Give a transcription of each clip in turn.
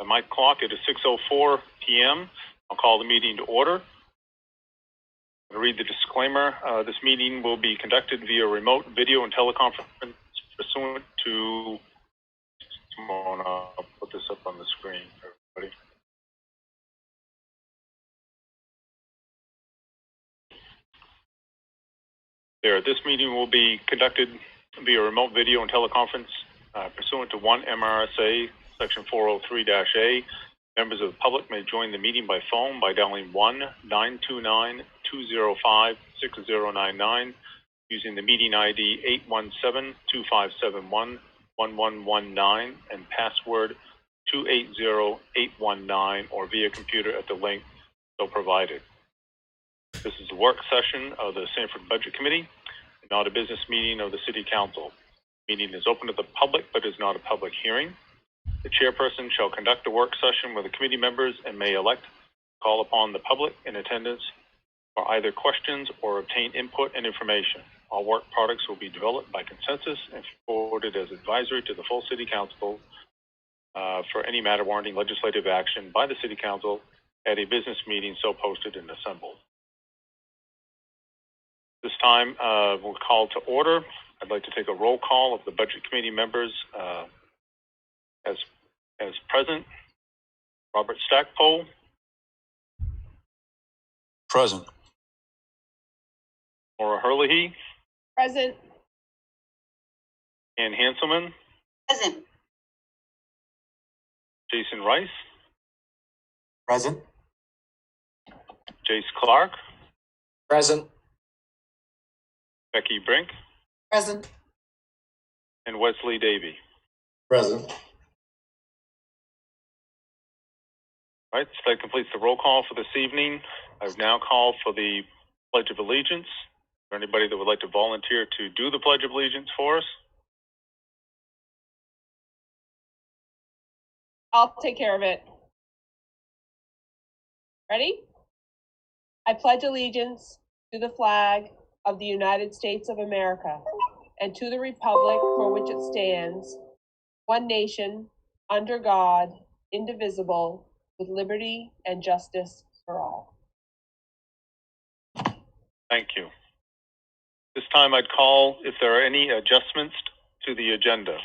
At my clock, it is 6:04 p.m. I'll call the meeting to order. I'll read the disclaimer. This meeting will be conducted via remote video and teleconference pursuant to... I'll put this up on the screen for everybody. There, this meeting will be conducted via remote video and teleconference pursuant to 1 MRSA Section 403-A. Members of the public may join the meeting by phone by dialing 1-929-205-6099 using the meeting ID 817-2571-1119 and password 280819 or via computer at the link so provided. This is a work session of the Sanford Budget Committee, not a business meeting of the City Council. The meeting is open to the public but is not a public hearing. The chairperson shall conduct a work session with the committee members and may elect to call upon the public in attendance for either questions or obtain input and information. All work products will be developed by consensus and forwarded as advisory to the full City Council for any matter warranting legislative action by the City Council at a business meeting so posted and assembled. This time we'll call to order. I'd like to take a roll call of the Budget Committee members as present. Robert Stackpole. Present. Maura Herlihy. Present. Ann Hanselman. Present. Jason Rice. Present. Jace Clark. Present. Becky Brink. Present. And Wesley Davey. Present. All right, so that completes the roll call for this evening. I've now called for the Pledge of Allegiance. Is there anybody that would like to volunteer to do the Pledge of Allegiance for us? I'll take care of it. Ready? I pledge allegiance to the flag of the United States of America and to the republic for which it stands, one nation, under God, indivisible, with liberty and justice for all. Thank you. This time I'd call if there are any adjustments to the agenda.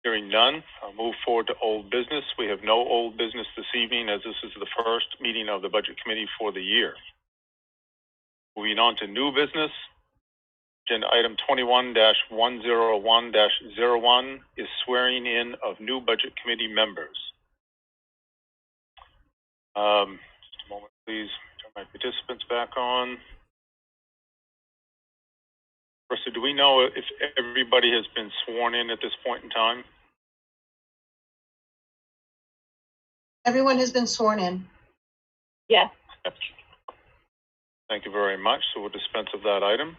Hearing none, I'll move forward to old business. We have no old business this evening as this is the first meeting of the Budget Committee for the year. Moving on to new business. Agenda item 21-101-01 is swearing in of new Budget Committee members. Just a moment, please. Turn my participants back on. Marissa, do we know if everybody has been sworn in at this point in time? Everyone has been sworn in. Yes. Thank you very much. So we'll dispense of that item.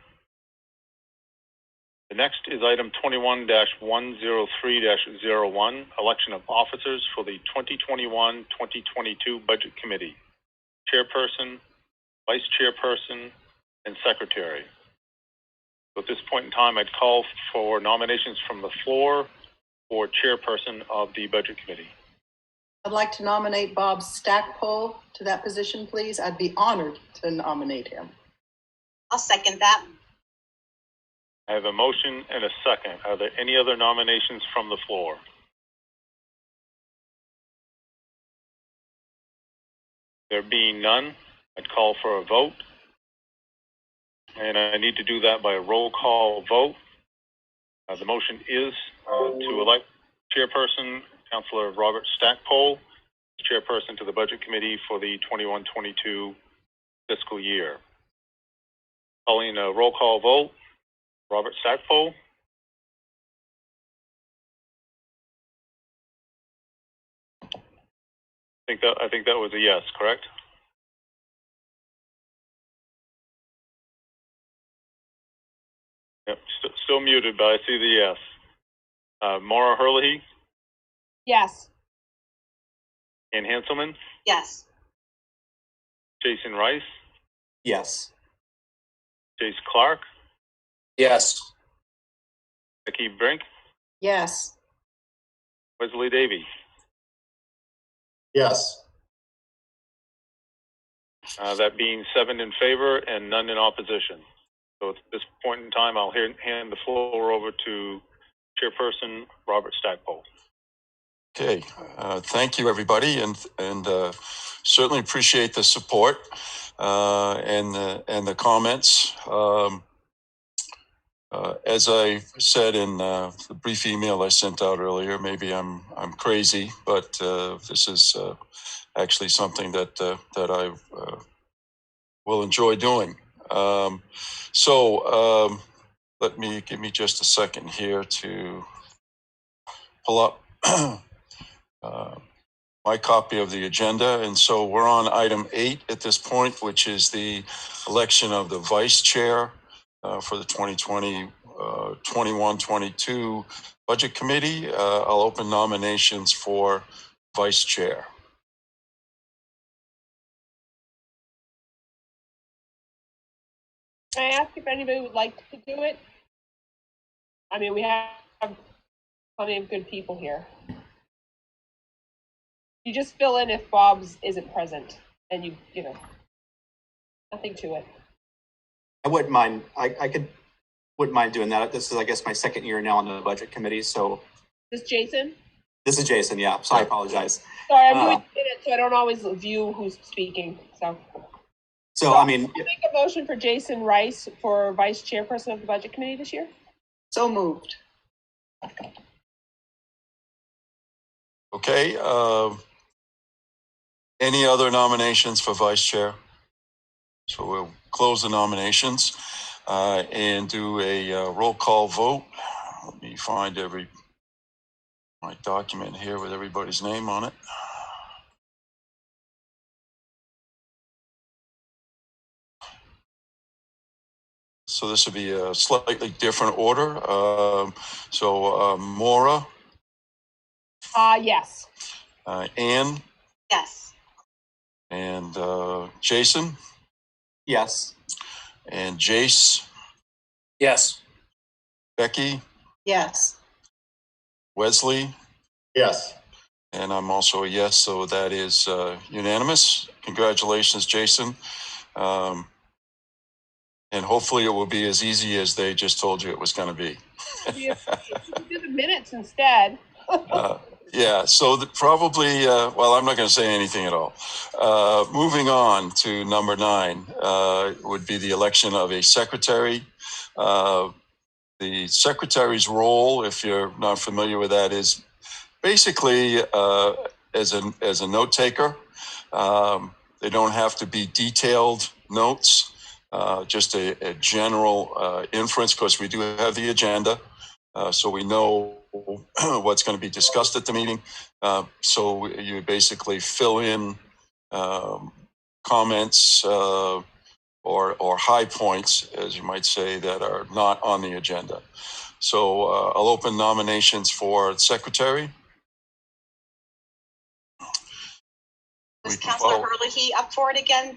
The next is item 21-103-01, election of officers for the 2021-2022 Budget Committee, Chairperson, Vice Chairperson, and Secretary. So at this point in time, I'd call for nominations from the floor for Chairperson of the Budget Committee. I'd like to nominate Bob Stackpole to that position, please. I'd be honored to nominate him. I'll second that. I have a motion and a second. Are there any other nominations from the floor? There being none, I'd call for a vote. And I need to do that by a roll call vote. The motion is to elect Chairperson, Councillor Robert Stackpole, Chairperson to the Budget Committee for the 21-22 fiscal year. Calling a roll call vote. Robert Stackpole. I think that was a yes, correct? Yep, still muted, but I see the yes. Maura Herlihy. Yes. Ann Hanselman. Yes. Jason Rice. Yes. Jace Clark. Yes. Becky Becky Brink, Yes. Wesley Davy. Yes. That being 7 in favor and none in opposition. So at this point in time, I'll hand the floor over to Chairperson Robert Stackpole. Okay, thank you, everybody, and certainly appreciate the support and the comments. As I said in the brief email I sent out earlier, maybe I'm crazy, but this is actually something that I will enjoy doing. Give me just a second here to pull up my copy of the agenda. And so we're on item 8 at this point, which is the election of the vice chair for the 2021-22 budget committee. I'll open nominations for vice chair. Can I ask if anybody would like to do it? I mean, we have plenty of good people here. You just fill in if Bob's isn't present, and you know, nothing to it. I wouldn't mind. Wouldn't mind doing that. This is, I guess, my second year now on the budget committee. So This Jason? this is Jason. Yeah. So I apologize. Sorry, I'm really good at it, so I don't always view who's speaking. So I mean, I'll make a motion for Jason Rice for vice chairperson of the budget committee this year. So moved. Okay. Any other nominations for vice chair? So we'll close the nominations and do a roll call vote. Let me find my document here with everybody's name on it. So this will be a slightly different order. Maura. Yes. Anne. Yes. And Jason. yes. And Jace. Yes. Becky. Yes. Wesley. Yes. And I'm also a yes, so that is unanimous. Congratulations, Jason. And hopefully it will be as easy as they just told you it was going to be. You can do the minutes instead. Yeah, so probably, well, I'm not going to say anything at all. Moving on to number 9 would be the election of a secretary. The secretary's role, if you're not familiar with that, is basically as a note taker. They don't have to be detailed notes, just a general inference, because we do have the agenda, so we know what's going to be discussed at the meeting. So you basically fill in comments or high points, as you might say, that are not on the agenda. So I'll open nominations for secretary. Was Councilor Herlihy up for it again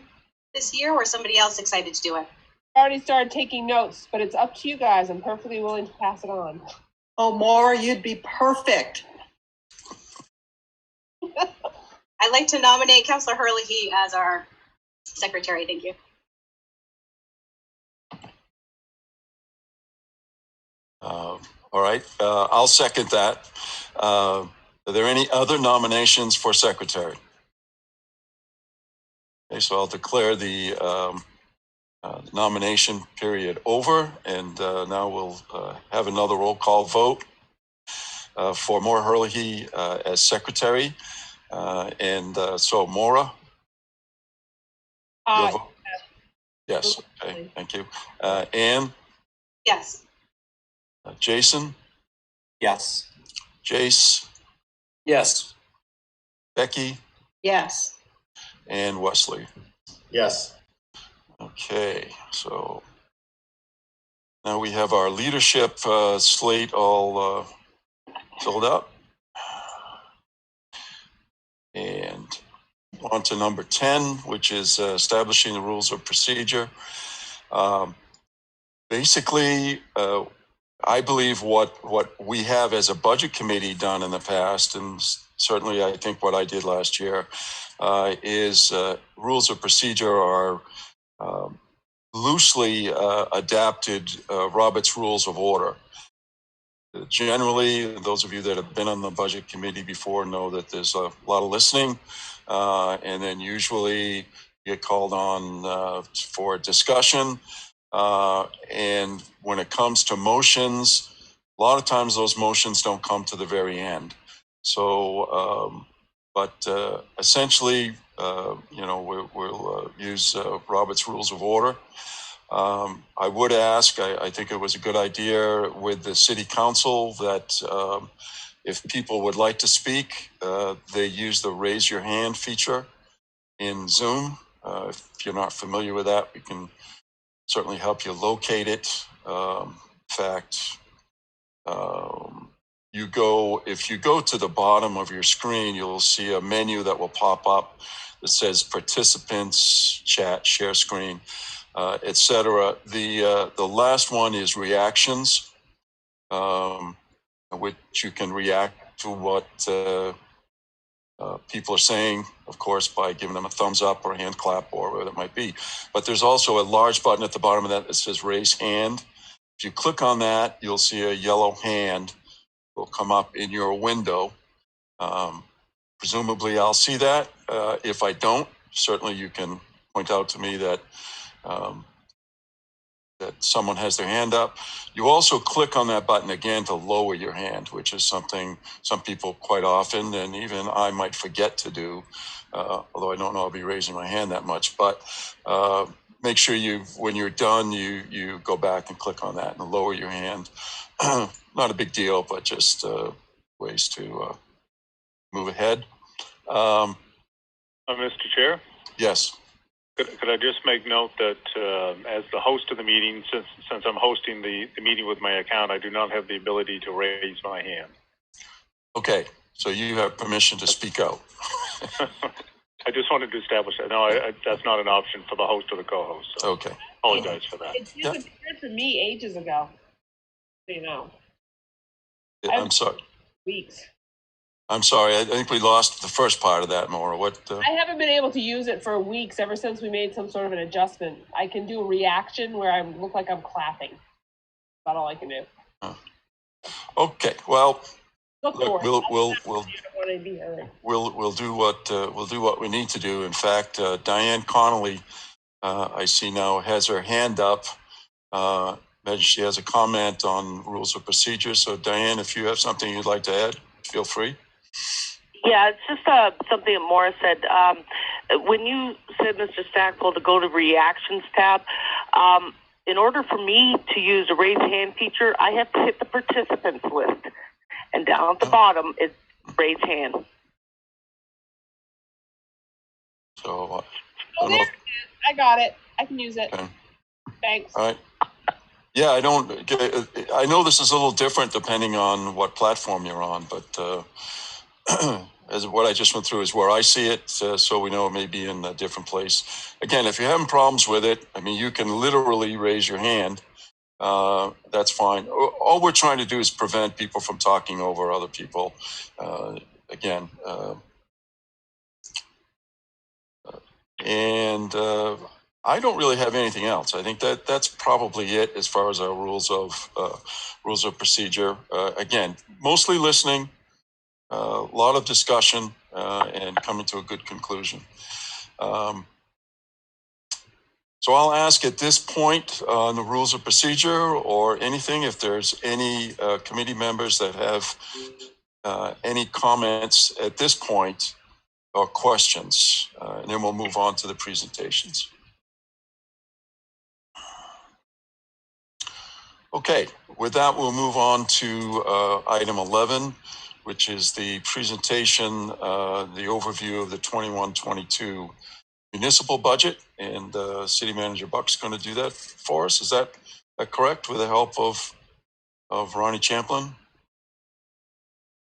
this year, or somebody else excited to do it? I already started taking notes, but it's up to you guys. I'm perfectly willing to pass it on. Oh, Maura, you'd be perfect. I'd like to nominate Councilor Herlihy as our secretary. Thank you. All right, I'll second that. Are there any other nominations for secretary? Okay, so I'll declare the nomination period over, and now we'll have another roll call vote for Maura Herlihy as secretary. So Maura? Yes, okay, thank you. Anne? Yes. Jason? Yes. Jace? Yes. Becky? Yes. And Wesley? Yes. Okay, so now we have our leadership slate all filled up. And on to number 10, which is establishing the rules of procedure. Basically, I believe what we have as a budget committee done in the past, and certainly I think what I did last year, is rules of procedure are loosely adapted Robert's Rules of Order. Generally, those of you that have been on the budget committee before know that there's a lot of listening, and then usually you get called on for discussion. And when it comes to motions, a lot of times those motions don't come to the very end. So, essentially, we'll use Robert's Rules of Order. I would ask, I think it was a good idea with the city council that if people would like to speak, they use the raise your hand feature in Zoom. If you're not familiar with that, we can certainly help you locate it. In fact, if you go to the bottom of your screen, you'll see a menu that will pop up that says participants, chat, share screen, etc. The last one is reactions, which you can react to what people are saying, of course, by giving them a thumbs up or a hand clap or whatever it might be. But there's also a large button at the bottom of that says raise hand. If you click on that, you'll see a yellow hand will come up in your window. Presumably I'll see that. If I don't, certainly you can point out to me that someone has their hand up. You also click on that button again to lower your hand, which is something some people quite often, and even I might forget to do, although I don't know I'll be raising my hand that much. But make sure when you're done, you go back and click on that and lower your hand. Not a big deal, but just ways to move ahead. Mr. Chair? Yes. Could I just make note that as the host of the meeting, since I'm hosting the meeting with my account, I do not have the ability to raise my hand. Okay, so you have permission to speak out. I just wanted to establish that. No, that's not an option for the host or the co-host. So okay. Apologize for that. It disappeared for me ages ago. You know. I'm sorry. Weeks. I'm sorry. I think we lost the first part of that, Maura. What? I haven't been able to use it for weeks ever since we made some sort of an adjustment. I can do a reaction where I look like I'm clapping. That's about all I can do. Okay. Well, we'll do what we need to do. In fact, Diane Connolly, I see now, has her hand up. Imagine she has a comment on rules of procedure. So, Diane, if you have something you'd like to add, feel free. Yeah, it's just something that Maura said. When you said, Mr. Stackpole, to go to Reactions tab, in order for me to use the raise hand feature, I have to hit the participants list. And down at the bottom, it's raise hand. So, there it is. I got it. I can use it. Okay. Thanks. All right. Yeah, I know this is a little different depending on what platform you're on, but as what I just went through is where I see it, so we know it may be in a different place. Again, if you're having problems with it, I mean, you can literally raise your hand. That's fine. All we're trying to do is prevent people from talking over other people. I don't really have anything else. I think that's probably it as far as our rules of procedure. Again, mostly listening, a lot of discussion, and coming to a good conclusion. So I'll ask at this point on the rules of procedure or anything, if there's any committee members that have any comments at this point or questions, and then we'll move on to the presentations. Okay, with that, we'll move on to item 11, which is the presentation, the overview of the 21-22 municipal budget, and City Manager Buck's going to do that for us. Is that correct? With the help of Ronnie Champlin?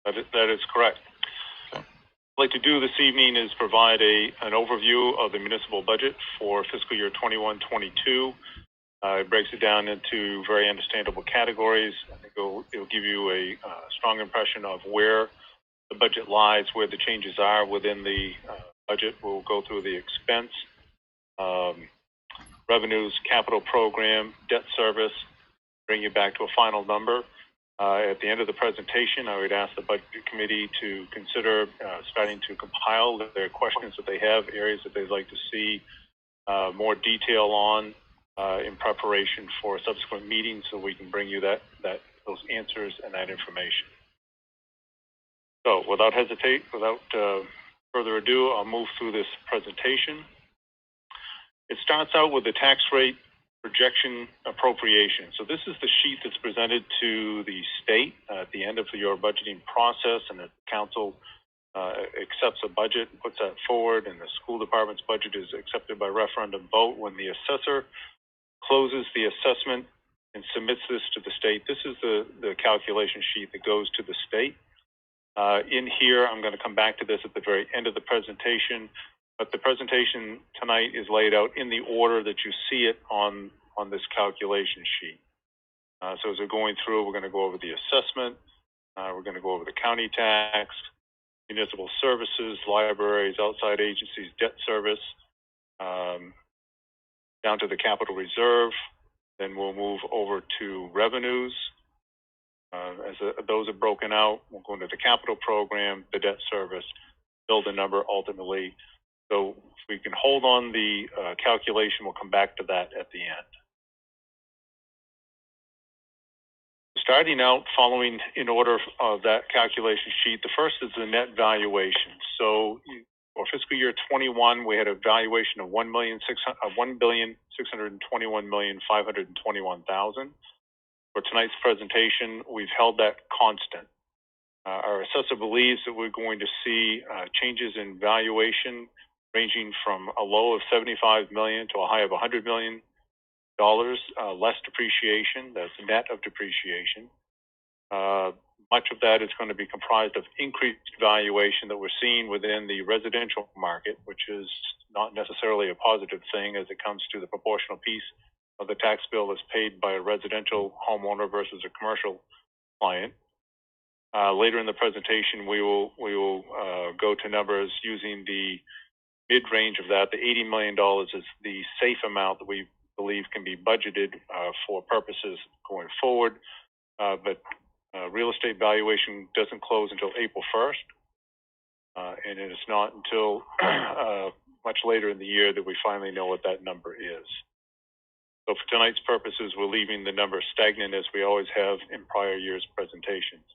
That is correct. Okay. What I'd like to do this evening is provide an overview of the municipal budget for fiscal year 21-22. It breaks it down into very understandable categories. I think it'll give you a strong impression of where the budget lies, where the changes are within the budget. We'll go through the expense, revenues, capital program, debt service, bring you back to a final number. At the end of the presentation, I would ask the Budget Committee to consider starting to compile their questions that they have, areas that they'd like to see more detail on in preparation for subsequent meetings, so we can bring you those answers and that information. So without further ado, I'll move through this presentation. It starts out with the tax rate projection appropriation. So this is the sheet that's presented to the state at the end of your budgeting process, and the council accepts a budget, puts that forward, and the school department's budget is accepted by referendum vote. When the assessor closes the assessment and submits this to the state, this is the calculation sheet that goes to the state. In here, I'm going to come back to this at the very end of the presentation, but the presentation tonight is laid out in the order that you see it on this calculation sheet. So as we're going through, we're going to go over the assessment, we're going to go over the county tax, municipal services, libraries, outside agencies, debt service, down to the capital reserve. Then we'll move over to revenues. As those are broken out, we'll go into the capital program, the debt service, build a number ultimately. So if we can hold on the calculation, we'll come back to that at the end. Starting out, following in order of that calculation sheet, the first is the net valuation. So for fiscal year 21, we had a valuation of $1,621,521,000. For tonight's presentation, we've held that constant. Our assessor believes that we're going to see changes in valuation ranging from a low of $75 million to a high of $100 million, less depreciation, that's net of depreciation. Much of that is going to be comprised of increased valuation that we're seeing within the residential market, which is not necessarily a positive thing as it comes to the proportional piece of the tax bill that's paid by a residential homeowner versus a commercial client. Later in the presentation, we will go to numbers using the mid-range of that. The $80 million is the safe amount that we believe can be budgeted for purposes going forward. But real estate valuation doesn't close until April 1st. And it's not until much later in the year that we finally know what that number is. So for tonight's purposes, we're leaving the number stagnant as we always have in prior years' presentations.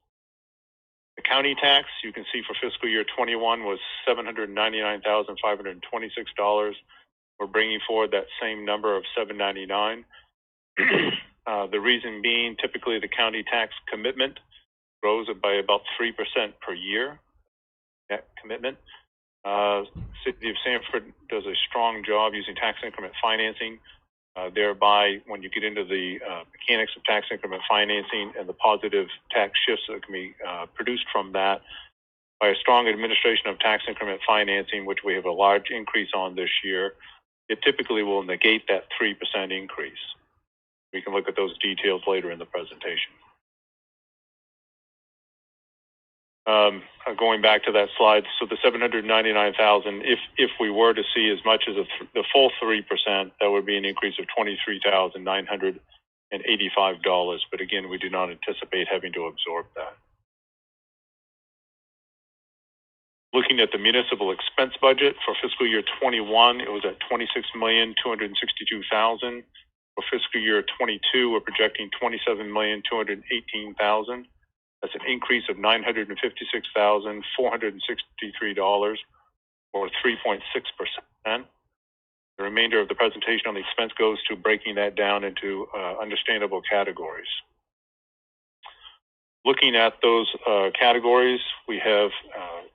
The county tax, you can see for fiscal year 21 was $799,526. We're bringing forward that same number of $799. The reason being, typically the county tax commitment grows by about 3% per year, net commitment. City of Sanford does a strong job using tax increment financing. Thereby, when you get into the mechanics of tax increment financing and the positive tax shifts that can be produced from that, by a strong administration of tax increment financing, which we have a large increase on this year, it typically will negate that 3% increase. We can look at those details later in the presentation. Going back to that slide, so the $799,000, if we were to see as much as the full 3%, that would be an increase of $23,985. But again, we do not anticipate having to absorb that. Looking at the municipal expense budget for fiscal year 21, it was at $26,262,000. For fiscal year 22, we're projecting $27,218,000. That's an increase of $956,463, or 3.6%. The remainder of the presentation on the expense goes to breaking that down into understandable categories. Looking at those categories, we have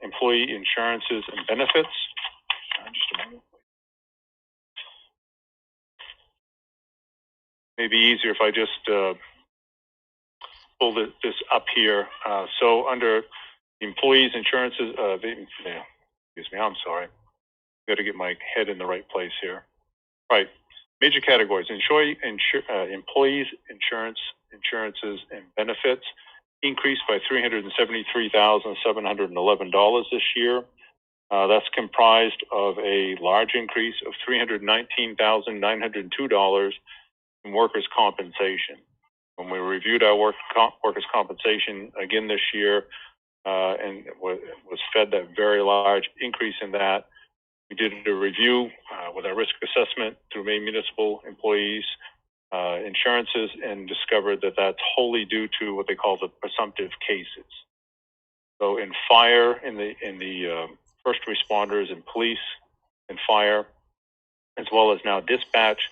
employee insurances and benefits. Just a moment. Maybe easier if I just pull this up here. So under employees insurances, excuse me, I'm sorry. Got to get my head in the right place here. Right. Major categories: employees, insurances, and benefits increased by $373,711 this year. That's comprised of a large increase of $319,902 in workers' compensation. When we reviewed our workers' compensation again this year, and was fed that very large increase in that, we did a review with our risk assessment through Maine Municipal employees, insurances, and discovered that that's wholly due to what they call the presumptive cases. So in fire, in the first responders and police and fire, as well as now dispatch,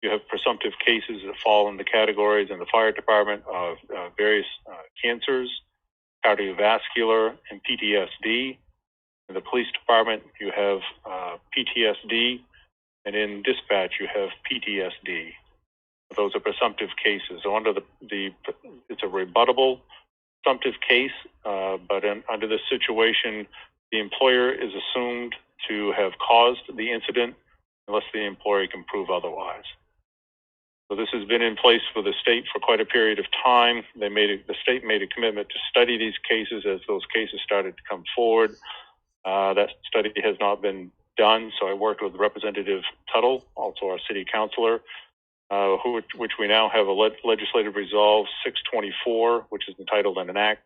you have presumptive cases that fall in the categories in the fire department of various cancers, cardiovascular, and PTSD. In the police department, you have PTSD, and in dispatch, you have PTSD. Those are presumptive cases. So under it's a rebuttable presumptive case, but under this situation, the employer is assumed to have caused the incident unless the employer can prove otherwise. So this has been in place for the state for quite a period of time. The state made a commitment to study these cases as those cases started to come forward. That study has not been done, so I worked with Representative Tuttle, also our city councilor, which we now have a legislative resolve 624, which is entitled an act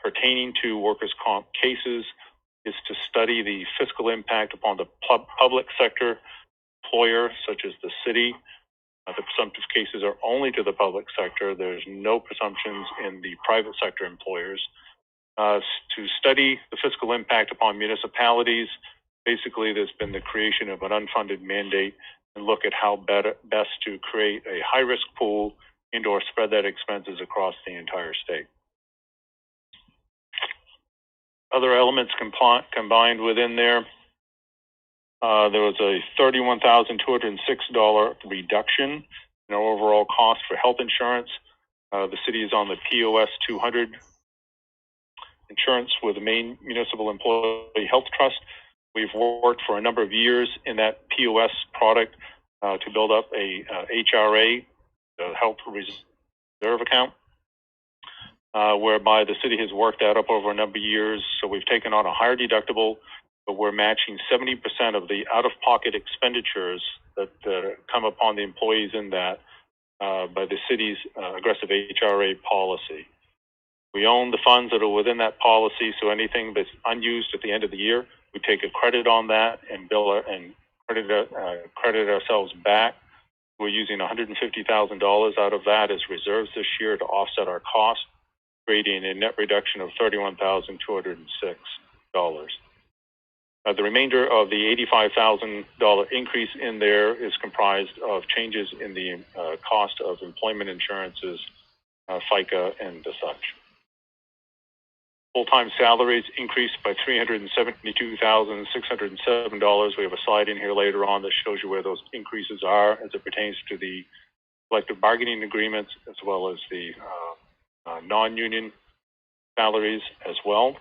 pertaining to workers' comp cases, is to study the fiscal impact upon the public sector employer, such as the city. The presumptive cases are only to the public sector. There's no presumptions in the private sector employers. To study the fiscal impact upon municipalities, basically there's been the creation of an unfunded mandate and look at how best to create a high-risk pool and or spread that expenses across the entire state. Other elements combined within there, there was a $31,206 reduction in our overall cost for health insurance. The city is on the POS 200 insurance with the Maine Municipal Employee Health Trust. We've worked for a number of years in that POS product to build up a HRA, the Health Reserve Account, whereby the city has worked that up over a number of years. So we've taken on a higher deductible, but we're matching 70% of the out-of-pocket expenditures that come upon the employees in that by the city's aggressive HRA policy. We own the funds that are within that policy, so anything that's unused at the end of the year, we take a credit on that and credit ourselves back. We're using $150,000 out of that as reserves this year to offset our cost, creating a net reduction of $31,206. The remainder of the $85,000 increase in there is comprised of changes in the cost of employment insurances, FICA, and the such. Full-time salaries increased by $372,607. We have a slide in here later on that shows you where those increases are as it pertains to the collective bargaining agreements as well as the non-union salaries as well.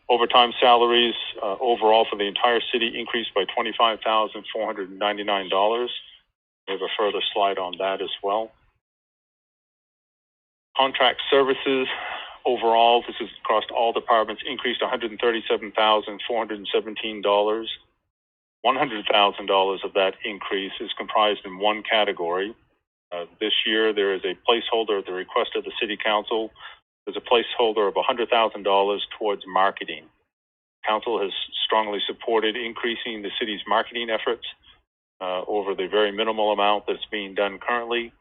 Overtime salaries overall for the entire city increased by $25,499. We have a further slide on that as well. Contract services overall, this is across all departments, increased $137,417. $100,000 of that increase is comprised in one category. This year, there is a placeholder at the request of the City Council. There's a placeholder of $100,000 towards marketing. Council has strongly supported increasing the city's marketing efforts over the very minimal amount that's being done currently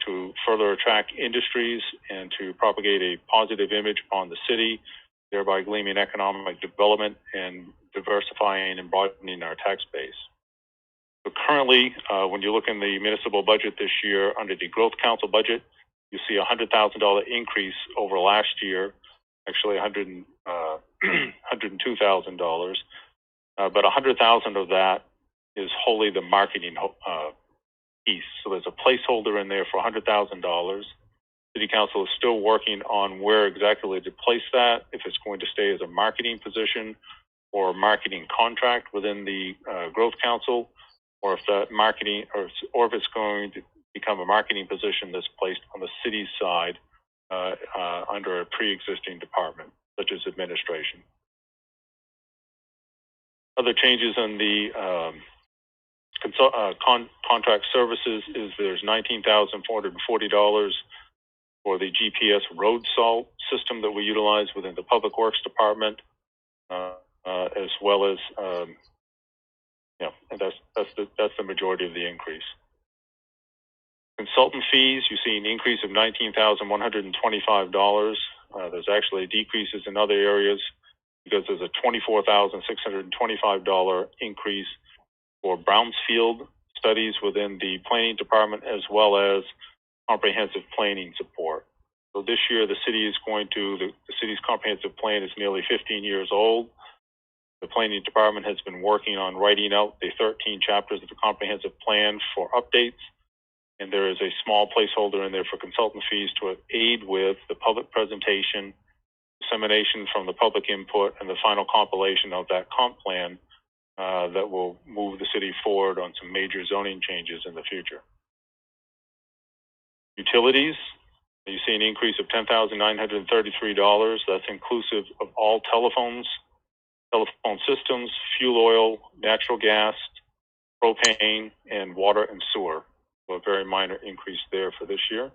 to further attract industries and to propagate a positive image upon the city, thereby gleaming economic development and diversifying and broadening our tax base. So currently, when you look in the municipal budget this year under the Growth Council budget, you see a $100,000 increase over last year, actually $102,000, but $100,000 of that is wholly the marketing piece. So there's a placeholder in there for $100,000. City Council is still working on where exactly to place that, if it's going to stay as a marketing position or marketing contract within the Growth Council, or if that marketing, or if it's going to become a marketing position that's placed on the city's side under a pre-existing department, such as administration. Other changes in the contract services is there's $19,440 for the GPS road salt system that we utilize within the Public Works Department, as well as and that's the majority of the increase. Consultant fees, you see an increase of $19,125. There's actually decreases in other areas because there's a $24,625 increase for Brownsfield studies within the planning department, as well as comprehensive planning support. So this year, the city's comprehensive plan is nearly 15 years old. The planning department has been working on writing out the 13 chapters of the comprehensive plan for updates, and there is a small placeholder in there for consultant fees to aid with the public presentation, dissemination from the public input, and the final compilation of that comp plan that will move the city forward on some major zoning changes in the future. Utilities, you see an increase of $10,933. That's inclusive of all telephone systems, fuel oil, natural gas, propane, and water and sewer. So a very minor increase there for this year.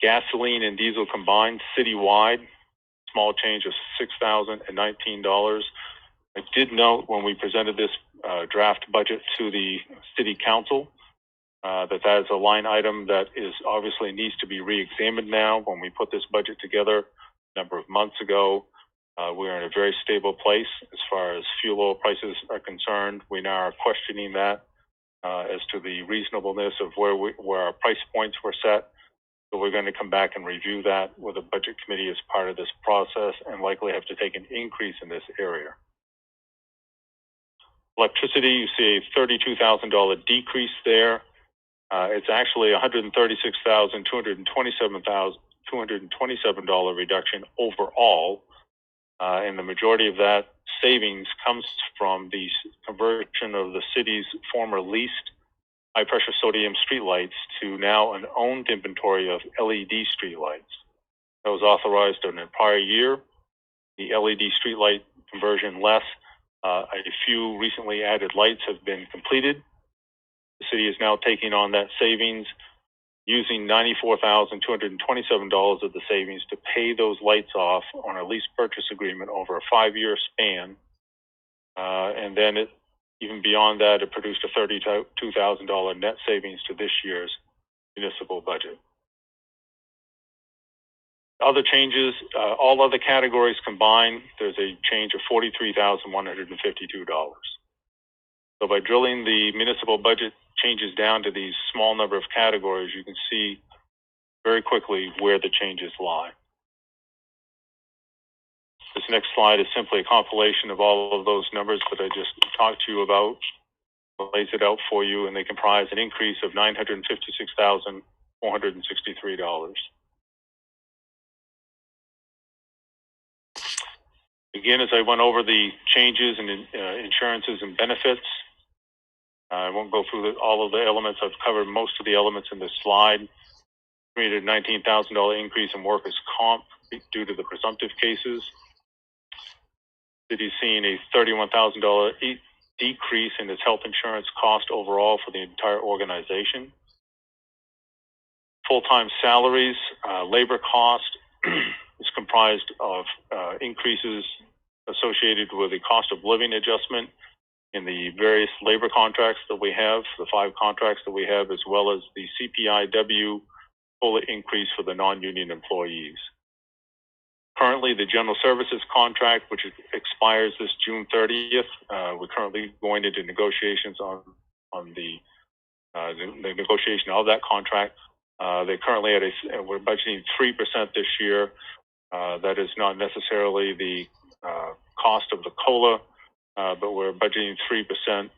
Gasoline and diesel combined citywide, small change of $6,019. I did note when we presented this draft budget to the city council that is a line item that is obviously needs to be re-examined now. When we put this budget together a number of months ago, we're in a very stable place as far as fuel oil prices are concerned. We now are questioning that as to the reasonableness of where our price points were set. So we're going to come back and review that with the budget committee as part of this process, and likely have to take an increase in this area. Electricity, you see a $32,000 decrease there. It's actually $136,227 reduction overall, and the majority of that savings comes from the conversion of the city's former leased high-pressure sodium streetlights to now an owned inventory of LED streetlights. That was authorized in a prior year. The LED streetlight conversion less a few recently added lights have been completed. The city is now taking on that savings, using $94,227 of the savings to pay those lights off on a lease purchase agreement over a 5-year span. And then even beyond that, it produced a $32,000 net savings to this year's municipal budget. Other changes, all other categories combined, there's a change of $43,152. So by drilling the municipal budget changes down to these small number of categories, you can see very quickly where the changes lie. This next slide is simply a compilation of all of those numbers that I just talked to you about, lays it out for you, and they comprise an increase of $956,463. Again, as I went over the changes in insurances and benefits, I won't go through all of the elements. I've covered most of the elements in this slide. Created a $19,000 increase in workers' comp due to the presumptive cases. City's seen a $31,000 decrease in its health insurance cost overall for the entire organization. Full-time salaries, labor cost is comprised of increases associated with the cost of living adjustment in the various labor contracts that we have, the 5 contracts that we have, as well as the CPIW full increase for the non-union employees. Currently, the general services contract, which expires this June 30th, we're currently going into negotiations on the negotiation of that contract. They're currently we're budgeting 3% this year. That is not necessarily the cost of the COLA, but we're budgeting 3%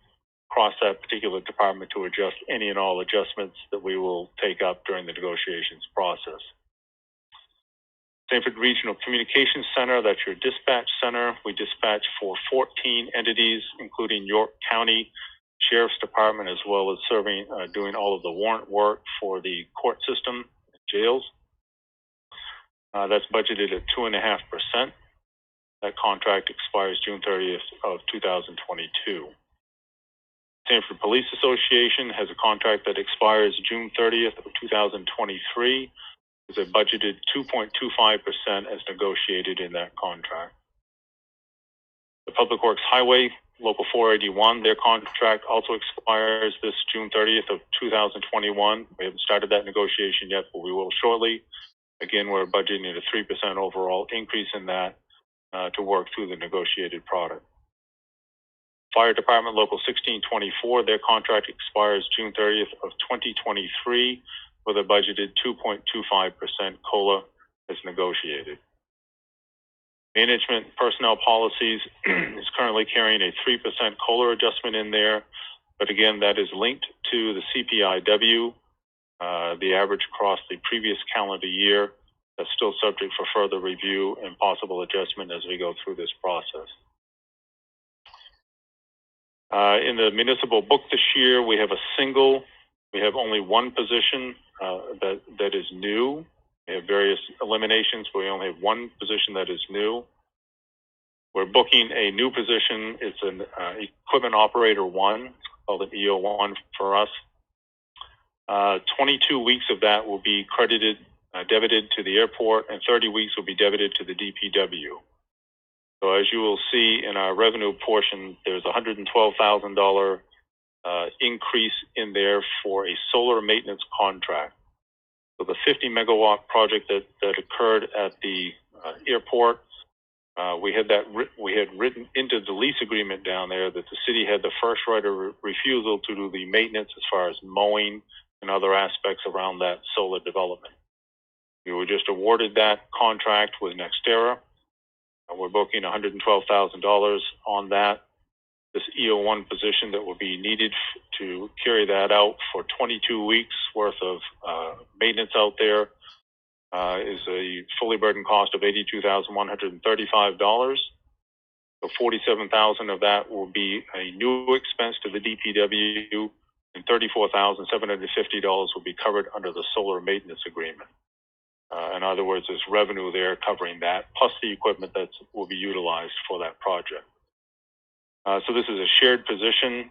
across that particular department to adjust any and all adjustments that we will take up during the negotiations process. Sanford Regional Communications Center, that's your dispatch center. We dispatch for 14 entities, including York County Sheriff's Department, as well as doing all of the warrant work for the court system, jails. That's budgeted at 2.5%. That contract expires June 30th of 2022. Sanford Police Association has a contract that expires June 30th of 2023. Is a budgeted 2.25% as negotiated in that contract. The Public Works Highway, Local 481, their contract also expires this June 30th of 2021. We haven't started that negotiation yet, but we will shortly. Again, we're budgeting a 3% overall increase in that to work through the negotiated product. Fire Department Local 1624, their contract expires June 30th of 2023 with a budgeted 2.25% COLA as negotiated. Management personnel policies is currently carrying a 3% COLA adjustment in there, but again, that is linked to the CPIW, the average across the previous calendar year. That's still subject for further review and possible adjustment as we go through this process. In the municipal book this year, we have only one position that is new. We have various eliminations, but we only have one position that is new. We're booking a new position. It's an equipment operator 1. It's called an EO1 for us. 22 weeks of that will be debited to the airport, and 30 weeks will be debited to the DPW. So as you will see in our revenue portion, there's a $112,000 increase in there for a solar maintenance contract. So the 50 megawatt project that occurred at the airport, we had written into the lease agreement down there that the city had the first right of refusal to do the maintenance as far as mowing and other aspects around that solar development. We were just awarded that contract with NextEra. We're booking $112,000 on that. This EO1 position that will be needed to carry that out for 22 weeks worth of maintenance out there is a fully burdened cost of $82,135. So $47,000 of that will be a new expense to the DPW, and $34,750 will be covered under the solar maintenance agreement. In other words, there's revenue there covering that, plus the equipment that will be utilized for that project. So this is a shared position.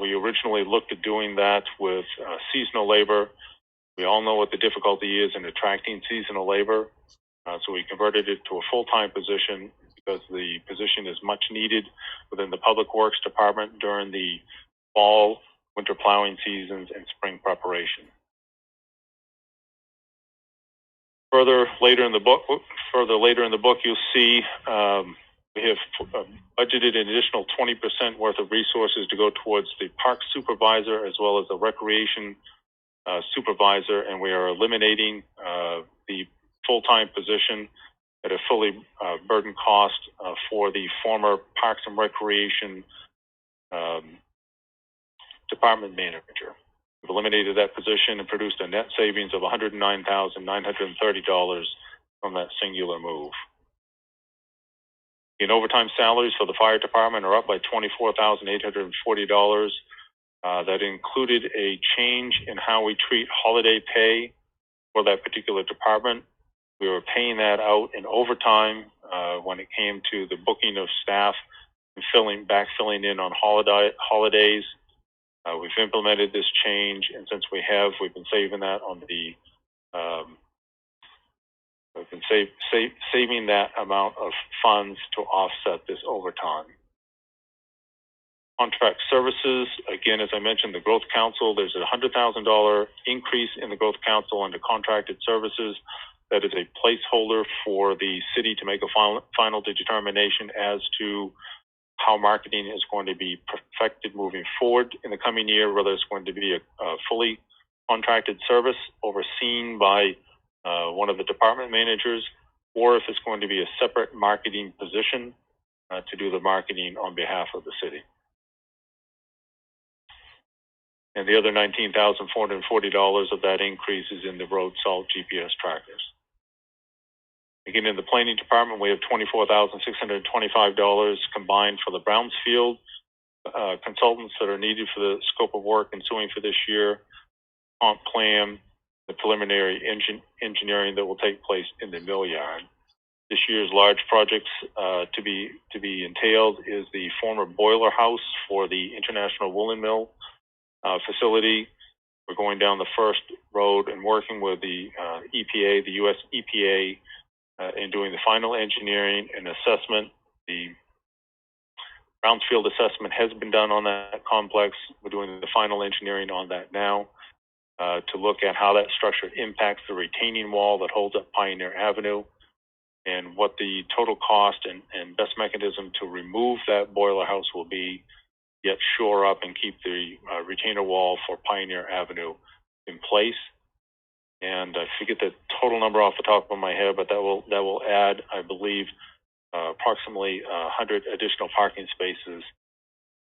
We originally looked at doing that with seasonal labor. We all know what the difficulty is in attracting seasonal labor. So we converted it to a full-time position because the position is much needed within the Public Works Department during the fall, winter plowing seasons, and spring preparation. Further later in the book, you'll see we have budgeted an additional 20% worth of resources to go towards the park supervisor as well as the recreation supervisor, and we are eliminating the full-time position at a fully burdened cost for the former Parks and Recreation department manager. We've eliminated that position and produced a net savings of $109,930 from that singular move. In overtime salaries for the fire department are up by $24,840. That included a change in how we treat holiday pay for that particular department. We were paying that out in overtime when it came to the booking of staff and backfilling in on holidays. We've implemented this change, and since we've been saving that on the saving that amount of funds to offset this overtime. Contract services, again, as I mentioned, the Growth Council, there's a $100,000 increase in the Growth Council under contracted services. That is a placeholder for the city to make a final determination as to how marketing is going to be perfected moving forward in the coming year, whether it's going to be a fully contracted service overseen by one of the department managers, or if it's going to be a separate marketing position to do the marketing on behalf of the city. And the other $19,440 of that increase is in the road salt GPS trackers. Again, in the planning department, we have $24,625 combined for the Brownsfield consultants that are needed for the scope of work ensuing for this year, comp plan, the preliminary engineering that will take place in the mill yard. This year's large projects to be entailed is the former boiler house for the International Woolen Mill facility. We're going down the first road and working with the EPA, the U.S. EPA, in doing the final engineering and assessment. The Brownsfield assessment has been done on that complex. We're doing the final engineering on that now to look at how that structure impacts the retaining wall that holds up Pioneer Avenue and what the total cost and best mechanism to remove that boiler house will be, yet shore up and keep the retainer wall for Pioneer Avenue in place. And I forget the total number off the top of my head, but that will add, I believe, approximately 100 additional parking spaces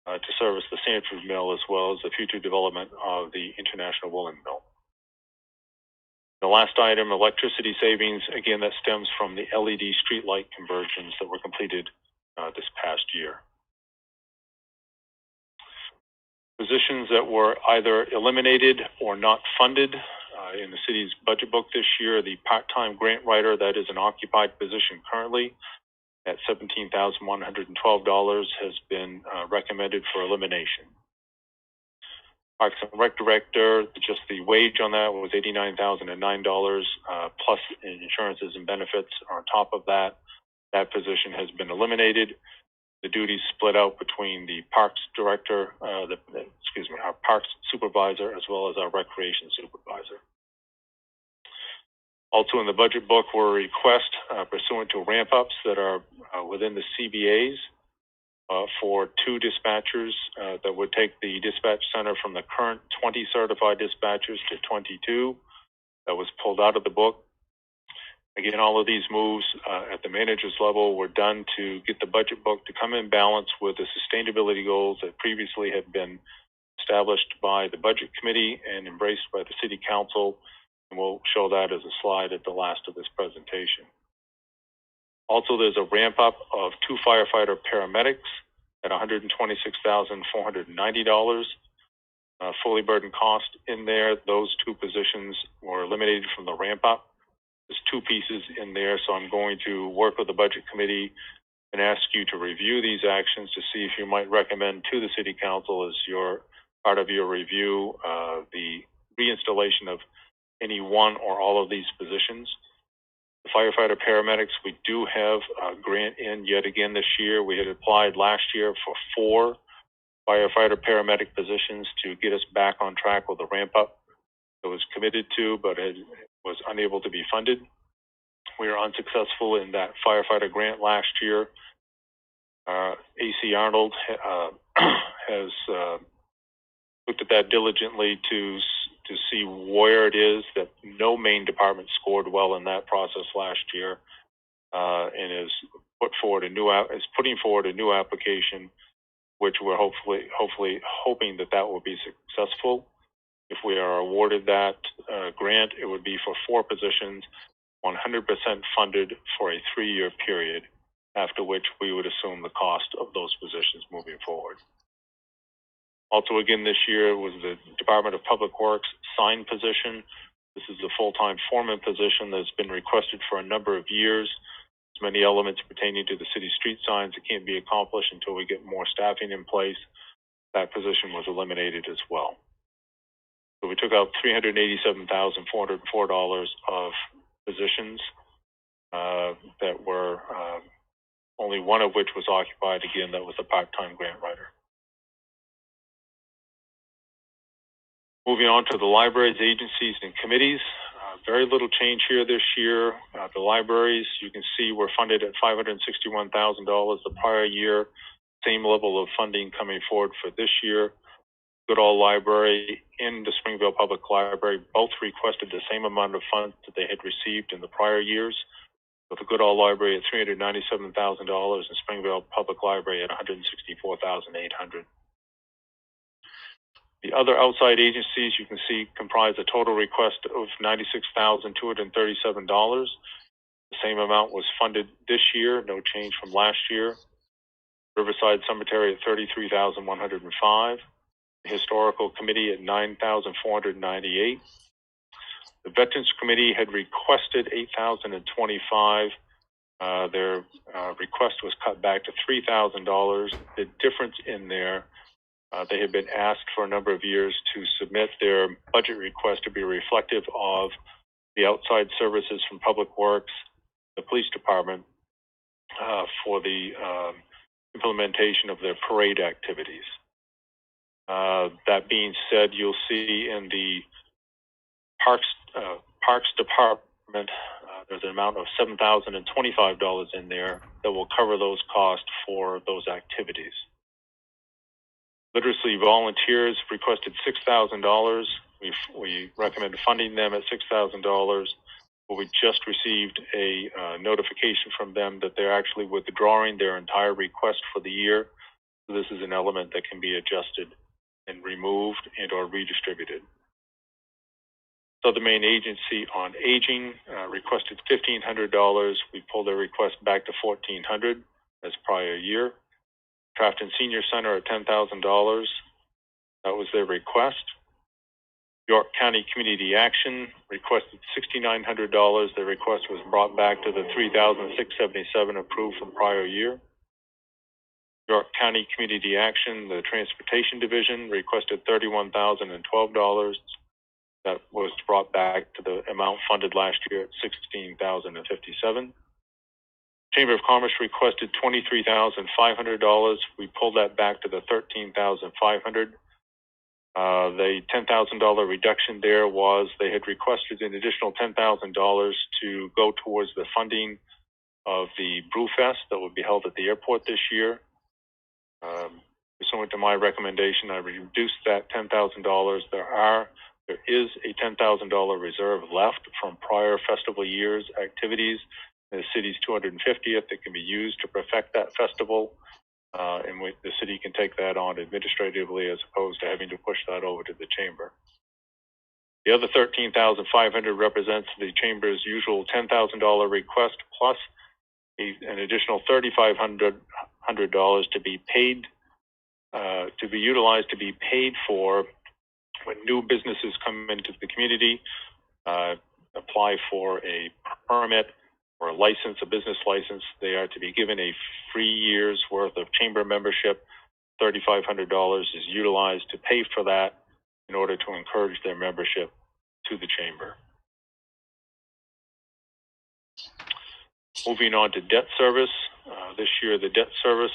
to service the Sanford Mill as well as the future development of the International Woolen Mill. The last item, electricity savings, again, that stems from the LED streetlight conversions that were completed this past year. Positions that were either eliminated or not funded in the city's budget book this year, the part-time grant writer, that is an occupied position currently at $17,112, has been recommended for elimination. Parks and Rec Director, just the wage on that was $89,009, plus insurances and benefits on top of that. That position has been eliminated. The duties split out between the Parks Director, our Parks Supervisor, as well as our Recreation Supervisor. Also in the budget book were requests pursuant to ramp-ups that are within the CBAs for 2 dispatchers that would take the dispatch center from the current 20 certified dispatchers to 22. That was pulled out of the book. Again, all of these moves at the manager's level were done to get the budget book to come in balance with the sustainability goals that previously had been established by the budget committee and embraced by the city council. And we'll show that as a slide at the last of this presentation. Also, there's a ramp up of 2 firefighter paramedics at $126,490. Fully burdened cost in there. Those 2 positions were eliminated from the ramp up. There's 2 pieces in there, so I'm going to work with the budget committee and ask you to review these actions to see if you might recommend to the city council as your part of your review the reinstallation of any one or all of these positions. The firefighter paramedics, we do have a grant in yet again this year. We had applied last year for 4 firefighter paramedic positions to get us back on track with the ramp up that was committed to, but it was unable to be funded. We were unsuccessful in that firefighter grant last year. AC Arnold has looked at that diligently to see where it is that no main department scored well in that process last year, and is putting forward a new application, which we're hopefully hoping that will be successful. If we are awarded that grant, it would be for 4 positions, 100% funded for a 3-year period, after which we would assume the cost of those positions moving forward. Also, again, this year was the Department of Public Works sign position. This is the full-time foreman position that's been requested for a number of years. There's many elements pertaining to the city street signs that can't be accomplished until we get more staffing in place. That position was eliminated as well. So we took out $387,404 of positions that were only one of which was occupied. Again, that was a part-time grant writer. Moving on to the libraries, agencies, and committees. Very little change here this year. The libraries, you can see, were funded at $561,000 the prior year. Same level of funding coming forward for this year. Goodall Library and the Springville Public Library both requested the same amount of funds that they had received in the prior years. With the Goodall Library at $397,000 and Springville Public Library at $164,800. The other outside agencies you can see comprise a total request of $96,237. The same amount was funded this year, no change from last year. Riverside Cemetery at $33,105. The Historical Committee at $9,498. The Veterans Committee had requested $8,025. Their request was cut back to $3,000. The difference in there, they had been asked for a number of years to submit their budget request to be reflective of the outside services from Public Works, the Police Department, for the implementation of their parade activities. That being said, you'll see in the Parks Department, there's an amount of $7,025 in there that will cover those costs for those activities. Literacy volunteers requested $6,000. We recommend funding them at $6,000. But we just received a notification from them that they're actually withdrawing their entire request for the year. So this is an element that can be adjusted and removed and or redistributed. So the main agency on aging requested $1,500. We pulled their request back to $1,400 as prior year. Crafton Senior Center at $10,000. That was their request. York County Community Action requested $6,900. Their request was brought back to the $3,677 approved from prior year. York County Community Action, the Transportation Division, requested $31,012. That was brought back to the amount funded last year at $16,057. Chamber of Commerce requested $23,500. We pulled that back to the $13,500. The $10,000 reduction there was they had requested an additional $10,000 to go towards the funding of the Brewfest that would be held at the airport this year. Pursuant to my recommendation, I reduced that $10,000. There is a $10,000 reserve left from prior festival years activities in the city's 250th that can be used to perfect that festival. And the city can take that on administratively as opposed to having to push that over to the chamber. The other $13,500 represents the chamber's usual $10,000 request plus an additional $3,500 to be paid, to be utilized to be paid for when new businesses come into the community, apply for a permit or a license, a business license. They are to be given a free year's worth of chamber membership. $3,500 is utilized to pay for that in order to encourage their membership to the chamber. Moving on to debt service. This year, the debt service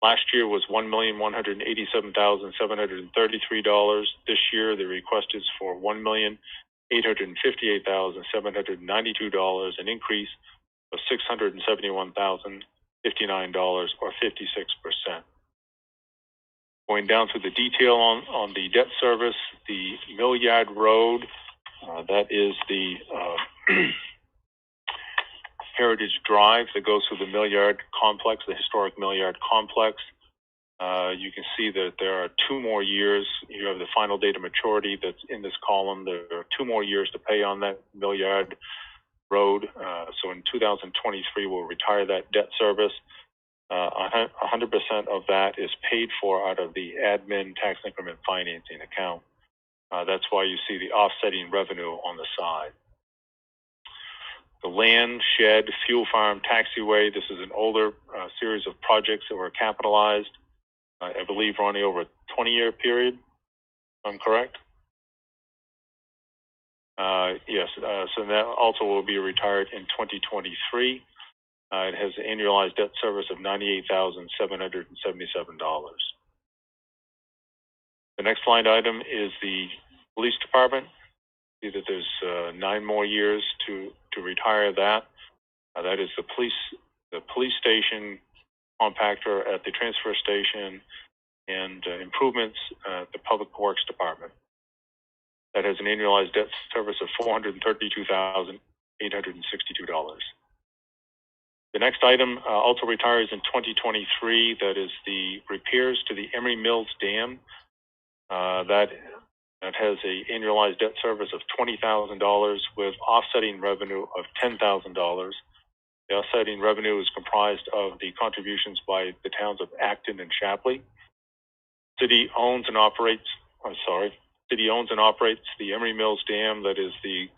last year was $1,187,733. This year, the request is for $1,858,792, an increase of $671,059 or 56%. Going down to the detail on the debt service, the Mill Yard Road, that is the Heritage Drive that goes through the Mill Yard complex, the historic Mill Yard complex. You can see that there are 2 more years. You have the final date of maturity that's in this column. There are 2 more years to pay on that Mill Yard Road. So in 2023, we'll retire that debt service. 100% of that is paid for out of the admin tax increment financing account. That's why you see the offsetting revenue on the side. The land, shed, fuel farm, taxiway. This is an older series of projects that were capitalized. I believe running over a 20-year period, if I'm correct. Yes, so that also will be retired in 2023. It has an annualized debt service of $98,777. The next line item is the police department. See that there's 9 more years to retire that. That is the police station, compactor at the transfer station, and improvements at the public works department. That has an annualized debt service of $432,862. The next item also retires in 2023. That is the repairs to the Emery Mills Dam. That has a annualized debt service of $20,000 with offsetting revenue of $10,000. The offsetting revenue is comprised of the contributions by the towns of Acton and Shapley. City owns and operates the Emery Mills Dam, that is the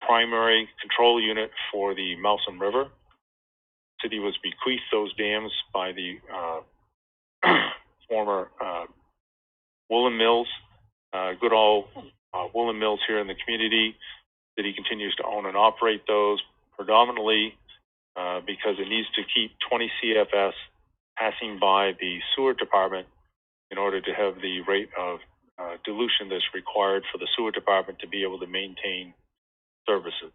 primary control unit for the Mousom River. City was bequeathed those dams by the former woolen mills, good old woolen mills here in the community. City continues to own and operate those, predominantly because it needs to keep 20 CFS passing by the sewer department in order to have the rate of dilution that's required for the sewer department to be able to maintain services.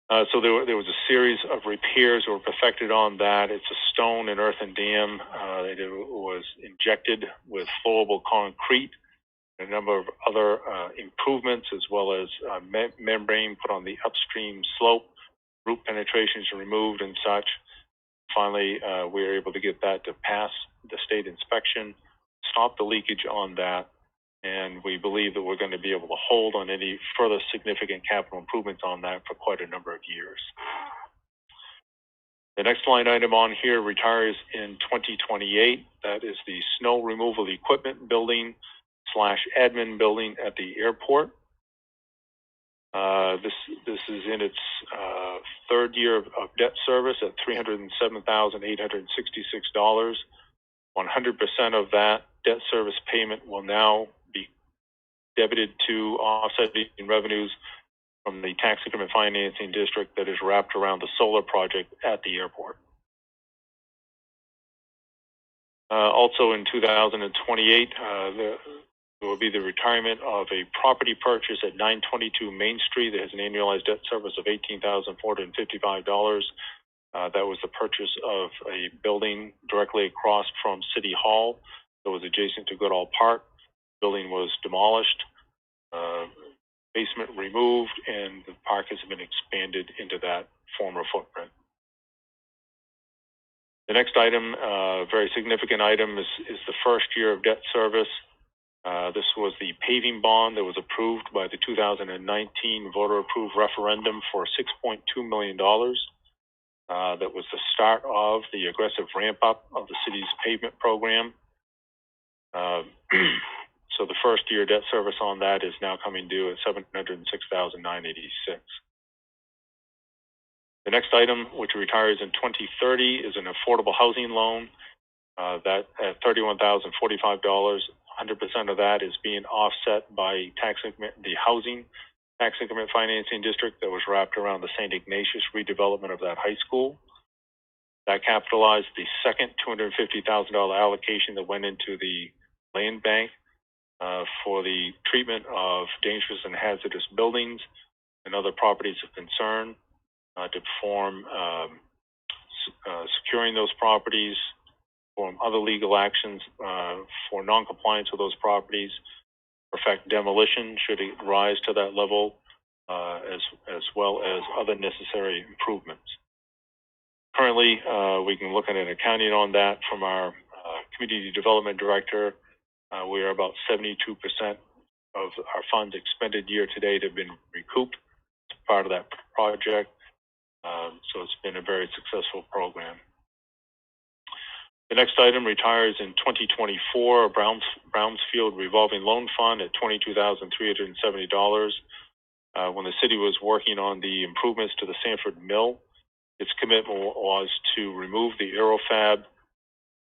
So there was a series of repairs that were perfected on that. It's a stone and earthen dam. It was injected with flowable concrete, a number of other improvements, as well as membrane put on the upstream slope, root penetrations removed and such. Finally, we were able to get that to pass the state inspection, stop the leakage on that, and we believe that we're going to be able to hold on any further significant capital improvements on that for quite a number of years. The next line item on here retires in 2028. That is the snow removal equipment building / admin building at the airport. This is in its third year of debt service at $307,866. 100% of that debt service payment will now be debited to offsetting revenues from the tax increment financing district that is wrapped around the solar project at the airport. Also in 2028, there will be the retirement of a property purchase at 922 Main Street that has an annualized debt service of $18,455. That was the purchase of a building directly across from City Hall that was adjacent to Goodall Park. The building was demolished, basement removed, and the park has been expanded into that former footprint. The next item, very significant item, is the first year of debt service. This was the paving bond that was approved by the 2019 voter-approved referendum for $6.2 million. That was the start of the aggressive ramp-up of the city's pavement program. So the first year debt service on that is now coming due at $706,986. The next item, which retires in 2030, is an affordable housing loan that at $31,045. 100% of that is being offset by the housing tax increment financing district that was wrapped around the St. Ignatius redevelopment of that high school. That capitalized the second $250,000 allocation that went into the land bank for the treatment of dangerous and hazardous buildings and other properties of concern to perform securing those properties, perform other legal actions for non-compliance with those properties, perfect demolition should it rise to that level, as well as other necessary improvements. Currently, we can look at an accounting on that from our community development director. We are about 72% of our funds expended year to date have been recouped as part of that project. So it's been a very successful program. The next item retires in 2024, Brownsfield Revolving Loan Fund at $22,370. When the city was working on the improvements to the Sanford Mill, its commitment was to remove the Aerofab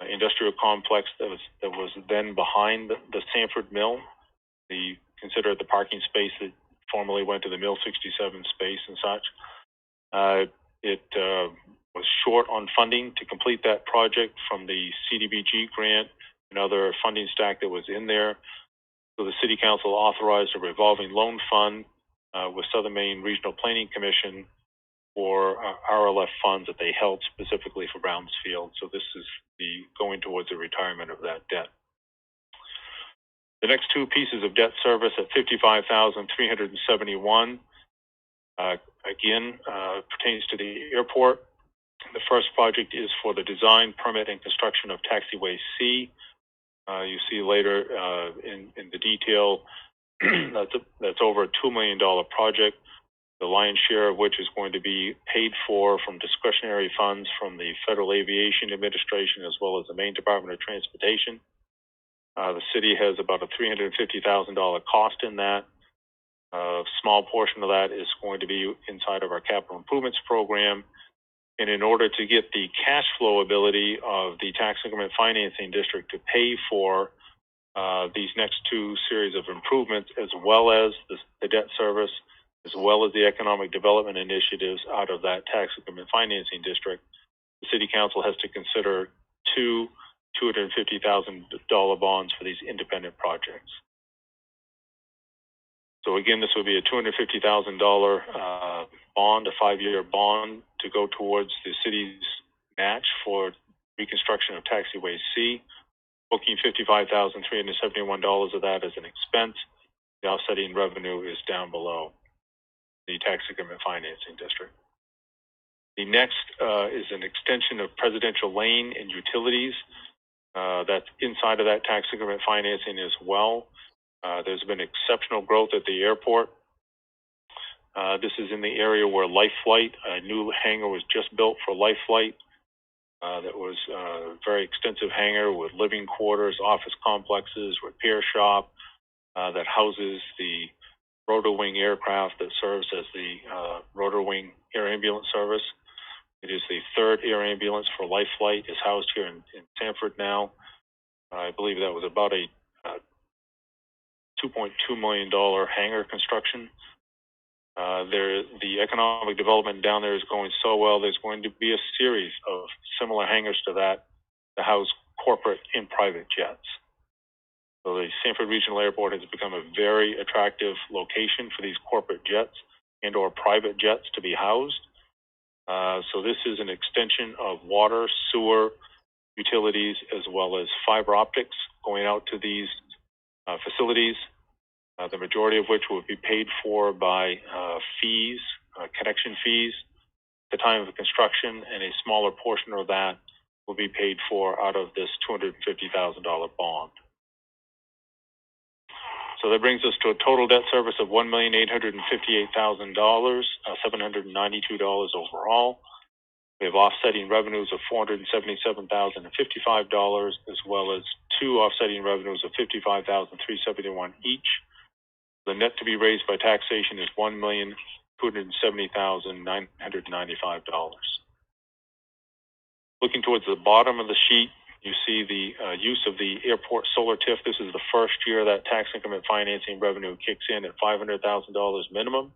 industrial complex that was then behind the Sanford Mill. Consider the parking space that formerly went to the Mill 67 space and such. It was short on funding to complete that project from the CDBG grant and other funding stack that was in there. So the City Council authorized a revolving loan fund with Southern Maine Regional Planning Commission for RLF funds that they held specifically for Brownsfield. So this is going towards the retirement of that debt. The next two pieces of debt service at $55,371 again pertains to the airport. The first project is for the design, permit, and construction of Taxiway C. You see later in the detail that's over a $2 million project the lion's share of which is going to be paid for from discretionary funds from the Federal Aviation Administration as well as the Maine Department of Transportation. The city has about a $350,000 cost in that. A small portion of that is going to be inside of our capital improvements program. And in order to get the cash flow ability of the tax increment financing district to pay for these next two series of improvements, as well as the debt service, as well as the economic development initiatives out of that tax increment financing district, the city council has to consider two $250,000 bonds for these independent projects. So again, this would be a $250,000 bond, a 5-year bond to go towards the city's match for reconstruction of taxiway C, booking $55,371 of that as an expense. The offsetting revenue is down below the tax increment financing district. The next is an extension of Presidential Lane and utilities. That's inside of that tax increment financing as well. There's been exceptional growth at the airport. This is in the area where Life Flight, a new hangar was just built for Life Flight. That was a very extensive hangar with living quarters, office complexes, repair shop that houses the rotor wing aircraft that serves as the rotor wing air ambulance service. It is the third air ambulance for Life Flight. Is housed here in Sanford now. I believe that was about a $2.2 million hangar construction. The economic development down there is going so well, there's going to be a series of similar hangars to that to house corporate and private jets. So the Sanford Regional Airport has become a very attractive location for these corporate jets and or private jets to be housed. So this is an extension of water, sewer, utilities, as well as fiber optics going out to these facilities, the majority of which will be paid for by fees, connection fees at the time of construction, and a smaller portion of that will be paid for out of this $250,000 bond. So that brings us to a total debt service of $1,858,000, $792 overall. We have offsetting revenues of $477,055, as well as two offsetting revenues of $55,371 each. The net to be raised by taxation is $1,270,995. Looking towards the bottom of the sheet, you see the use of the airport solar TIF. This is the first year that tax increment financing revenue kicks in at $500,000 minimum.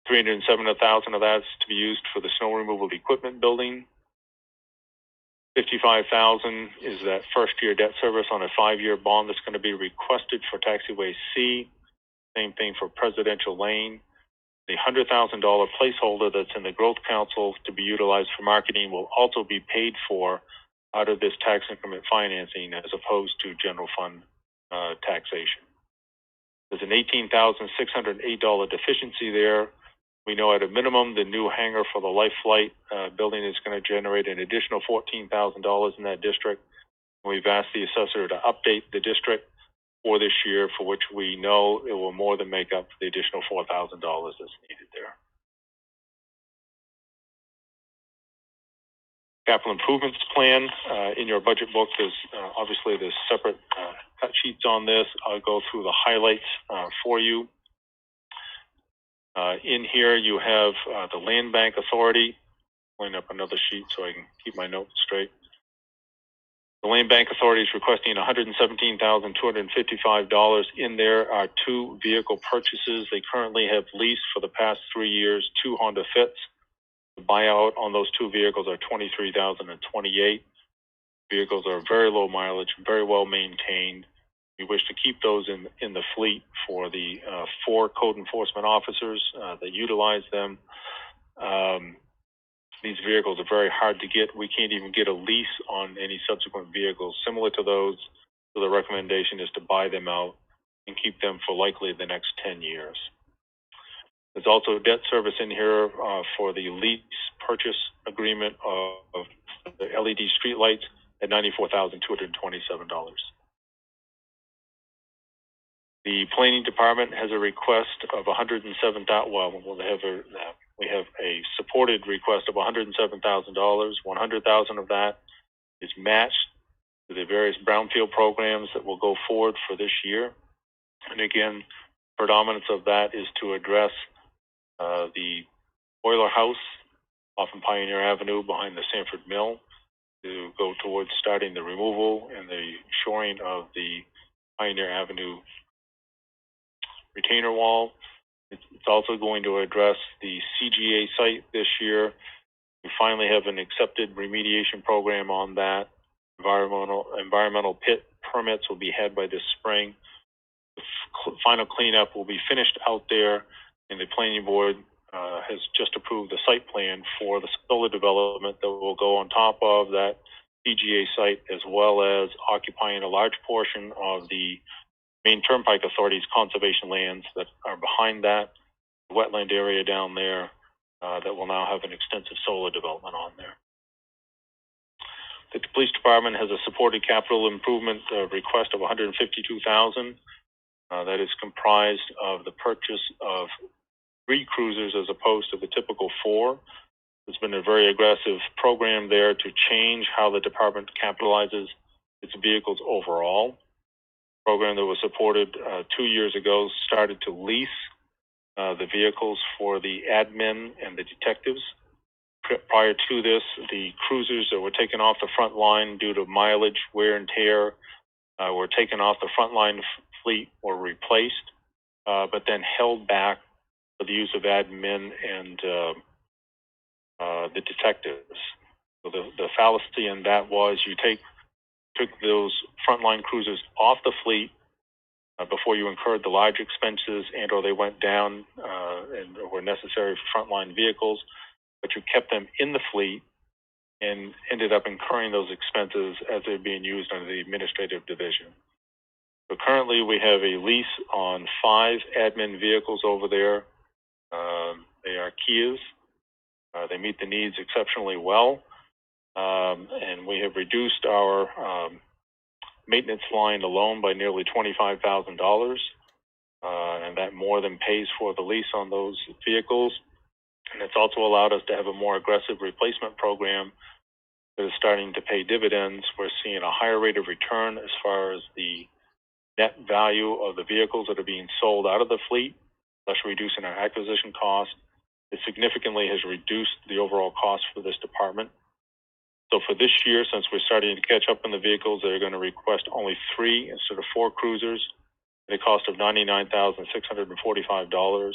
$307,000 of that is to be used for the snow removal equipment building. $55,000 is that first year debt service on a 5-year bond that's going to be requested for taxiway C. Same thing for Presidential Lane. The $100,000 placeholder that's in the Growth Council to be utilized for marketing will also be paid for out of this tax increment financing as opposed to general fund taxation. There's an $18,608 deficiency there. We know at a minimum the new hangar for the Life Flight building is going to generate an additional $14,000 in that district. We've asked the assessor to update the district for this year, for which we know it will more than make up for the additional $4,000 that's needed there. Capital improvements plan in your budget book. Obviously there's separate cut sheets on this. I'll go through the highlights for you. In here you have the Land Bank Authority. Pulling up another sheet so I can keep my notes straight. The Land Bank Authority is requesting $117,255. In there are 2 vehicle purchases. They currently have leased for the past 3 years 2 Honda Fits. The buyout on those 2 vehicles are $23,028. Vehicles are very low mileage, very well maintained. We wish to keep those in the fleet for the 4 code enforcement officers that utilize them. These vehicles are very hard to get. We can't even get a lease on any subsequent vehicles similar to those. So the recommendation is to buy them out and keep them for likely the next 10 years. There's also debt service in here for the lease purchase agreement of the LED streetlights at $94,227. The planning department has a request of 107,000. We have a supported request of $107,000. 100,000 of that is matched to the various brownfield programs that will go forward for this year. And again, predominance of that is to address the boiler house off in Pioneer Avenue behind the Sanford Mill, to go towards starting the removal and the shoring of the Pioneer Avenue retainer wall. It's also going to address the CGA site this year. We finally have an accepted remediation program on that. Environmental pit permits will be had by this spring. The final cleanup will be finished out there, and the planning board has just approved the site plan for the solar development that will go on top of that CGA site, as well as occupying a large portion of the Maine Turnpike Authority's conservation lands that are behind that wetland area down there that will now have an extensive solar development on there. The police department has a supported capital improvement request of $152,000. That is comprised of the purchase of 3 cruisers as opposed to the typical 4. There's been a very aggressive program there to change how the department capitalizes its vehicles overall. Program that was supported 2 years ago started to lease the vehicles for the admin and the detectives. Prior to this, the cruisers that were taken off the front line due to mileage, wear and tear, were taken off the front line fleet or replaced, but then held back for the use of admin and the detectives. So the fallacy in that was you took those frontline cruisers off the fleet before you incurred the large expenses and or they went down and were necessary for frontline vehicles, but you kept them in the fleet and ended up incurring those expenses as they're being used under the administrative division. So currently we have a lease on 5 admin vehicles over there. They are Kias. They meet the needs exceptionally well. And we have reduced our maintenance line alone by nearly $25,000. And that more than pays for the lease on those vehicles. And it's also allowed us to have a more aggressive replacement program that is starting to pay dividends. We're seeing a higher rate of return as far as the net value of the vehicles that are being sold out of the fleet, thus reducing our acquisition cost. It significantly has reduced the overall cost for this department. So for this year, since we're starting to catch up on the vehicles, they're going to request only 3 instead of 4 cruisers at a cost of $99,645.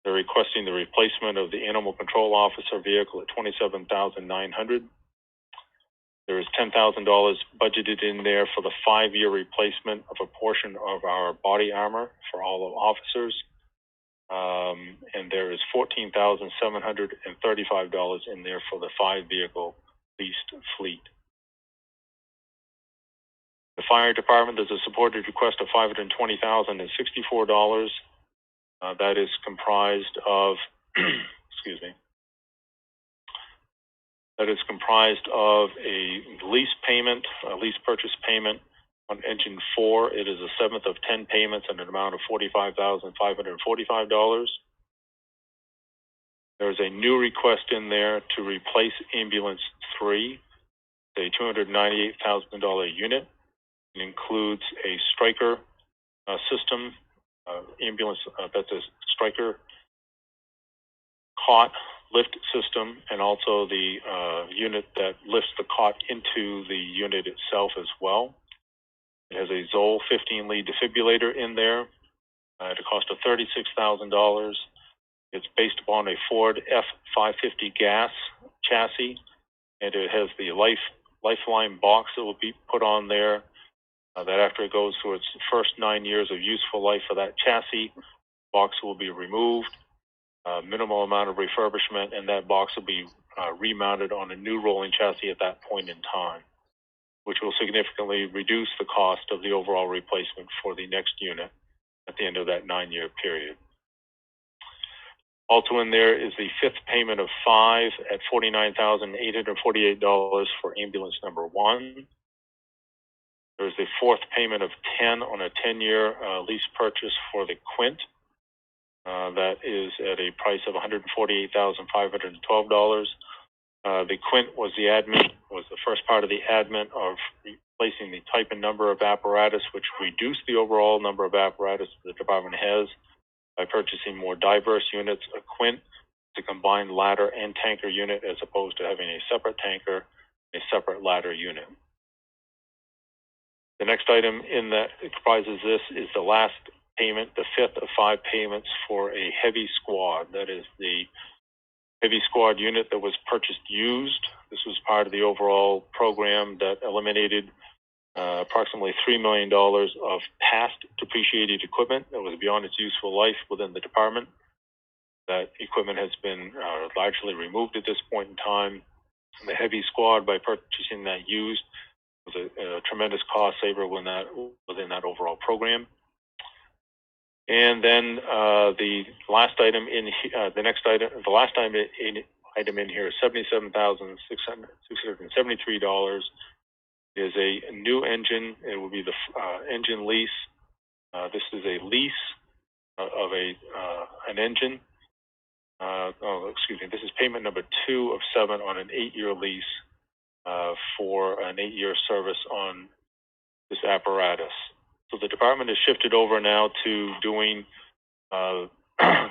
They're requesting the replacement of the animal control officer vehicle at $27,900. There is $10,000 budgeted in there for the 5-year replacement of a portion of our body armor for all of officers. And there is $14,735 in there for the 5-vehicle leased fleet. The fire department, there's a supported request of $520,064. That is comprised of, excuse me, that is comprised of a lease payment, a lease purchase payment on engine 4. It is the 7th of 10 payments and an amount of $45,545. There's a new request in there to replace ambulance 3, a $298,000 unit. It includes a striker system, ambulance, that's a striker cot lift system, and also the unit that lifts the cot into the unit itself as well. It has a Zoll 15 lead defibrillator in there at a cost of $36,000. It's based upon a Ford F550 gas chassis, and it has the lifeline box that will be put on there. That after it goes through its first 9 years of useful life for that chassis, box will be removed. Minimal amount of refurbishment, and that box will be remounted on a new rolling chassis at that point in time, which will significantly reduce the cost of the overall replacement for the next unit at the end of that 9-year period. Also in there is the 5th payment of 5 at $49,848 for ambulance number 1. There's a fourth payment of 10 on a 10-year lease purchase for the Quint. That is at a price of $148,512. The Quint was the first part of the admin of replacing the type and number of apparatus, which reduced the overall number of apparatus the department has by purchasing more diverse units. A Quint is a combined ladder and tanker unit as opposed to having a separate tanker, a separate ladder unit. The next item in that comprises this is the last payment, the fifth of 5 payments for a heavy squad. That is the heavy squad unit that was purchased used. This was part of the overall program that eliminated approximately $3 million of past depreciated equipment that was beyond its useful life within the department. That equipment has been largely removed at this point in time. And the heavy squad, by purchasing that used, was a tremendous cost saver within that overall program. And then the last item in the last item in here is $77,673. Is a new engine. It will be the engine lease. This is a lease of an engine. This is payment number 2 of 7 on an 8-year lease for an 8-year service on this apparatus. So the department has shifted over now to doing,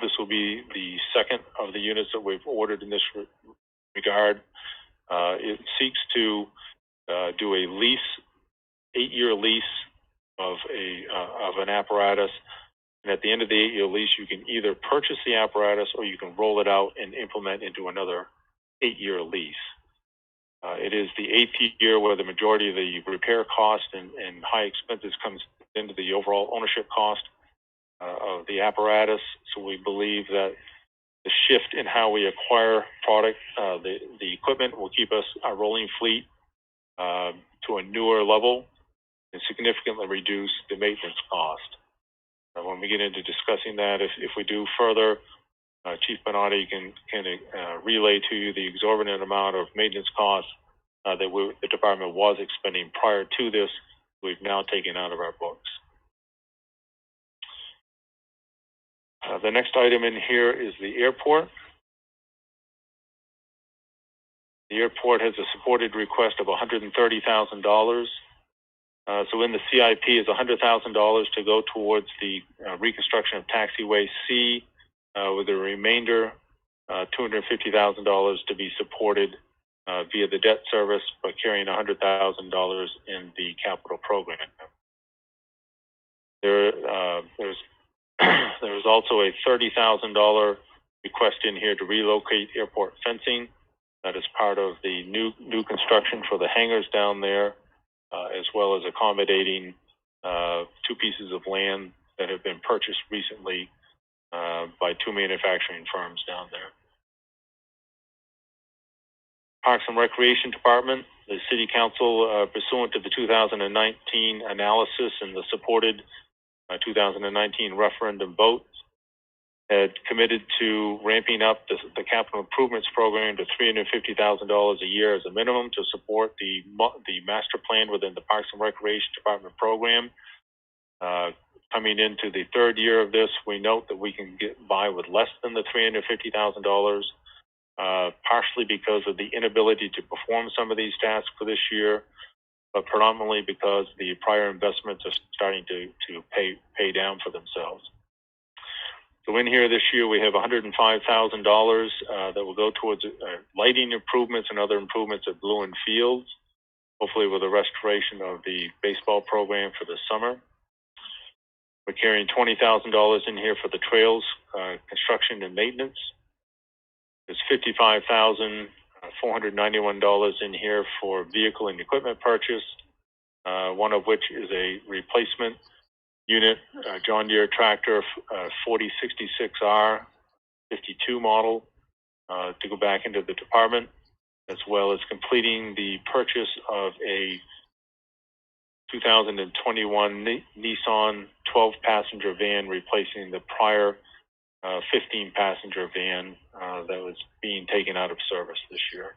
this will be the second of the units that we've ordered in this regard. It seeks to do a lease, 8-year lease of an apparatus. And at the end of the 8-year lease, you can either purchase the apparatus or you can roll it out and implement into another 8-year lease. It is the 8th year where the majority of the repair cost and high expenses comes into the overall ownership cost of the apparatus. So we believe that the shift in how we acquire product, the equipment will keep our rolling fleet to a newer level and significantly reduce the maintenance cost. When we get into discussing that, if we do further, Chief Bernardi can relay to you the exorbitant amount of maintenance costs that the department was expending prior to this, we've now taken out of our books. The next item in here is the airport. The airport has a supported request of $130,000. So in the CIP is $100,000 to go towards the reconstruction of taxiway C, with the remainder $250,000 to be supported via the debt service, by carrying $100,000 in the capital program. There's also a $30,000 request in here to relocate airport fencing. That is part of the new construction for the hangars down there, as well as accommodating 2 pieces of land that have been purchased recently by 2 manufacturing firms down there. Parks and Recreation Department, the City Council, pursuant to the 2019 analysis and the supported 2019 referendum vote, had committed to ramping up the capital improvements program to $350,000 a year as a minimum to support the master plan within the Parks and Recreation Department program. Coming into the 3rd year of this, we note that we can get by with less than the $350,000, partially because of the inability to perform some of these tasks for this year, but predominantly because the prior investments are starting to pay down for themselves. So in here this year, we have $105,000 that will go towards lighting improvements and other improvements at Blue and Fields, hopefully with a restoration of the baseball program for the summer. We're carrying $20,000 in here for the trails construction and maintenance. There's $55,491 in here for vehicle and equipment purchase, one of which is a replacement unit, John Deere tractor 4066R 52 model to go back into the department, as well as completing the purchase of a 2021 Nissan 12-passenger van, replacing the prior 15-passenger van that was being taken out of service this year.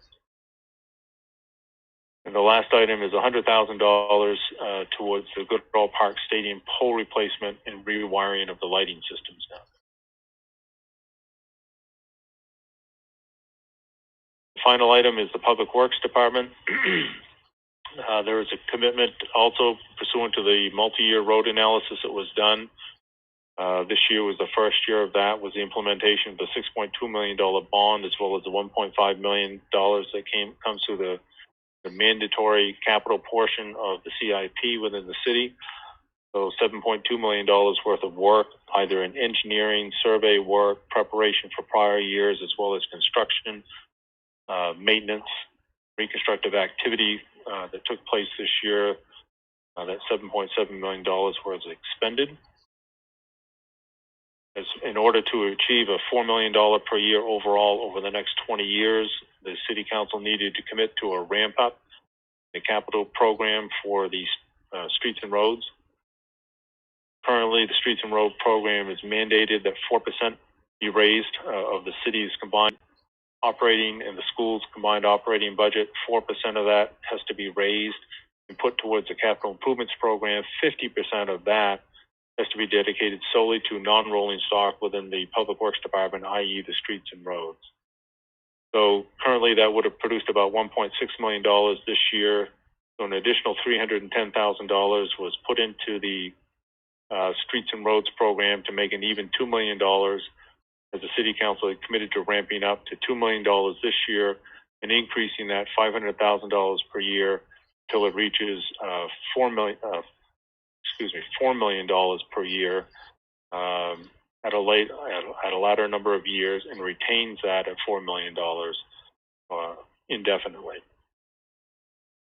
And the last item is $100,000 towards the Goodall Park Stadium pole replacement and rewiring of the lighting systems now. The final item is the Public Works Department. There is a commitment also pursuant to the multi-year road analysis that was done. This year was the first year of that, was the implementation of the $6.2 million bond, as well as the $1.5 million that comes through the mandatory capital portion of the CIP within the city. So $7.2 million worth of work, either in engineering, survey work, preparation for prior years, as well as construction, maintenance, reconstructive activity that took place this year. That $7.7 million was expended. In order to achieve a $4 million per year overall over the next 20 years, the City Council needed to commit to a ramp up the capital program for the streets and roads. Currently, the streets and road program is mandated that 4% be raised of the city's combined operating and the school's combined operating budget. 4% of that has to be raised and put towards the capital improvements program. 50% of that has to be dedicated solely to non-rolling stock within the Public Works Department, i.e. the streets and roads. So currently that would have produced about $1.6 million this year. So an additional $310,000 was put into the streets and roads program to make an even $2 million, as the City Council had committed to ramping up to $2 million this year and increasing that $500,000 per year until it reaches $4 million per year at a latter number of years, and retains that at $4 million indefinitely.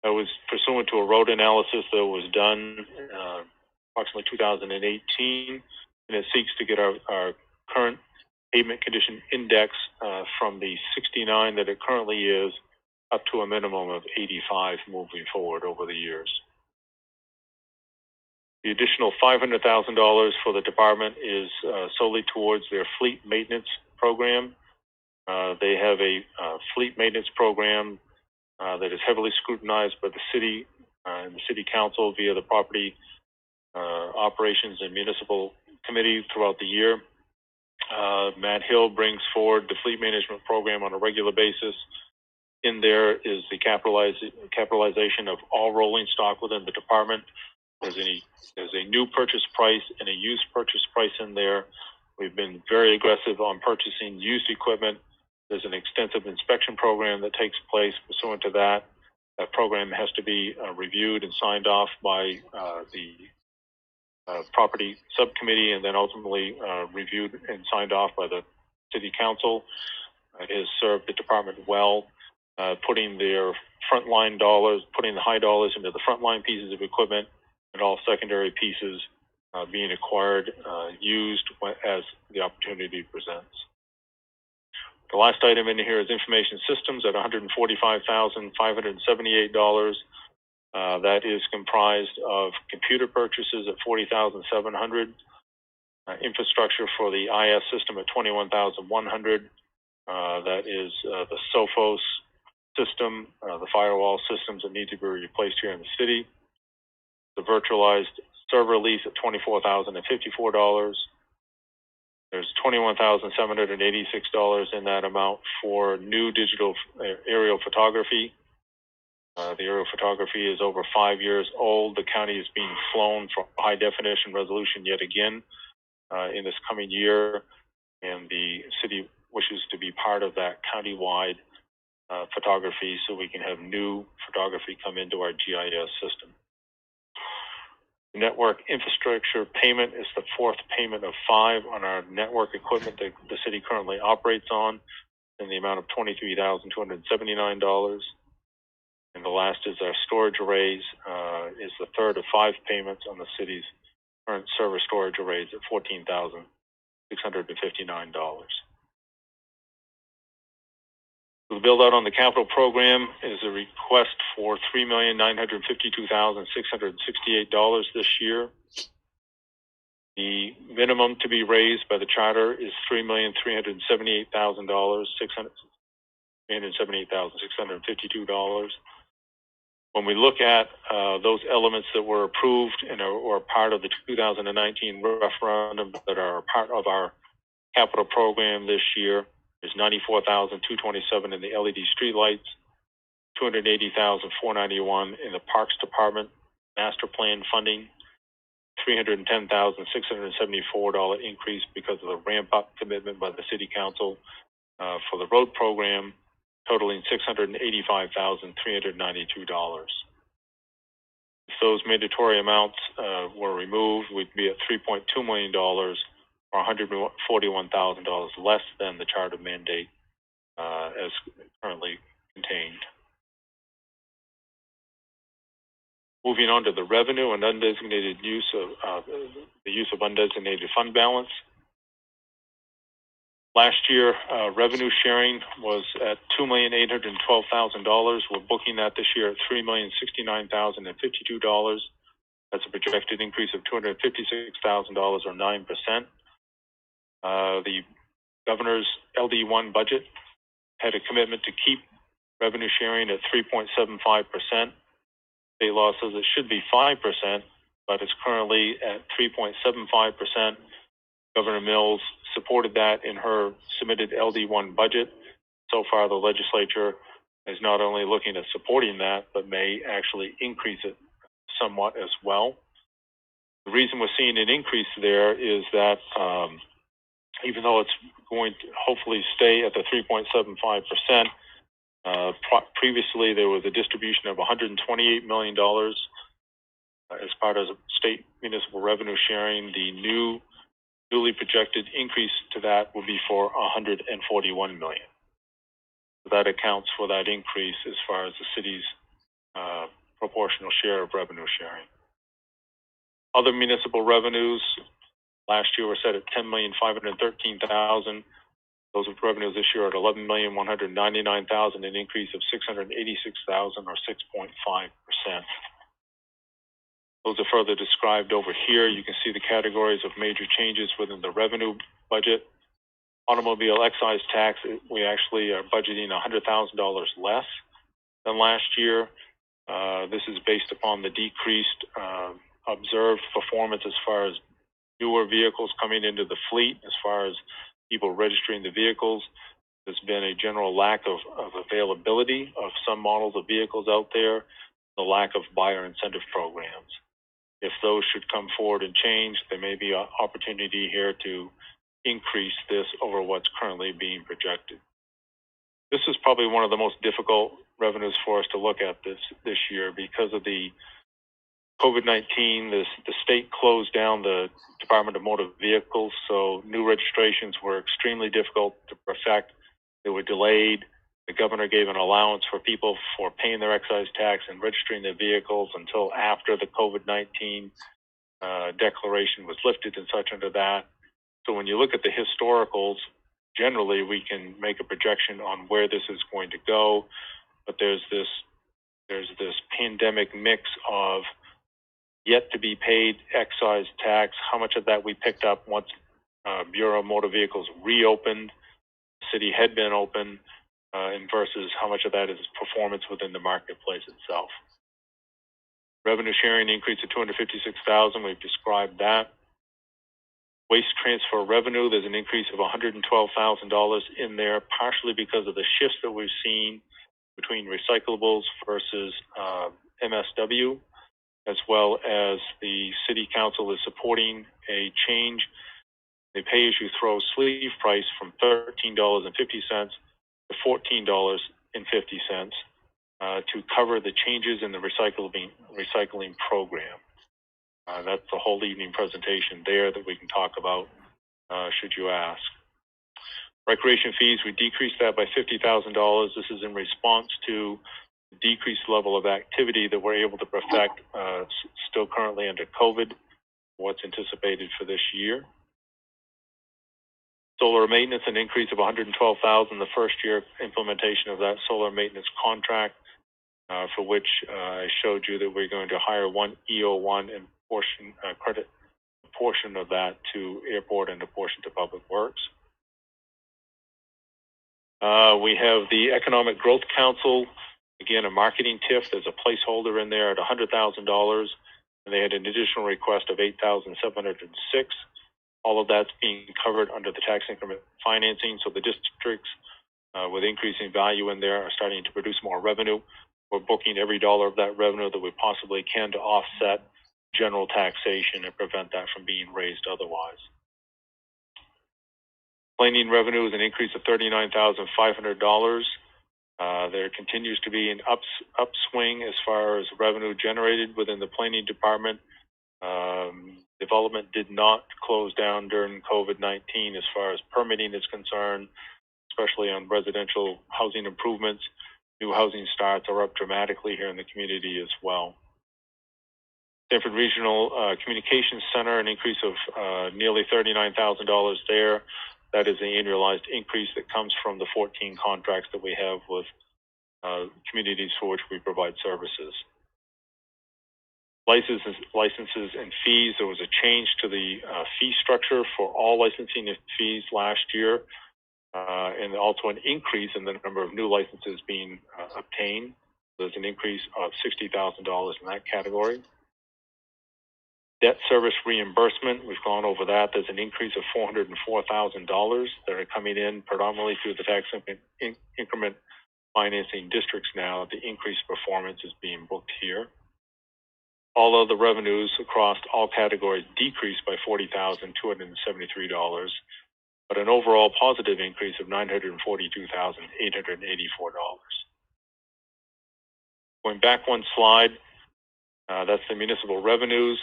That was pursuant to a road analysis that was done approximately 2018, and it seeks to get our current pavement condition index from the 69 that it currently is up to a minimum of 85 moving forward over the years. The additional $500,000 for the department is solely towards their fleet maintenance program. They have a fleet maintenance program that is heavily scrutinized by the city and the City Council via the Property Operations and Municipal Committee throughout the year. Matt Hill brings forward the fleet management program on a regular basis. In there is the capitalization of all rolling stock within the department. There's a new purchase price and a used purchase price in there. We've been very aggressive on purchasing used equipment. There's an extensive inspection program that takes place pursuant to that. That program has to be reviewed and signed off by the property subcommittee, and then ultimately reviewed and signed off by the City Council. It has served the department well, putting their frontline dollars, putting the high dollars into the frontline pieces of equipment, and all secondary pieces being acquired, used as the opportunity presents. The last item in here is information systems at $145,578. That is comprised of computer purchases at $40,700, infrastructure for the IS system at $21,100. That is the Sophos system, the firewall systems that need to be replaced here in the city. The virtualized server lease at $24,054. There's $21,786 in that amount for new digital aerial photography. The aerial photography is over 5 years old. The county is being flown for high definition resolution yet again in this coming year, and the city wishes to be part of that countywide photography so we can have new photography come into our GIS system. The network infrastructure payment is the fourth payment of 5 on our network equipment that the city currently operates on, in the amount of $23,279. And the last is our storage arrays, is the third of 5 payments on the city's current server storage arrays at $14,659. The build out on the capital program is a request for $3,952,668 this year. The minimum to be raised by the charter is $3,378,652. When we look at those elements that were approved and or part of the 2019 referendum that are part of our capital program this year, there's $94,227 in the LED streetlights, $280,491 in the Parks Department master plan funding, $310,674 increase because of the ramp-up commitment by the City Council for the road program, totaling $685,392. If those mandatory amounts were removed, we'd be at $3.2 million or $141,000 less than the charter mandate as currently contained. Moving on to the revenue and undesignated use of the use of undesignated fund balance. Last year, revenue sharing was at $2,812,000. We're booking that this year at $3,069,052. That's a projected increase of $256,000 or 9%. The governor's LD1 budget had a commitment to keep revenue sharing at 3.75%. State law says it should be 5%, but it's currently at 3.75%. Governor Mills supported that in her submitted LD1 budget. So far, the legislature is not only looking at supporting that, but may actually increase it somewhat as well. The reason we're seeing an increase there is that even though it's going to hopefully stay at the 3.75%, previously there was a distribution of $128 million as part of state municipal revenue sharing. The newly projected increase to that will be for $141 million. So that accounts for that increase as far as the city's proportional share of revenue sharing. Other municipal revenues last year were set at $10,513,000. Those revenues this year are at $11,199,000, an increase of $686,000 or 6.5%. Those are further described over here. You can see the categories of major changes within the revenue budget. Automobile excise tax, we actually are budgeting $100,000 less than last year. This is based upon the decreased observed performance as far as newer vehicles coming into the fleet, as far as people registering the vehicles. There's been a general lack of availability of some models of vehicles out there, the lack of buyer incentive programs. If those should come forward and change, there may be an opportunity here to increase this over what's currently being projected. This is probably one of the most difficult revenues for us to look at this year because of the COVID-19. The state closed down the Department of Motor Vehicles, so new registrations were extremely difficult to perfect. They were delayed. The governor gave an allowance for people for paying their excise tax and registering their vehicles until after the COVID-19 declaration was lifted and such under that. So when you look at the historicals, generally we can make a projection on where this is going to go, but there's this pandemic mix of yet to be paid excise tax, how much of that we picked up once Bureau of Motor Vehicles reopened, the city had been open, and versus how much of that is performance within the marketplace itself. Revenue sharing increase of $256,000, we've described that. Waste transfer revenue, there's an increase of $112,000 in there, partially because of the shifts that we've seen between recyclables versus MSW, as well as the City Council is supporting a change, the pay-as-you-throw sleeve price from $13.50 to $14.50 to cover the changes in the recycling program. That's the whole evening presentation there that we can talk about should you ask. Recreation fees, we decreased that by $50,000. This is in response to the decreased level of activity that we're able to perfect still currently under COVID, what's anticipated for this year. Solar maintenance, an increase of $112,000, the first year implementation of that solar maintenance contract, for which I showed you that we're going to hire one EO1 and credit a portion of that to airport and a portion to public works. We have the Economic Growth Council Again, a marketing TIF, there's a placeholder in there at $100,000, and they had an additional request of $8,706. All of that's being covered under the tax increment financing, so the districts with increasing value in there are starting to produce more revenue. We're booking every dollar of that revenue that we possibly can to offset general taxation and prevent that from being raised otherwise. Planning revenue is an increase of $39,500. There continues to be an upswing as far as revenue generated within the planning department. Development did not close down during COVID-19 as far as permitting is concerned, especially on residential housing improvements. New housing starts are up dramatically here in the community as well. Sanford Regional Communications Center, an increase of nearly $39,000 there. That is an annualized increase that comes from the 14 contracts that we have with communities for which we provide services. Licenses and fees. There was a change to the fee structure for all licensing and fees last year, and also an increase in the number of new licenses being obtained. There's an increase of $60,000 in that category. Debt service reimbursement, we've gone over that. There's an increase of $404,000 that are coming in predominantly through the tax increment financing districts now. The increased performance is being booked here. All other revenues across all categories decreased by $40,273, but an overall positive increase of $942,884. Going back one slide, that's the municipal revenues.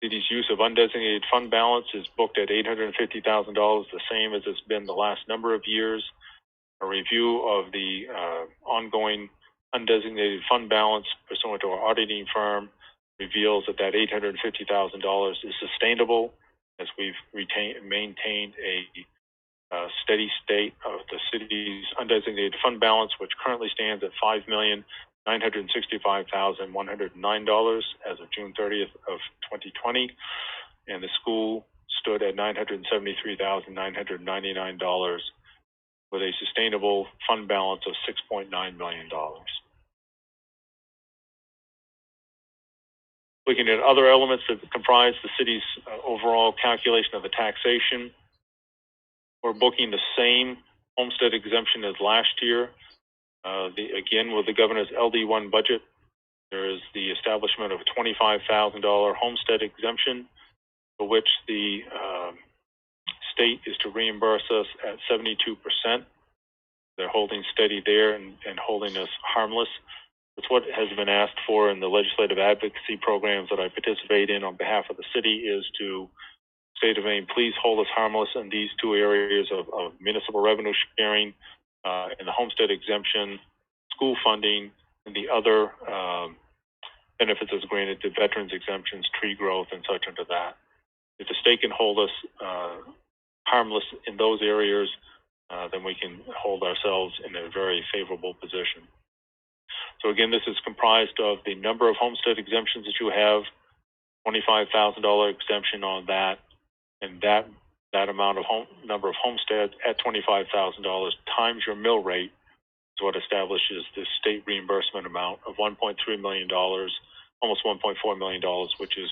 City's use of undesignated fund balance is booked at $850,000, the same as it's been the last number of years. A review of the ongoing undesignated fund balance pursuant to our auditing firm reveals that $850,000 is sustainable as we've maintained a steady state of the city's undesignated fund balance, which currently stands at $5,965,109 as of June 30th of 2020, and the school stood at $973,999 with a sustainable fund balance of $6.9 million. Looking at other elements that comprise the city's overall calculation of the taxation, we're booking the same homestead exemption as last year. Again, with the governor's LD1 budget, there is the establishment of a $25,000 homestead exemption, for which the state is to reimburse us at 72%. They're holding steady there and holding us harmless. That's what has been asked for in the legislative advocacy programs that I participate in on behalf of the city, is to State of Maine, please hold us harmless in these two areas of municipal revenue sharing and the homestead exemption, school funding, and the other benefits as granted to veterans exemptions, tree growth, and such under that. If the state can hold us harmless in those areas, then we can hold ourselves in a very favorable position. So again, this is comprised of the number of homestead exemptions that you have, $25,000 exemption on that, and that amount of number of homesteads at $25,000 times your mill rate is what establishes the state reimbursement amount of $1.3 million, almost $1.4 million, which is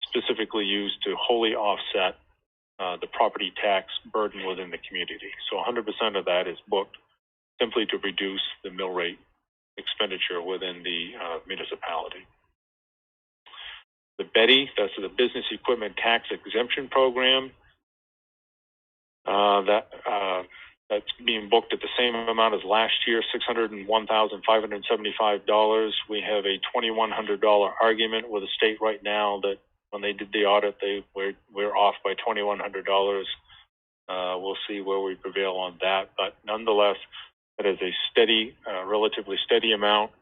specifically used to wholly offset the property tax burden within the community. So 100% of that is booked simply to reduce the mill rate expenditure within the municipality. The BETI, that's the Business Equipment Tax Exemption Program, that's being booked at the same amount as last year, $601,575. We have a $2,100 argument with the state right now that when they did the audit, we're off by $2,100. We'll see where we prevail on that, but nonetheless, that is a steady, relatively steady amount.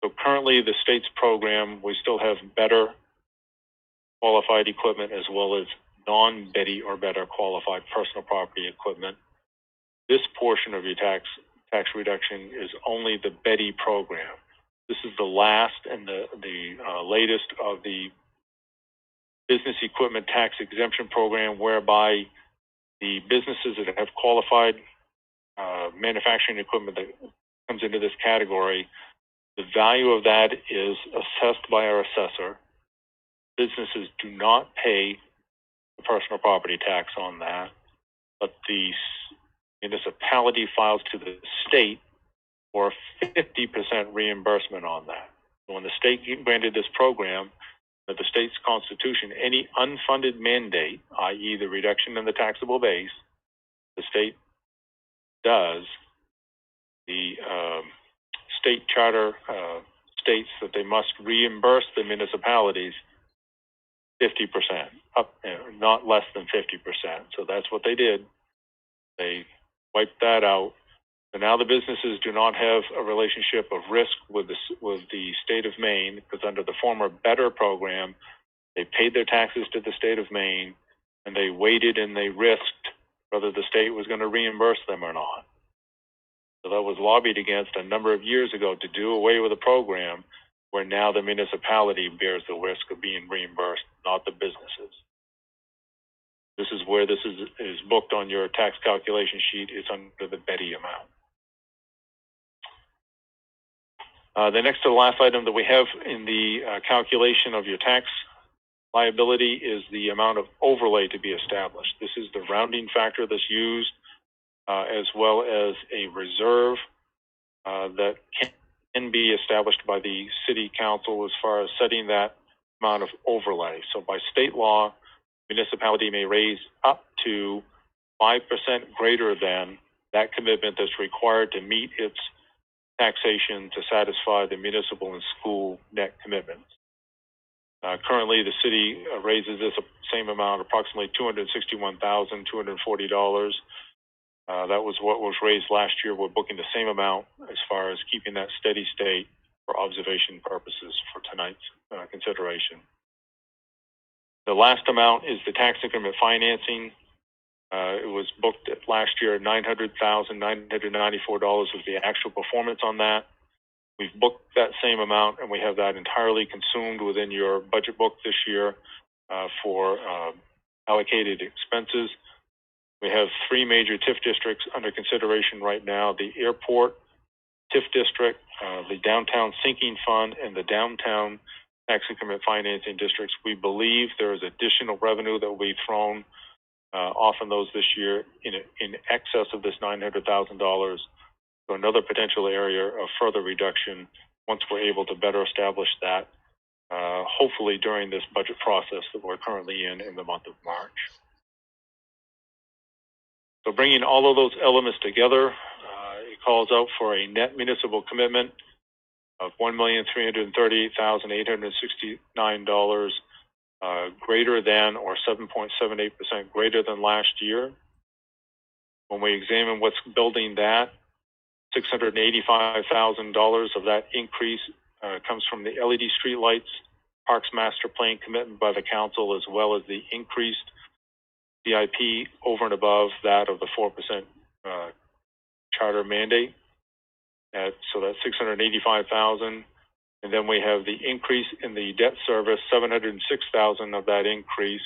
So currently, the state's program, we still have better qualified equipment as well as non-BETI or better qualified personal property equipment. This portion of your tax reduction is only the BETI program. This is the last and the latest of the business equipment tax exemption program, whereby the businesses that have qualified manufacturing equipment that comes into this category. The value of that is assessed by our assessor. Businesses do not pay the personal property tax on that, but the municipality files to the state for 50% reimbursement on that. So when the state granted this program, that the state's constitution, any unfunded mandate, i.e. the reduction in the taxable base, the state does, the state charter states that they must reimburse the municipalities 50%, up, not less than 50%. So that's what they did. They wiped that out. So now the businesses do not have a relationship of risk with the state of Maine, because under the former Better program, they paid their taxes to the state of Maine, and they waited and they risked whether the state was going to reimburse them or not. So that was lobbied against a number of years ago to do away with a program where now the municipality bears the risk of being reimbursed, not the businesses. This is where this is booked on your tax calculation sheet. It's under the Betty amount. The next to the last item that we have in the calculation of your tax liability is the amount of overlay to be established. This is the rounding factor that's used, as well as a reserve that can be established by the city council as far as setting that amount of overlay. So by state law, municipality may raise up to 5% greater than that commitment that's required to meet its taxation to satisfy the municipal and school net commitments. Currently, the city raises this same amount, approximately $261,240. That was what was raised last year. We're booking the same amount as far as keeping that steady state for observation purposes for tonight's consideration. The last amount is the tax increment financing. It was booked at last year at $900,994 was the actual performance on that. We've booked that same amount, and we have that entirely consumed within your budget book this year for allocated expenses. We have three major TIF districts under consideration right now: the airport TIF district, the downtown sinking fund, and the downtown tax increment financing districts. We believe there is additional revenue that will be thrown off on those this year in excess of this $900,000. So another potential area of further reduction once we're able to better establish that, hopefully during this budget process that we're currently in the month of March. So bringing all of those elements together, it calls out for a net municipal commitment of $1,338,869, greater than or 7.78% greater than last year. When we examine what's building that, $685,000 of that increase comes from the LED streetlights, Parks Master Plan commitment by the council, as well as the increased CIP over and above that of the 4% charter mandate. So that's $685,000. And then we have the increase in the debt service. $706,000 of that increase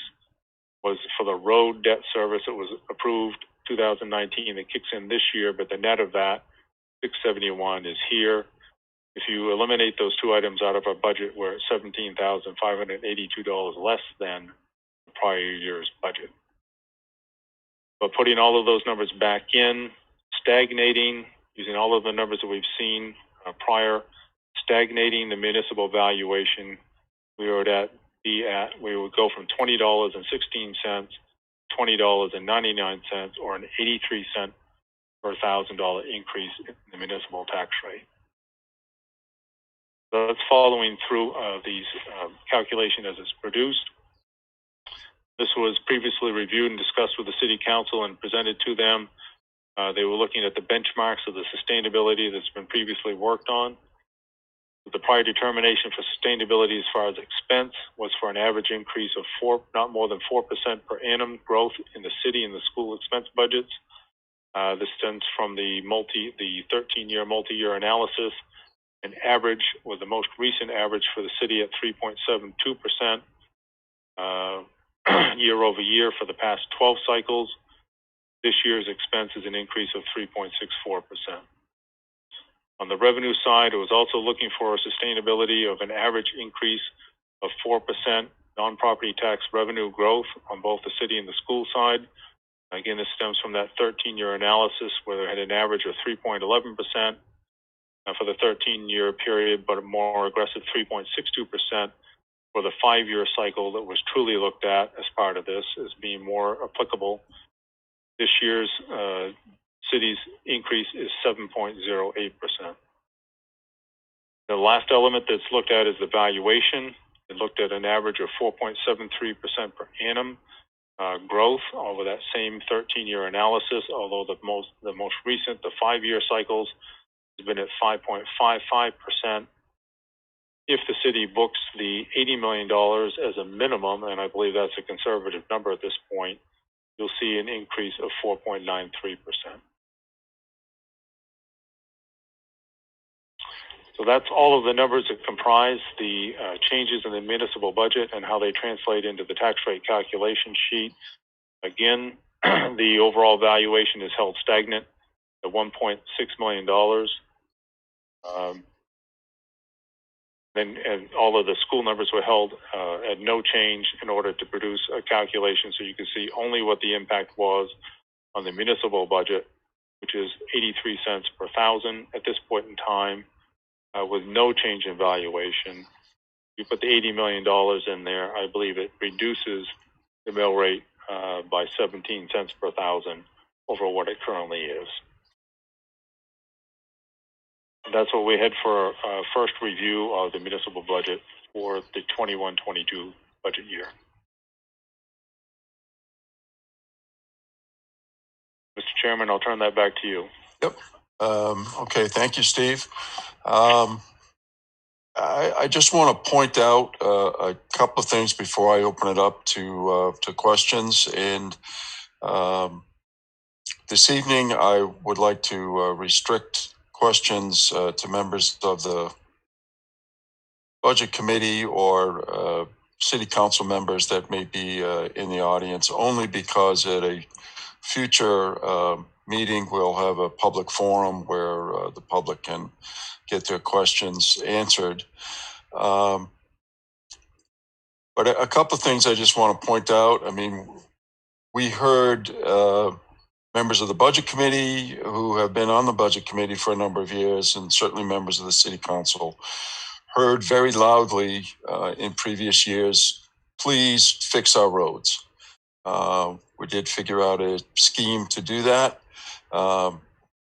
was for the road debt service. It was approved 2019. It kicks in this year, but the net of that, $671, is here. If you eliminate those two items out of our budget, we're at $17,582 less than the prior year's budget. But putting all of those numbers back in, stagnating, using all of the numbers that we've seen prior, stagnating the municipal valuation, we would we would go from $20.16, $20.99, or an 83-cent per $1,000 increase in the municipal tax rate. So that's following through these calculation as it's produced. This was previously reviewed and discussed with the City Council and presented to them. They were looking at the benchmarks of the sustainability that's been previously worked on. The prior determination for sustainability as far as expense was for an average increase of not more than 4% per annum growth in the city and the school expense budgets. This stems from the 13-year multi-year analysis. An average, with the most recent average for the city at 3.72% year over year for the past 12 cycles. This year's expense is an increase of 3.64%. On the revenue side, it was also looking for a sustainability of an average increase of 4% non-property tax revenue growth on both the city and the school side. Again, this stems from that 13-year analysis where they had an average of 3.11% for the 13-year period, but a more aggressive 3.62% for the 5-year cycle that was truly looked at as part of this as being more applicable. This year's city's increase is 7.08%. The last element that's looked at is the valuation. It looked at an average of 4.73% per annum growth over that same 13-year analysis, although the most recent, the 5-year cycles, has been at 5.55%. If the city books the $80 million as a minimum, and I believe that's a conservative number at this point, you'll see an increase of 4.93%. So that's all of the numbers that comprise the changes in the municipal budget and how they translate into the tax rate calculation sheet. Again, the overall valuation is held stagnant at $1.6 million. And all of the school numbers were held at no change in order to produce a calculation, so you can see only what the impact was on the municipal budget, which is 83 cents per thousand at this point in time, with no change in valuation. You put the $80 million in there, I believe it reduces the mill rate by 17 cents per thousand over what it currently is. That's what we had for our first review of the municipal budget for the 21-22 budget year. Mr. Chairman, I'll turn that back to you. Yep. Okay, thank you, Steve. I just want to point out a couple of things before I open it up to questions. And this evening, I would like to restrict questions to members of the budget committee or city council members that may be in the audience, only because at a future meeting we'll have a public forum where the public can get their questions answered. But a couple of things I just want to point out. I mean, we heard members of the budget committee who have been on the budget committee for a number of years, and certainly members of the city council, heard very loudly in previous years, please fix our roads. We did figure out a scheme to do that.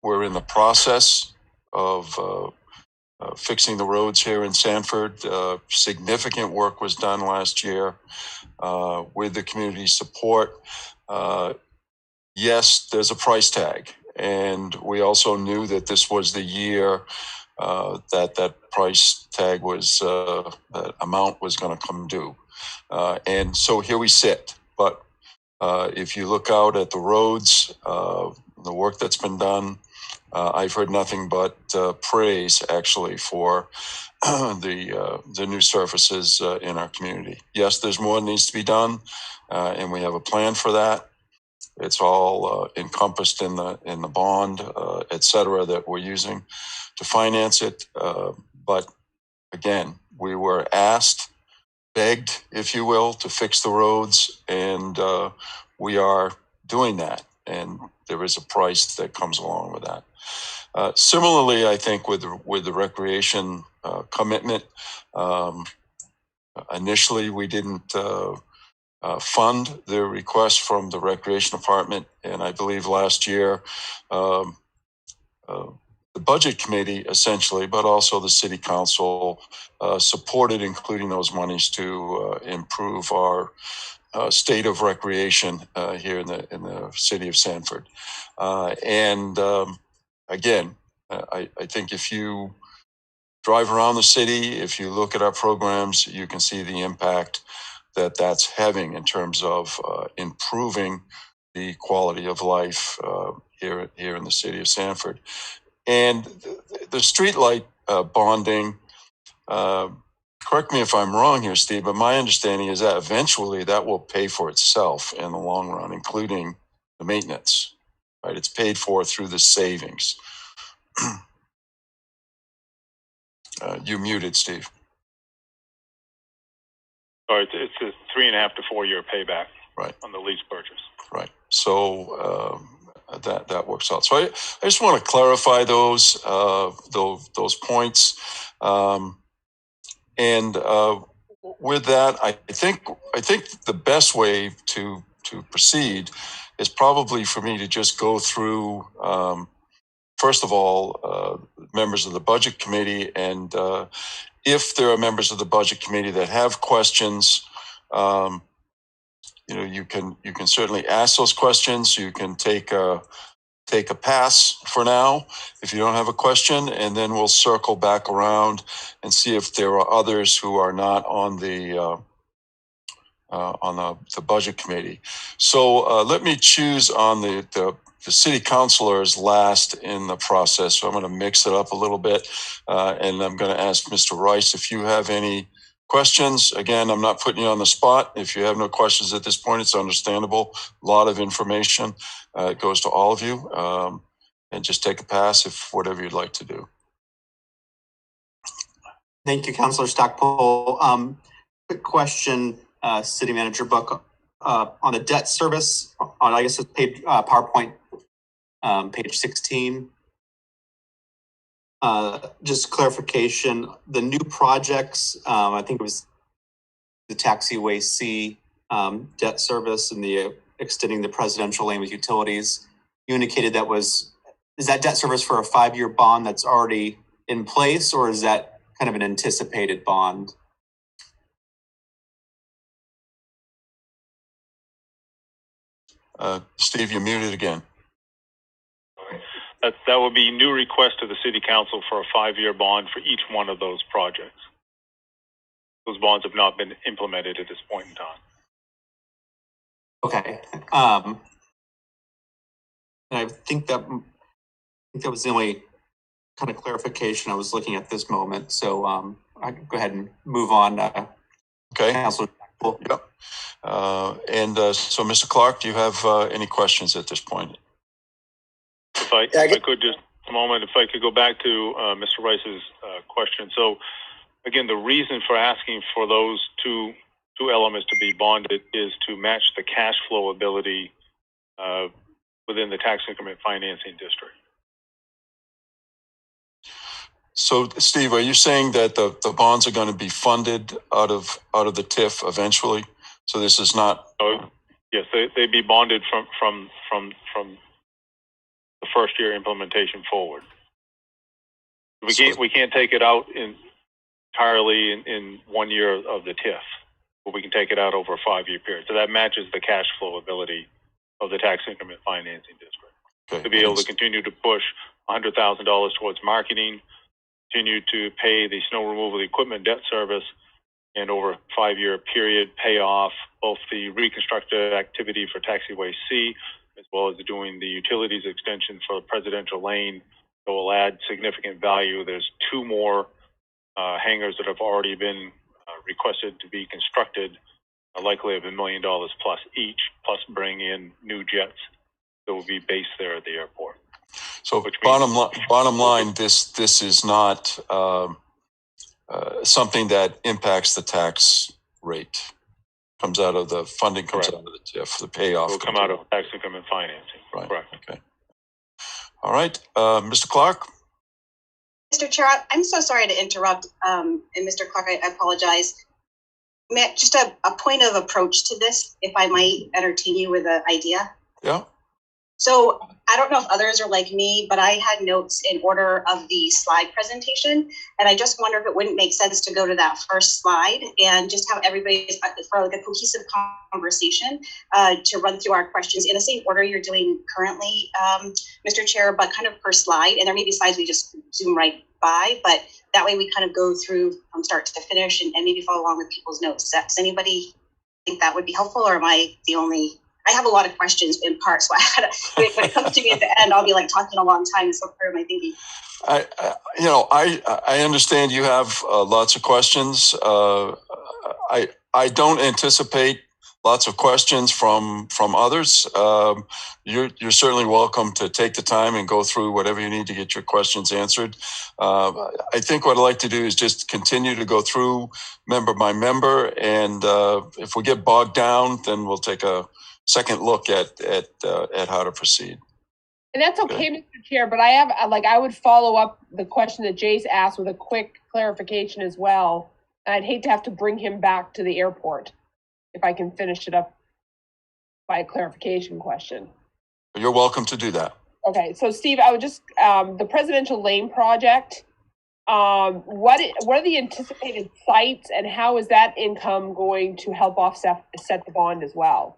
We're in the process of fixing the roads here in Sanford. Significant work was done last year with the community support. Yes, there's a price tag, and we also knew that this was the year that price tag was, that amount was going to come due. And so here we sit. But if you look out at the roads, the work that's been done, I've heard nothing but praise, actually, for the new surfaces in our community. Yes, there's more that needs to be done, and we have a plan for that. It's all encompassed in the bond, et cetera, that we're using to finance it. But again, we were asked, begged, if you will, to fix the roads, and we are doing that. And there is a price that comes along with that. Similarly, I think with the recreation commitment, initially we didn't fund the request from the recreation department, and I believe last year the budget committee essentially, but also the city council supported including those monies to improve our state of recreation here in the city of Sanford. And again, I think if you drive around the city, if you look at our programs, you can see the impact that that's having in terms of improving the quality of life here in the city of Sanford. And the streetlight bonding, correct me if I'm wrong here, Steve, but my understanding is that eventually that will pay for itself in the long run, including the maintenance, right? It's paid for through the savings. You muted, Steve. Or it's a 3.5 to 4 year payback. Right. On the lease purchase. Right. So that works out. So I just want to clarify those points. And with that, I think the best way to proceed is probably for me to just go through, first of all, members of the budget committee, and if there are members of the budget committee that have questions, you can certainly ask those questions. You can take a pass for now if you don't have a question, and then we'll circle back around and see if there are others who are not on the budget committee. So let me choose on the city councilors last in the process. So I'm going to mix it up a little bit, and I'm going to ask Mr. Rice if you have any questions. Again, I'm not putting you on the spot. If you have no questions at this point, it's understandable. A lot of information. It goes to all of you. And just take a pass if whatever you'd like to do. Thank you, Councilor Stackpole. Quick question, City Manager Buck, on the debt service, on I guess it's page, PowerPoint, page 16. Just clarification, the new projects, I think it was the Taxiway C debt service and the extending the presidential lane with utilities. You indicated is that debt service for a 5-year bond that's already in place, or is that kind of an anticipated bond? Steve, you're muted again. That would be new request to the City Council for a 5-year bond for each one of those projects. Those bonds have not been implemented at this point in time. Okay. And I think that was the only kind of clarification I was looking at this moment. So I can go ahead and move on. Okay. Councilor. Yep. So, Mr. Clark, do you have any questions at this point? If I could just a moment, if I could go back to Mr. Rice's question. So, again, the reason for asking for those two elements to be bonded is to match the cash flow ability within the tax increment financing district. So, Steve, are you saying that the bonds are going to be funded out of the TIF eventually? So this is not. Oh, yes, they'd be bonded from the first year implementation forward. We can't take it out entirely in 1 year of the TIF, but we can take it out over a 5-year period. So that matches the cash flow ability of the tax increment financing district. Okay. To be able to continue to push $100,000 towards marketing, continue to pay the snow removal equipment debt service, and over a 5-year period pay off both the reconstructed activity for Taxiway C, as well as doing the utilities extension for the presidential lane that will add significant value. There's 2 more hangars that have already been requested to be constructed, likely of $1 million plus each, plus bring in new jets that will be based there at the airport. So bottom line, this is not something that impacts the tax rate. Comes out of the funding, comes out of the TIF, the payoff. Will come out of tax increment financing. Right. Correct. Okay. All right, Mr. Clark. Mr. Chair, I'm so sorry to interrupt. And Mr. Clark, I apologize. Just a point of approach to this, if I might entertain you with an idea. Yeah. So I don't know if others are like me, but I had notes in order of the slide presentation. And I just wonder if it wouldn't make sense to go to that first slide and just have everybody for like a cohesive conversation to run through our questions in the same order you're doing currently, Mr. Chair, but kind of per slide. And there may be slides we just zoom right by, but that way we kind of go through from start to finish and maybe follow along with people's notes. Does anybody think that would be helpful, or am I the only? I have a lot of questions in part, so when it comes to me at the end, I'll be like talking a long time. So part of my thinking. I understand you have lots of questions. I don't anticipate lots of questions from others, you're certainly welcome to take the time and go through whatever you need to get your questions answered. I think what I'd like to do is just continue to go through member by member, and if we get bogged down, then we'll take a second look at how to proceed. And that's okay, Mr. Chair, but I would follow up the question that Jace asked with a quick clarification as well. And I'd hate to have to bring him back to the airport if I can finish it up by a clarification question. You're welcome to do that. Okay, so Steve, I would just, the Presidential Lane project, what are the anticipated sites and how is that income going to help offset the bond as well?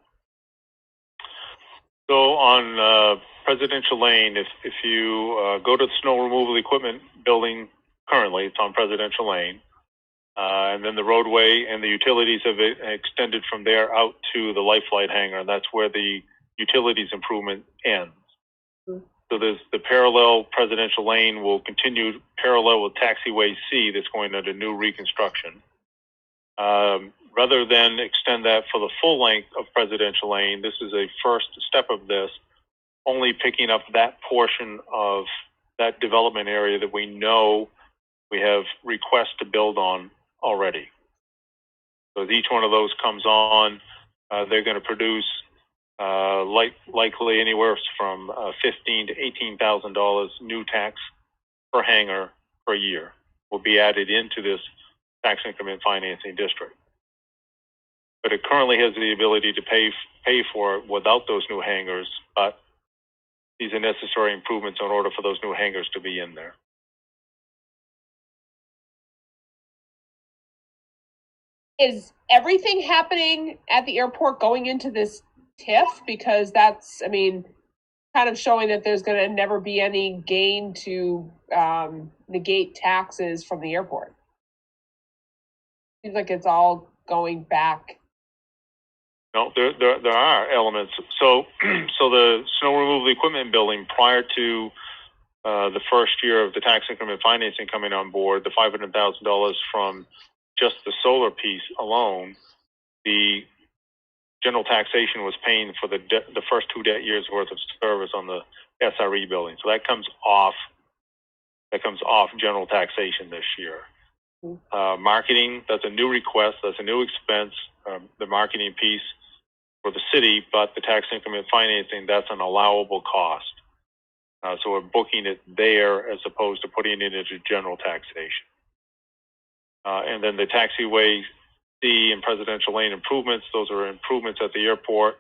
So on Presidential Lane, if you go to the snow removal equipment building currently, it's on Presidential Lane. And then the roadway and the utilities have extended from there out to the Life Flight hangar, and that's where the utilities improvement ends. Mm-hmm. So there's the parallel Presidential Lane will continue parallel with Taxiway C that's going under new reconstruction. Rather than extend that for the full length of Presidential Lane, this is a first step of this, only picking up that portion of that development area that we know we have requests to build on already. So as each one of those comes on, they're going to produce likely anywhere from $15,000 to $18,000 new tax per hangar per year will be added into this tax increment financing district. But it currently has the ability to pay for it without those new hangars, but these are necessary improvements in order for those new hangars to be in there. Is everything happening at the airport going into this TIF? Because that's, kind of showing that there's going to never be any gain to negate taxes from the airport. Seems like it's all going back. No, there are elements. So the snow removal equipment building, prior to the first year of the tax increment financing coming on board, the $500,000 from just the solar piece alone, the general taxation was paying for the first 2 debt years worth of service on the SRE building. So that comes off general taxation this year. Marketing, that's a new request, that's a new expense, the marketing piece for the city, but the tax increment financing, that's an allowable cost. So we're booking it there as opposed to putting it into general taxation. And then the taxiway C and Presidential Lane improvements, those are improvements at the airport.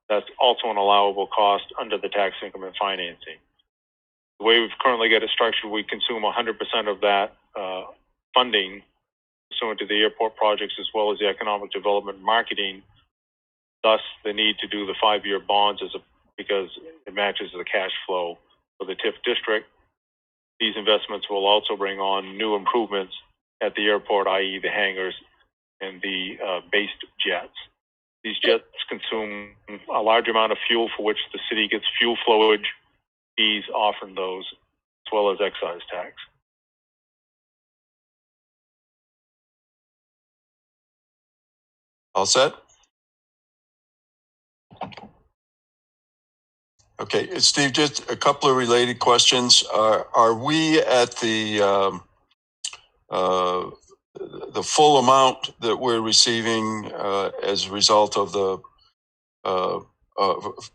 That's also an allowable cost under the tax increment financing. The way we've currently got it structured, we consume 100% of that funding pursuant to the airport projects as well as the economic development marketing, thus the need to do the 5-year bonds because it matches the cash flow for the TIF district. These investments will also bring on new improvements at the airport, i.e. the hangars and the based jets. These jets consume a large amount of fuel for which the city gets fuel flowage fees off from those, as well as excise tax. All set? Okay, Steve, just a couple of related questions. Are we at the full amount that we're receiving as a result of the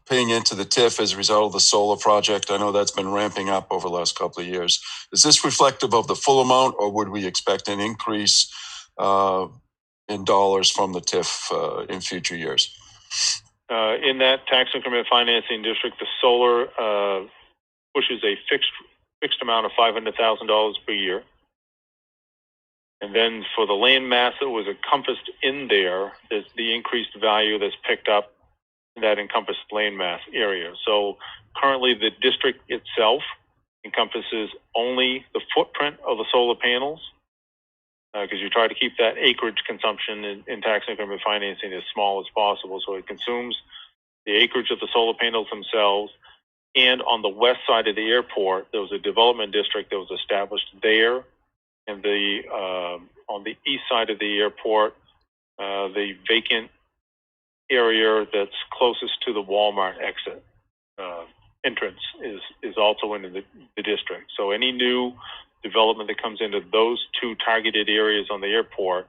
paying into the TIF as a result of the solar project? I know that's been ramping up over the last couple of years. Is this reflective of the full amount, or would we expect an increase in dollars from the TIF in future years? In that tax increment financing district, the solar pushes a fixed amount of $500,000 per year. And then for the land mass that was encompassed in there, there's the increased value that's picked up in that encompassed land mass area. So currently the district itself encompasses only the footprint of the solar panels, because you try to keep that acreage consumption in tax increment financing as small as possible. So it consumes the acreage of the solar panels themselves. And on the west side of the airport, there was a development district that was established there. And on the east side of the airport, the vacant area that's closest to the Walmart exit entrance is also in the district. So any new development that comes into those two targeted areas on the airport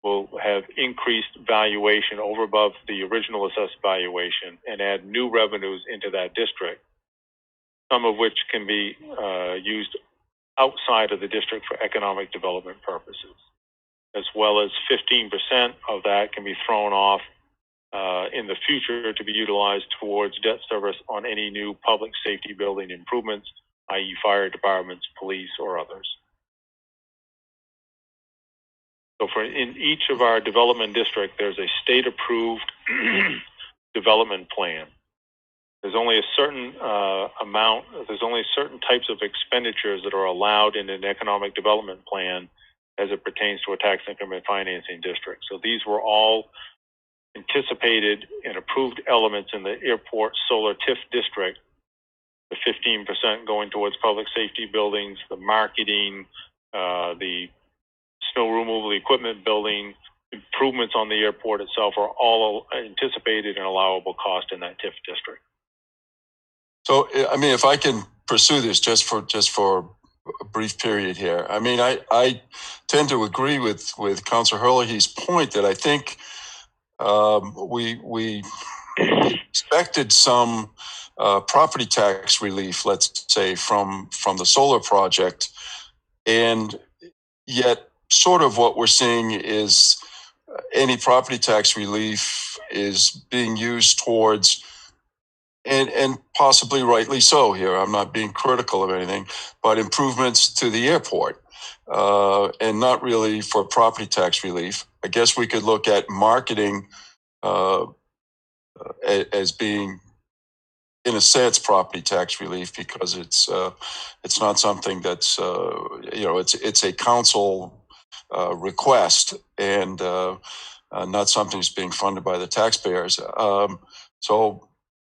will have increased valuation over above the original assessed valuation and add new revenues into that district, some of which can be used outside of the district for economic development purposes, as well as 15% of that can be thrown off in the future to be utilized towards debt service on any new public safety building improvements, i.e. fire departments, police, or others. So in each of our development district, there's a state-approved development plan. There's only a certain there's only certain types of expenditures that are allowed in an economic development plan as it pertains to a tax increment financing district. So these were all anticipated and approved elements in the airport solar TIF district, the 15% going towards public safety buildings, the marketing, the snow removal equipment building, improvements on the airport itself are all anticipated and allowable cost in that TIF district. So, I mean, if I can pursue this just for a brief period here, I mean, I tend to agree with Councilor Herlihy's point that I think we expected some property tax relief, let's say, from the solar project, and yet sort of what we're seeing is any property tax relief is being used towards, and possibly rightly so here, I'm not being critical of anything, but improvements to the airport, and not really for property tax relief. I guess we could look at marketing as being, in a sense, property tax relief, because it's not something that's it's a council request, and not something that's being funded by the taxpayers. So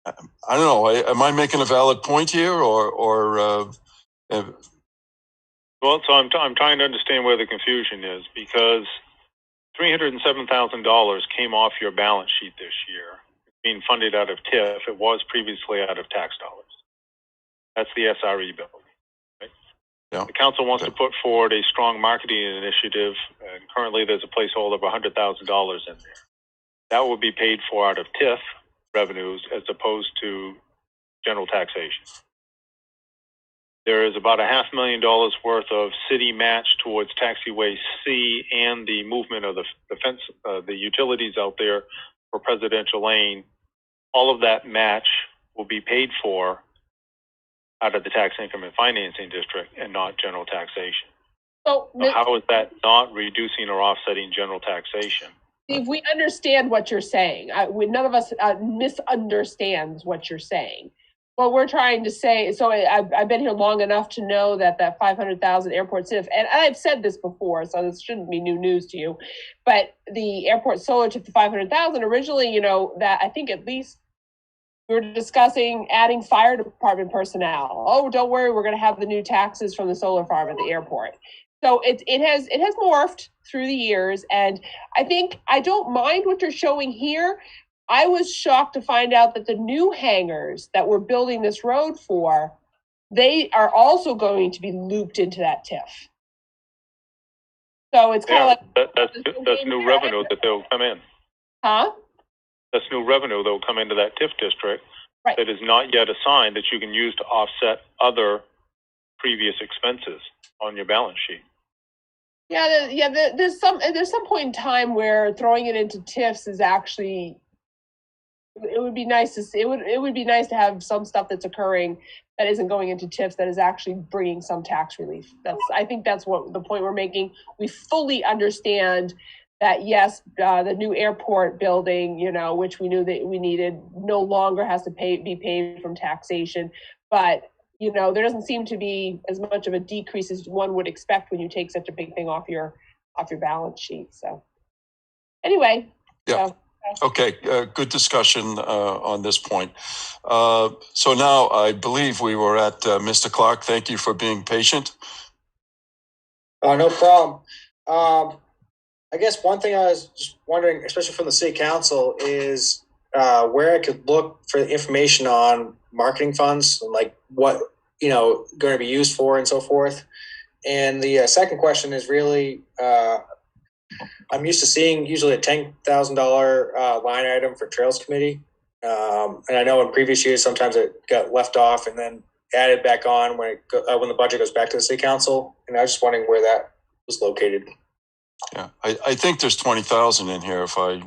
I don't know. Am I making a valid point here, or? Well, so I'm trying to understand where the confusion is, because $307,000 came off your balance sheet this year, being funded out of TIF. It was previously out of tax dollars. That's the SRE bill. Right? Yeah. The council wants to put forward a strong marketing initiative, and currently there's a placeholder of $100,000 in there. That will be paid for out of TIF revenues as opposed to general taxation. There is about $500,000 worth of city match towards taxiway C and the movement of the fence, the utilities out there for Presidential Lane. All of that match will be paid for out of the tax increment financing district and not general taxation. So how is that not reducing or offsetting general taxation? Steve, we understand what you're saying. None of us misunderstands what you're saying. What we're trying to say, so I've been here long enough to know that 500,000 airport TIF, and I've said this before, so this shouldn't be new news to you, but the airport solar TIF to 500,000 originally, that I think at least we were discussing adding fire department personnel. Oh, don't worry, we're going to have the new taxes from the solar farm at the airport. So it has morphed through the years, and I think I don't mind what you're showing here. I was shocked to find out that the new hangars that we're building this road for, they are also going to be looped into that TIF. So it's kind of like that's new revenue that they'll come in. Huh? That's new revenue that will come into that TIF district, right, that is not yet assigned, that you can use to offset other previous expenses on your balance sheet. There's some point in time where throwing it into TIFs is actually, it would be nice to see, it would be nice to have some stuff that's occurring that isn't going into TIFs that is actually bringing some tax relief. I think that's what the point we're making. We fully understand that, yes, the new airport building, which we knew that we needed, no longer has to be paid from taxation, but there doesn't seem to be as much of a decrease as one would expect when you take such a big thing off your balance sheet. So anyway. Yeah. Okay. Good discussion on this point. So now I believe we were at Mr. Clark. Thank you for being patient. No problem. I guess one thing I was just wondering, especially from the city council, is where I could look for information on marketing funds and like what, going to be used for and so forth. And the second question is really, I'm used to seeing usually a $10,000 line item for Trails Committee. And I know in previous years, sometimes it got left off and then added back on when the budget goes back to the city council. And I was just wondering where that was located. Yeah, I think there's 20,000 in here if I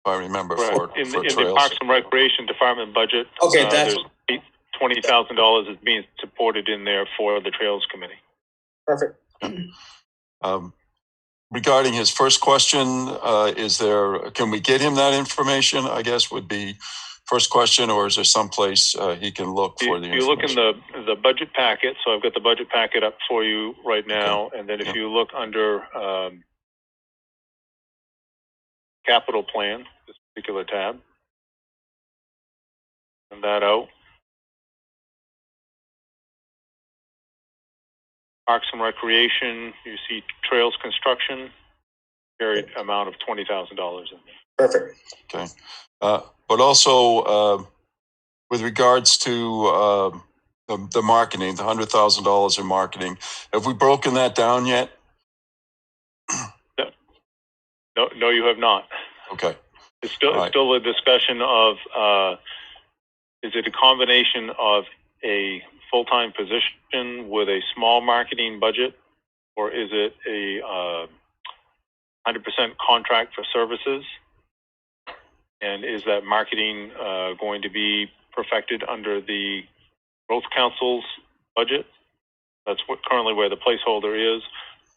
remember for in the trails. Parks and Recreation Department budget. Okay, that's there's $20,000 is being supported in there for the Trails Committee. Perfect. Regarding his first question, can we get him that information? I guess would be first question, or is there someplace he can look for the information? You look in the budget packet. So I've got the budget packet up for you right now, and then if you look under capital plan, this particular tab, send that out. Parks and Recreation, you see trails construction, carried amount of $20,000 in there. Perfect. Okay. But also with regards to the marketing, the $100,000 in marketing, have we broken that down yet? No, you have not. Okay. It's still a discussion of is it a combination of a full-time position with a small marketing budget, or is it a 100% contract for services? And is that marketing going to be perfected under the Growth Council's budget? That's currently where the placeholder is.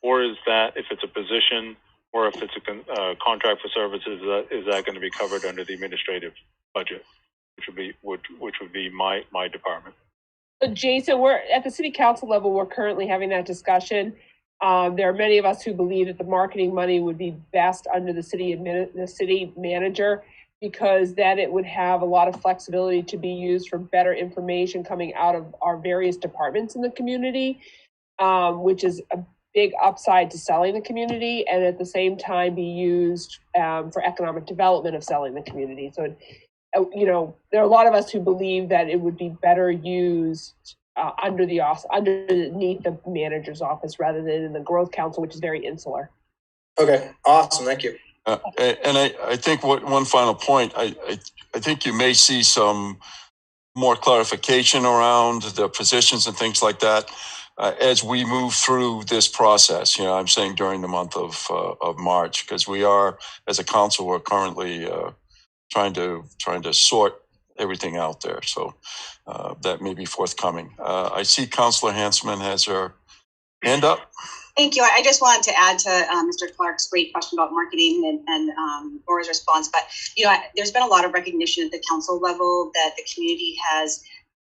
Or is that, if it's a position or if it's a contract for services, is that going to be covered under the administrative budget, which would be my department? So Jason, we're at the city council level. We're currently having that discussion. There are many of us who believe that the marketing money would be best under the city manager, because then it would have a lot of flexibility to be used for better information coming out of our various departments in the community, which is a big upside to selling the community, and at the same time be used for economic development of selling the community. So, there are a lot of us who believe that it would be better used underneath the manager's office rather than in the Growth Council, which is very insular. Okay, awesome, thank you. And I think one final point, I think you may see some more clarification around the positions and things like that as we move through this process. I'm saying during the month of March, because we are, as a council, we're currently trying to sort everything out there. So that may be forthcoming. I see Councilor Hanselman has her hand up. Thank you. I just wanted to add to Mr. Clark's great question about marketing and Laura's response. But, there's been a lot of recognition at the council level that the community has,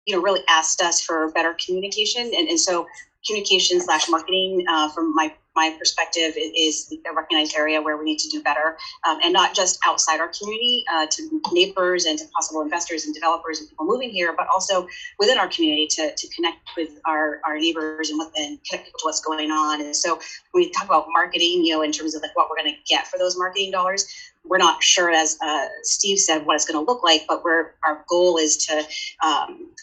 really asked us for better communication. And so communication/marketing from my perspective is a recognized area where we need to do better, and not just outside our community to neighbors and to possible investors and developers and people moving here, but also within our community to connect with our neighbors and connect people to what's going on. And so when we talk about marketing, in terms of like what we're going to get for those marketing dollars, we're not sure, as Steve said, what it's going to look like, but our goal is to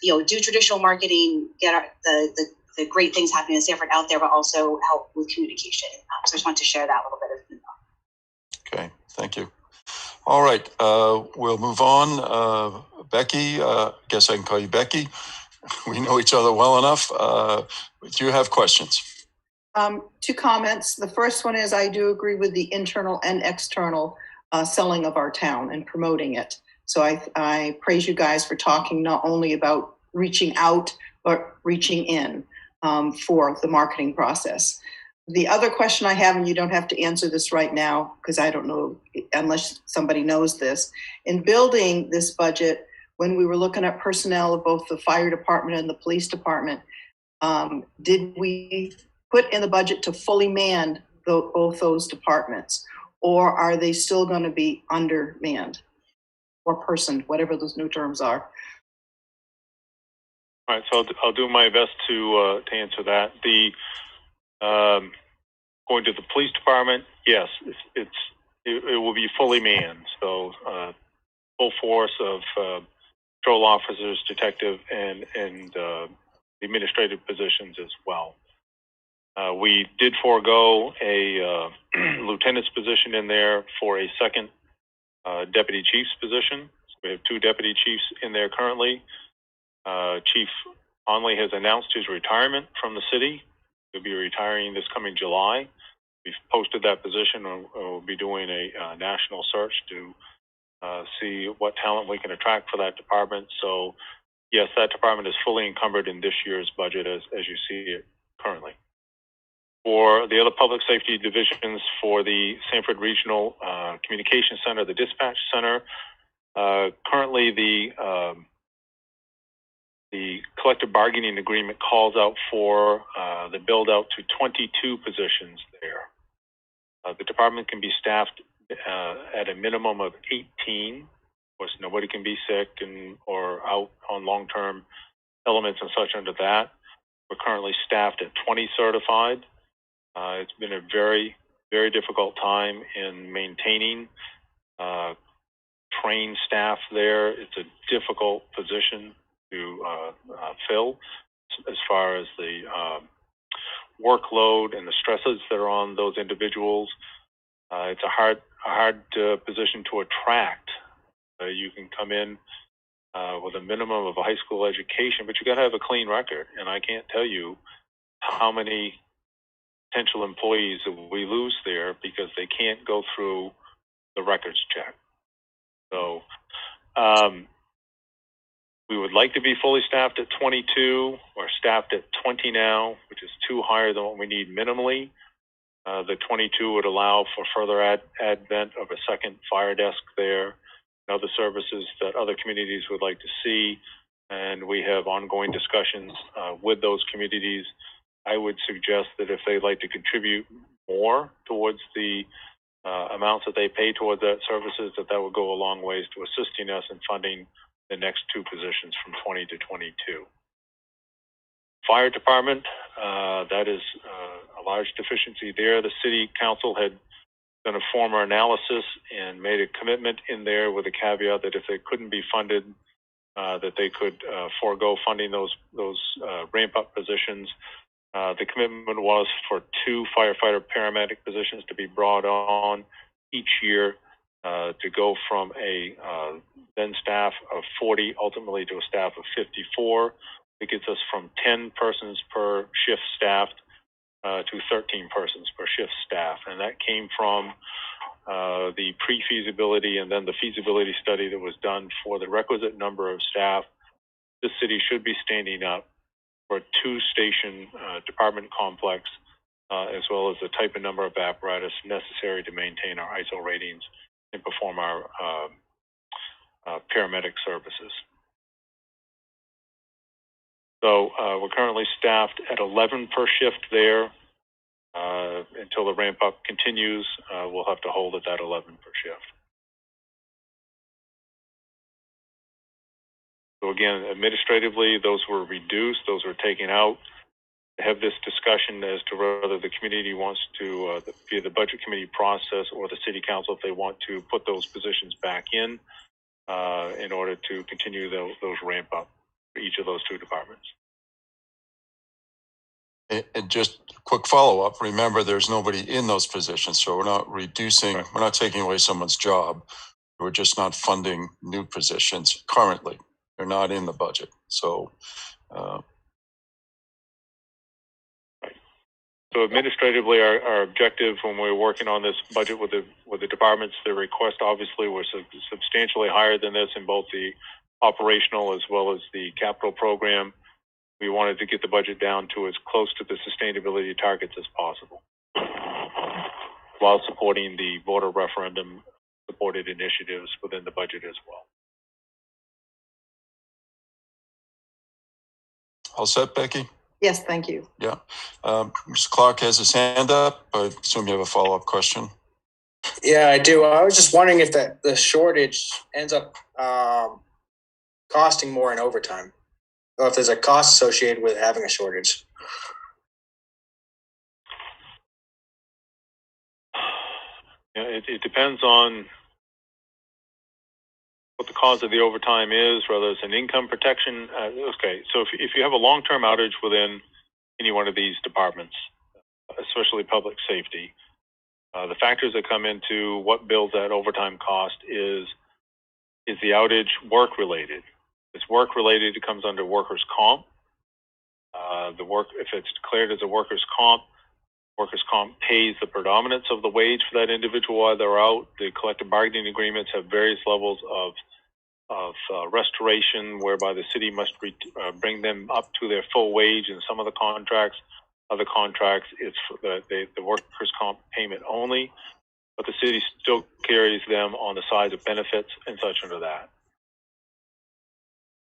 do traditional marketing, get the great things happening in Sanford out there, but also help with communication. So I just wanted to share that little bit of info. Okay, thank you. All right, we'll move on. Becky, I guess I can call you Becky. We know each other well enough. Do you have questions? 2 comments. The first one is I do agree with the internal and external selling of our town and promoting it. So I praise you guys for talking not only about reaching out, but reaching in for the marketing process. The other question I have, and you don't have to answer this right now because I don't know unless somebody knows this, in building this budget, when we were looking at personnel of both the fire department and the police department, did we put in the budget to fully man both those departments, or are they still going to be undermanned or person, whatever those new terms are? All right, so I'll do my best to answer that. The Going to the police department, yes, it will be fully manned. So full force of patrol officers, detective, and administrative positions as well. We did forego a lieutenant's position in there for a second deputy chief's position. So we have 2 deputy chiefs in there currently. Chief Onley has announced his retirement from the city. He'll be retiring this coming July. We've posted that position, and we'll be doing a national search to see what talent we can attract for that department. So, yes, that department is fully encumbered in this year's budget as you see it currently. For the other public safety divisions, for the Sanford Regional Communication Center, the Dispatch Center, currently the collective bargaining agreement calls out for the build out to 22 positions there. The department can be staffed at a minimum of 18. Of course, nobody can be sick or out on long-term elements and such under that. We're currently staffed at 20 certified. It's been a very, very difficult time in maintaining trained staff there. It's a difficult position to fill as far as the workload and the stresses that are on those individuals. It's a hard position to attract. You can come in with a minimum of a high school education, but you got to have a clean record. And I can't tell you how many potential employees that we lose there because they can't go through the records check. So we would like to be fully staffed at 22. We're staffed at 20 now, which is 2 higher than what we need minimally. The 22 would allow for further advent of a second fire desk there and other services that other communities would like to see. And we have ongoing discussions with those communities. I would suggest that if they'd like to contribute more towards the amounts that they pay towards that services, that would go a long ways to assisting us in funding the next 2 positions from 20 to 22. Fire department, that is a large deficiency there. The city council had done a former analysis and made a commitment in there with a caveat that if they couldn't be funded, that they could forego funding those ramp up positions. The commitment was for 2 firefighter paramedic positions to be brought on each year to go from a then staff of 40 ultimately to a staff of 54. It gets us from 10 persons per shift staffed to 13 persons per shift staff. And that came from the pre-feasibility and then the feasibility study that was done for the requisite number of staff. The city should be standing up for a 2-station department complex, as well as the type and number of apparatus necessary to maintain our ISO ratings and perform our paramedic services. So we're currently staffed at 11 per shift there. Until the ramp up continues, we'll have to hold at that 11 per shift. So again, administratively, those were reduced, those were taken out. To have this discussion as to whether the community wants to, via the budget committee process or the city council, if they want to put those positions back in order to continue those ramp up for each of those 2 departments. And just a quick follow-up, remember there's nobody in those positions, so we're not reducing, right. We're not taking away someone's job. We're just not funding new positions currently. They're not in the budget. So So administratively, our objective when we were working on this budget with the departments, the request obviously was substantially higher than this in both the operational as well as the capital program. We wanted to get the budget down to as close to the sustainability targets as possible, while supporting the voter referendum supported initiatives within the budget as well. all set, Becky? Yes, thank you. Yeah. Mr. Clark has his hand up. I assume you have a follow-up question. Yeah, I do. I was just wondering if the shortage ends up costing more in overtime, or if there's a cost associated with having a shortage. It depends on what the cause of the overtime is, whether it's an income protection. Okay, so if you have a long-term outage within any one of these departments, especially public safety, the factors that come into what bills that overtime cost is the outage work-related? If it's work-related, it comes under workers' comp. If it's declared as a workers' comp pays the predominance of the wage for that individual while they're out. The collective bargaining agreements have various levels of restoration, whereby the city must bring them up to their full wage. In some of the contracts, other contracts, it's the workers' comp payment only, but the city still carries them on the side of benefits and such under that.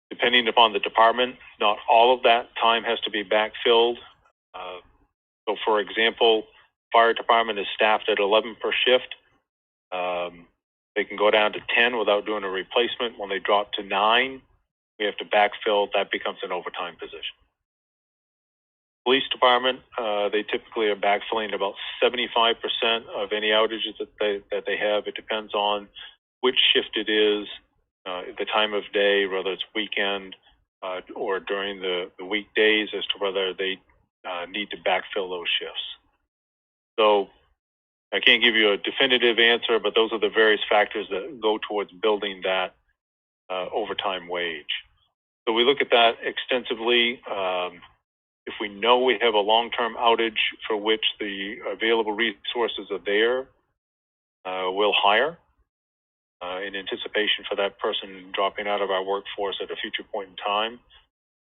Depending upon the department, not all of that time has to be backfilled. So, for example, fire department is staffed at 11 per shift. They can go down to 10 without doing a replacement. When they drop to 9, we have to backfill. That becomes an overtime position. Police department, they typically are backfilling about 75% of any outages that they have. It depends on which shift it is, the time of day, whether it's weekend or during the weekdays, as to whether they need to backfill those shifts. So I can't give you a definitive answer, but those are the various factors that go towards building that overtime wage. So we look at that extensively. If we know we have a long-term outage for which the available resources are there, we'll hire in anticipation for that person dropping out of our workforce at a future point in time.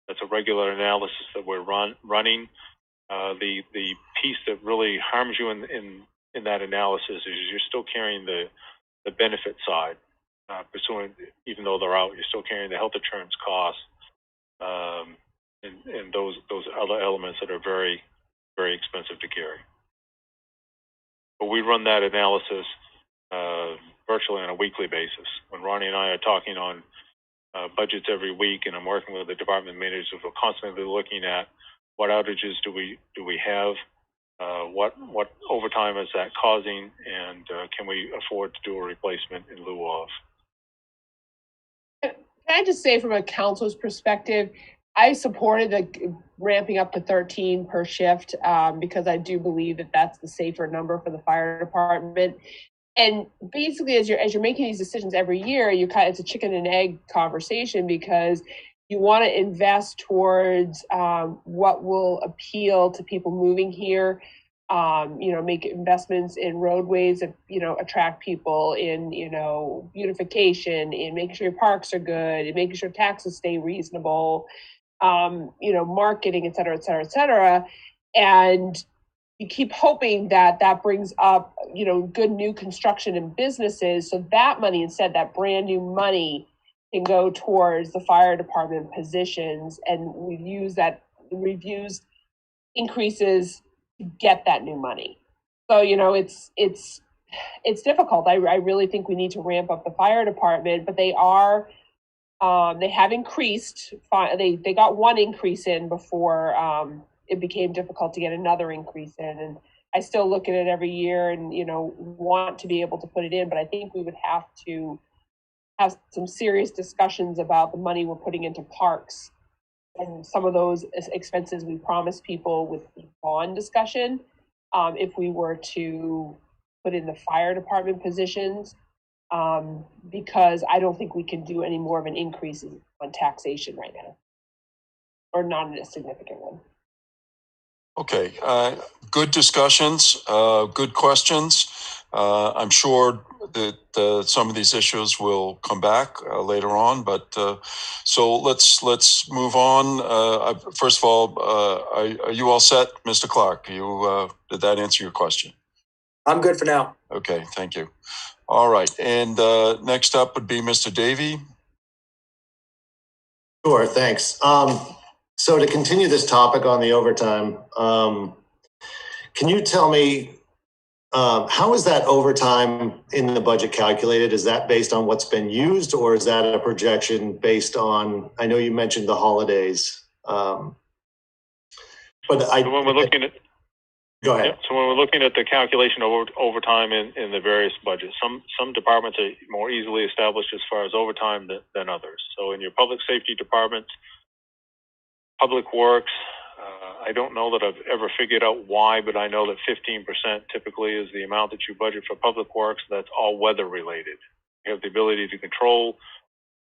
That's a regular analysis that we're running. The piece that really harms you in that analysis is you're still carrying the benefit side, pursuing, even though they're out, you're still carrying the health insurance costs, and those other elements that are very, very expensive to carry. But we run that analysis virtually on a weekly basis. When Ronnie and I are talking on budgets every week, and I'm working with the department managers, we're constantly looking at what outages do we have, what overtime is that causing, and can we afford to do a replacement in lieu of? Can I just say, from a council's perspective, I supported the ramping up to 13 per shift because I do believe that that's the safer number for the fire department. And basically, as you're making these decisions every year, it's a chicken and egg conversation, because you want to invest towards what will appeal to people moving here. Make investments in roadways that, attract people, in, beautification, in making sure your parks are good, in making sure taxes stay reasonable, marketing, et cetera, et cetera, et cetera. And you keep hoping that brings up, good new construction and businesses. So that money, instead, that brand new money, can go towards the fire department positions. And we've used increases to get that new money. So, it's difficult. I really think we need to ramp up the fire department, but they have increased. They got one increase in before it became difficult to get another increase in. And I still look at it every year and, want to be able to put it in, but I think we would have to have some serious discussions about the money we're putting into parks and some of those expenses we promised people with the bond discussion. If we were to put in the fire department positions, because I don't think we can do any more of an increase on taxation right now, or not a significant one. Okay, good discussions, good questions. I'm sure that some of these issues will come back later on, but so let's move on. First of all, are you all set, Mr. Clark? Did that answer your question? I'm good for now. Okay, thank you. All right, and next up would be Mr. Davey. Sure, thanks. So to continue this topic on the overtime, can you tell me how is that overtime in the budget calculated? Is that based on what's been used, or is that a projection based on, I know you mentioned the holidays, but when we're looking at, Go ahead. Yep. So when we're looking at the calculation of overtime in the various budgets, some departments are more easily established as far as overtime than others. So in your public safety departments, public works, I don't know that I've ever figured out why, but I know that 15% typically is the amount that you budget for public works. That's all weather related. You have the ability to control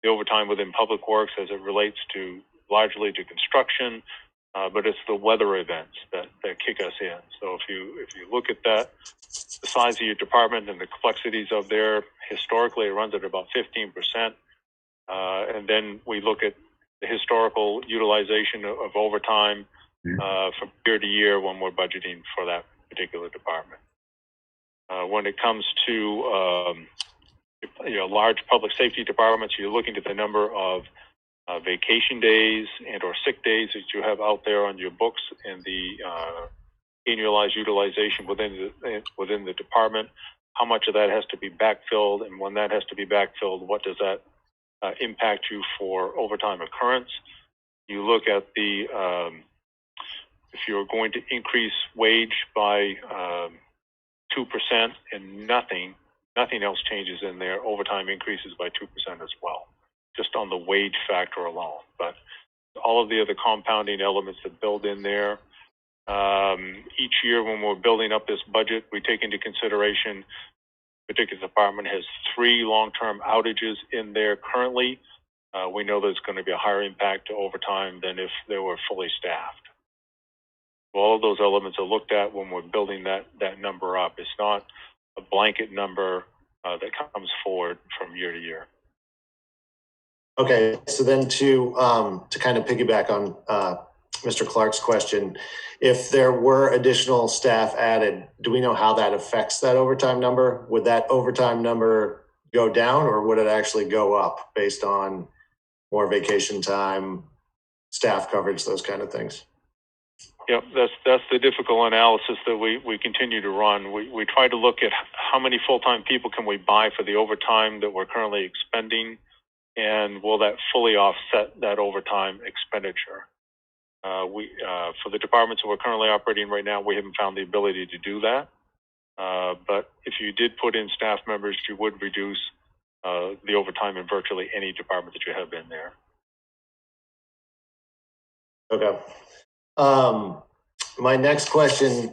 the overtime within public works as it relates to largely to construction, but it's the weather events that kick us in. So if you look at that, the size of your department and the complexities of there, historically it runs at about 15%. And then we look at the historical utilization of overtime from year to year when we're budgeting for that particular department. When it comes to large public safety departments, you're looking at the number of vacation days and or sick days that you have out there on your books and the annualized utilization within the department. How much of that has to be backfilled, and when that has to be backfilled, what does that impact you for overtime occurrence? You look at the if you're going to increase wage by 2% and nothing else changes in there, overtime increases by 2% as well, just on the wage factor alone. But all of the other compounding elements that build in there, each year when we're building up this budget, we take into consideration the particular department has 3 long-term outages in there currently. We know there's going to be a higher impact to overtime than if they were fully staffed. All of those elements are looked at when we're building that number up. It's not a blanket number that comes forward from year to year. Okay, so then to kind of piggyback on Mr. Clark's question, if there were additional staff added, do we know how that affects that overtime number? Would that overtime number go down, or would it actually go up based on more vacation time, staff coverage, those kind of things? Yep, that's the difficult analysis that we continue to run. We try to look at how many full-time people can we buy for the overtime that we're currently expending, and will that fully offset that overtime expenditure? For the departments that we're currently operating right now, we haven't found the ability to do that. But if you did put in staff members, you would reduce the overtime in virtually any department that you have in there. Okay. My next question,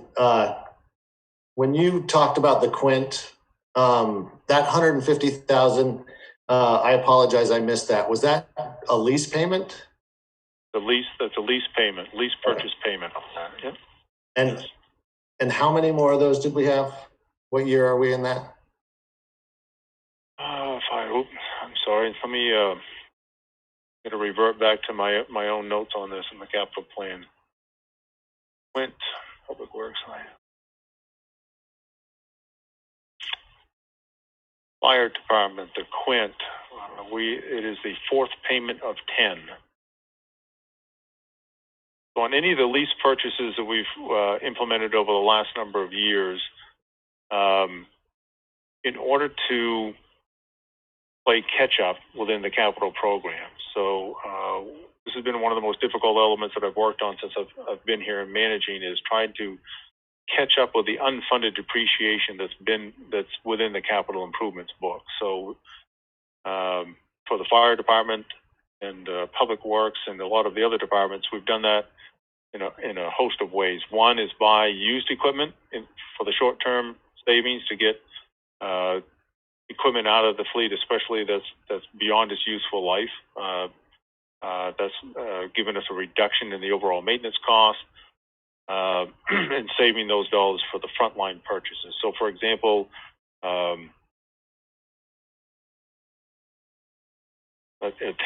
when you talked about the Quint, that $150,000, I apologize, I missed that. Was that a lease payment? That's a lease payment, lease purchase payment on that. Yep. And how many more of those did we have? What year are we in that? I'm sorry. Let me get to revert back to my own notes on this in the capital plan. Quint Public Works. Fire Department, the Quint. It is the 4th payment of 10. So on any of the lease purchases that we've implemented over the last number of years, in order to play catch up within the capital program. So this has been one of the most difficult elements that I've worked on since I've been here and managing, is trying to catch up with the unfunded depreciation that's within the capital improvements book. So for the fire department and public works and a lot of the other departments, we've done that in a host of ways. One is buy used equipment for the short-term savings to get equipment out of the fleet, especially that's beyond its useful life. That's given us a reduction in the overall maintenance cost and saving those dollars for the frontline purchases. So, for example, a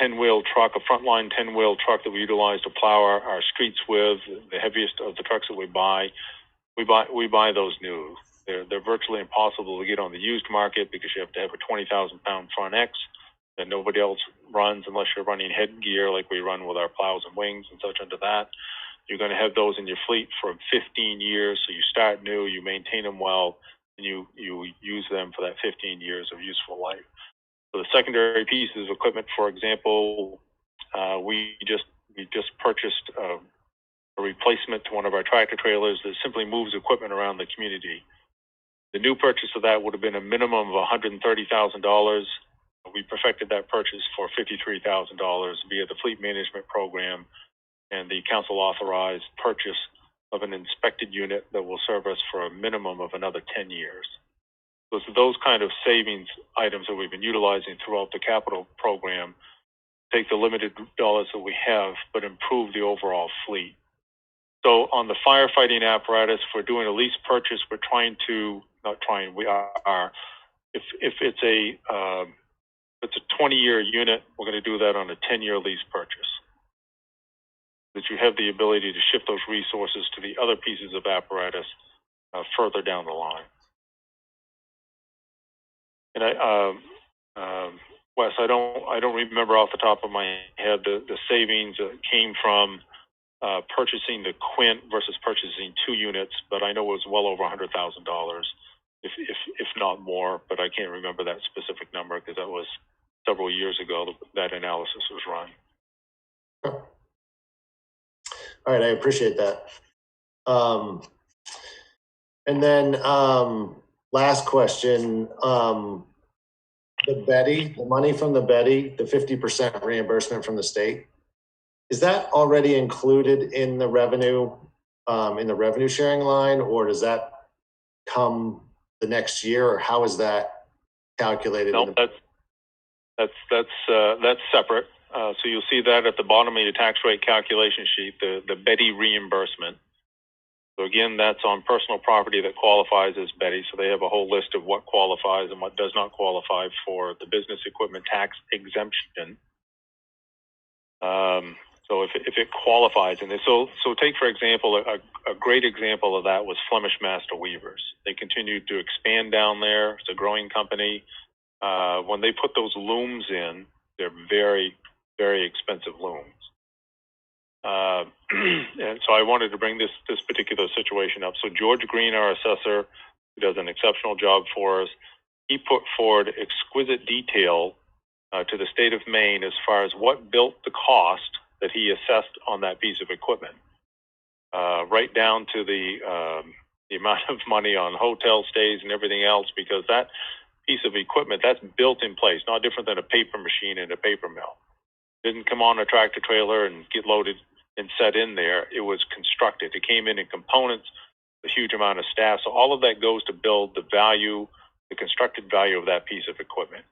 10-wheel truck, a frontline 10-wheel truck that we utilize to plow our streets with, the heaviest of the trucks that we buy those new. They're virtually impossible to get on the used market because you have to have a 20,000-pound front X that nobody else runs unless you're running headgear like we run with our plows and wings and such under that. You're going to have those in your fleet for 15 years. So you start new, you maintain them well, and you use them for that 15 years of useful life. So the secondary pieces of equipment, for example, we just purchased a replacement to one of our tractor trailers that simply moves equipment around the community. The new purchase of that would have been a minimum of $130,000. We perfected that purchase for $53,000 via the fleet management program and the council authorized purchase of an inspected unit that will serve us for a minimum of another 10 years. So it's those kind of savings items that we've been utilizing throughout the capital program, take the limited dollars that we have, but improve the overall fleet. So on the firefighting apparatus, if we're doing a lease purchase, we're trying to, not trying, we are, if it's a 20-year unit, we're going to do that on a 10-year lease purchase. That you have the ability to shift those resources to the other pieces of apparatus further down the line. And Wes, I don't remember off the top of my head the savings that came from purchasing the Quint versus purchasing 2 units, but I know it was well over $100,000, if not more. But I can't remember that specific number because that was several years ago that analysis was run. All right, I appreciate that. And then last question, the Betty, the money from the Betty, the 50% reimbursement from the state, is that already included in the revenue sharing line, or does that come the next year, or how is that calculated? No, that's separate. So you'll see that at the bottom of your tax rate calculation sheet, the Betty reimbursement. So again, that's on personal property that qualifies as Betty. So they have a whole list of what qualifies and what does not qualify for the business equipment tax exemption. So if it qualifies, and so take for example a great example of that was Flemish Master Weavers. They continued to expand down there. It's a growing company. When they put those looms in, they're very, very expensive looms. And so I wanted to bring this particular situation up. So George Green, our assessor, who does an exceptional job for us, he put forward exquisite detail to the state of Maine as far as what built the cost that he assessed on that piece of equipment, right down to the amount of money on hotel stays and everything else, because that piece of equipment, that's built in place, not different than a paper machine and a paper mill. Didn't come on a tractor trailer and get loaded and set in there. It was constructed. It came in components, a huge amount of staff. So all of that goes to build the value, the constructed value of that piece of equipment.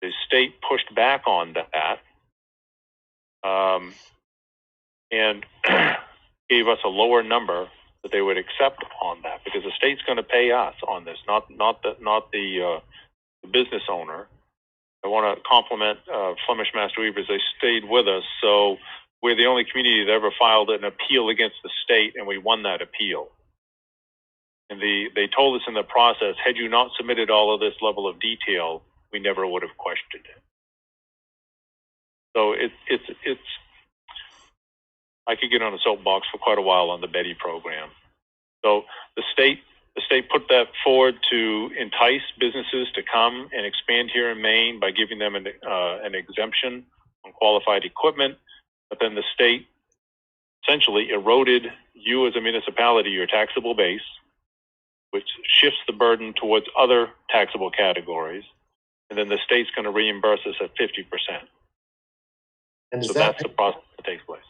The state pushed back on that and gave us a lower number that they would accept on that, because the state's going to pay us on this, not the business owner. I want to compliment Flemish Master Weavers. They stayed with us, so we're the only community that ever filed an appeal against the state, and we won that appeal. And they told us in the process, had you not submitted all of this level of detail, we never would have questioned it. So it's I could get on a soapbox for quite a while on the Betty program. So the state put that forward to entice businesses to come and expand here in Maine by giving them an exemption on qualified equipment. But then the state essentially eroded you as a municipality, your taxable base, which shifts the burden towards other taxable categories. And then the state's going to reimburse us at 50%. And so that's the process that takes place.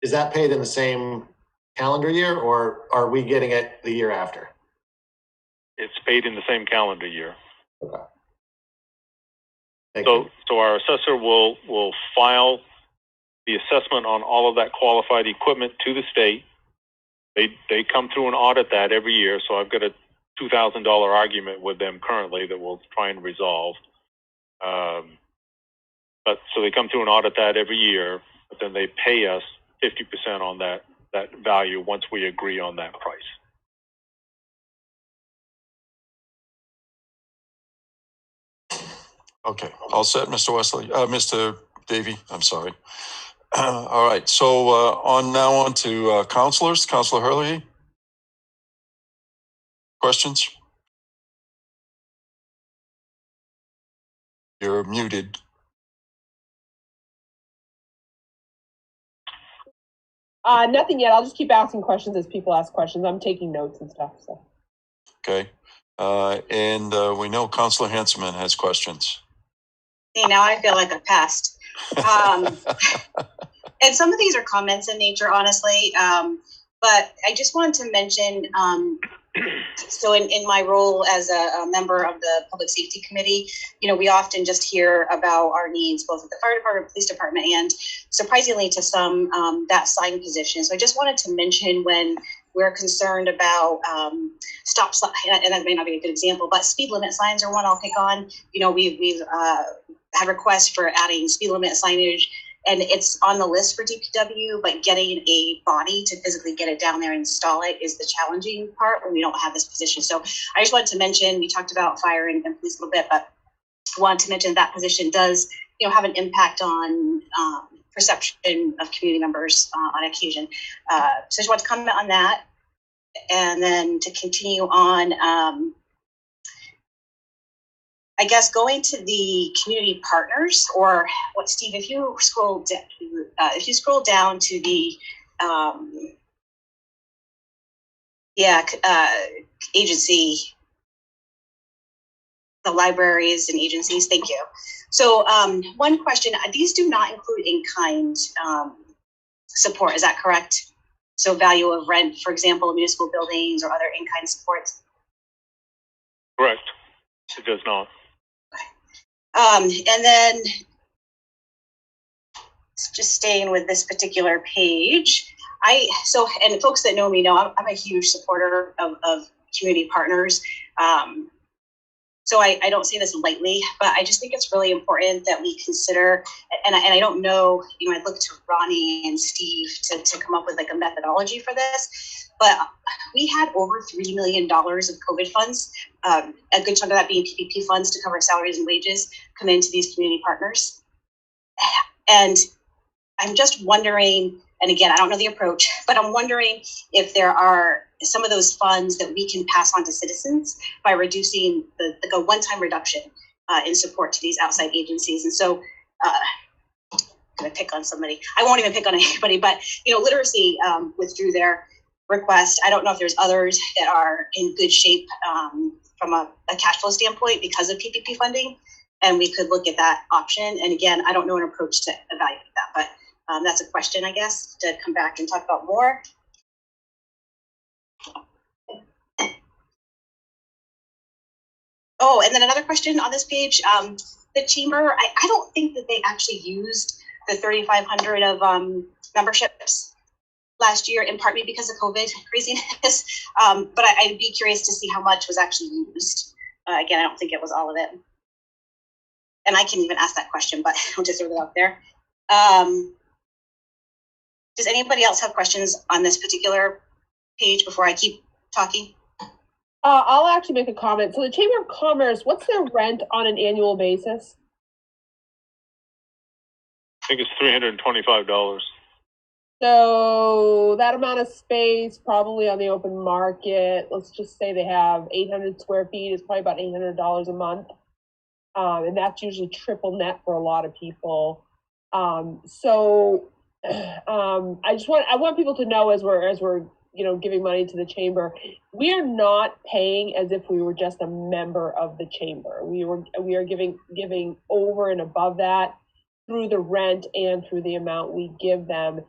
Is that paid in the same calendar year, or are we getting it the year after? It's paid in the same calendar year. Okay. So our assessor will file the assessment on all of that qualified equipment to the state. They come through and audit that every year. So I've got a $2,000 argument with them currently that we'll try and resolve. But so they come through and audit that every year, but then they pay us 50% on that value once we agree on that price. Okay, all set, Mr. Wesley, Mr. Davey, I'm sorry. All right, so on to counselors. Counselor Hurley, questions? You're muted. Nothing yet. I'll just keep asking questions as people ask questions. I'm taking notes and stuff. So. Okay. And we know Councilor Hanselman has questions. See, now I feel like I passed. And some of these are comments in nature, honestly. But I just wanted to mention, so in my role as a member of the Public Safety Committee, we often just hear about our needs, both at the fire department, police department, and surprisingly to some, that sign position. So I just wanted to mention when we're concerned about stop sign, and that may not be a good example, but speed limit signs are one I'll pick on. We've had requests for adding speed limit signage, and it's on the list for DPW, but getting a body to physically get it down there and install it is the challenging part when we don't have this position. So I just wanted to mention, we talked about fire and police a little bit, but I wanted to mention that position does, have an impact on perception of community members on occasion. So I just want to comment on that. And then to continue on, I guess going to the community partners, or what, Steve, if you scroll down to the agency, the libraries and agencies, thank you. So one question, these do not include in-kind support, is that correct? So value of rent, for example, municipal buildings or other in-kind supports? Correct, it does not. And then just staying with this particular page, and folks that know me know I'm a huge supporter of community partners. So I don't say this lightly, but I just think it's really important that we consider, and I don't know, I look to Ronnie and Steve to come up with like a methodology for this, but we had over $3 million of COVID funds, a good chunk of that being PPP funds to cover salaries and wages, come into these community partners. And I'm just wondering, and again, I don't know the approach, but I'm wondering if there are some of those funds that we can pass on to citizens by reducing the one-time reduction in support to these outside agencies. And so I'm going to pick on somebody. I won't even pick on anybody, but literacy withdrew their request. I don't know if there's others that are in good shape from a cash flow standpoint because of PPP funding, and we could look at that option. And again, I don't know an approach to evaluate that, but that's a question, I guess, to come back and talk about more. Oh, and then another question on this page, the chamber, I don't think that they actually used the 3,500 of memberships last year, in part maybe because of COVID craziness, but I'd be curious to see how much was actually used. Again, I don't think it was all of it. And I can even ask that question, but I'll just throw it out there. Does anybody else have questions on this particular page before I keep talking? I'll actually make a comment. So the Chamber of Commerce, what's their rent on an annual basis? I think it's $325. So that amount of space, probably on the open market, let's just say they have 800 square feet, is probably about $800 a month. And that's usually triple net for a lot of people. I want people to know as we're giving money to the chamber, we are not paying as if we were just a member of the chamber. We are giving over and above that through the rent and through the amount we give them.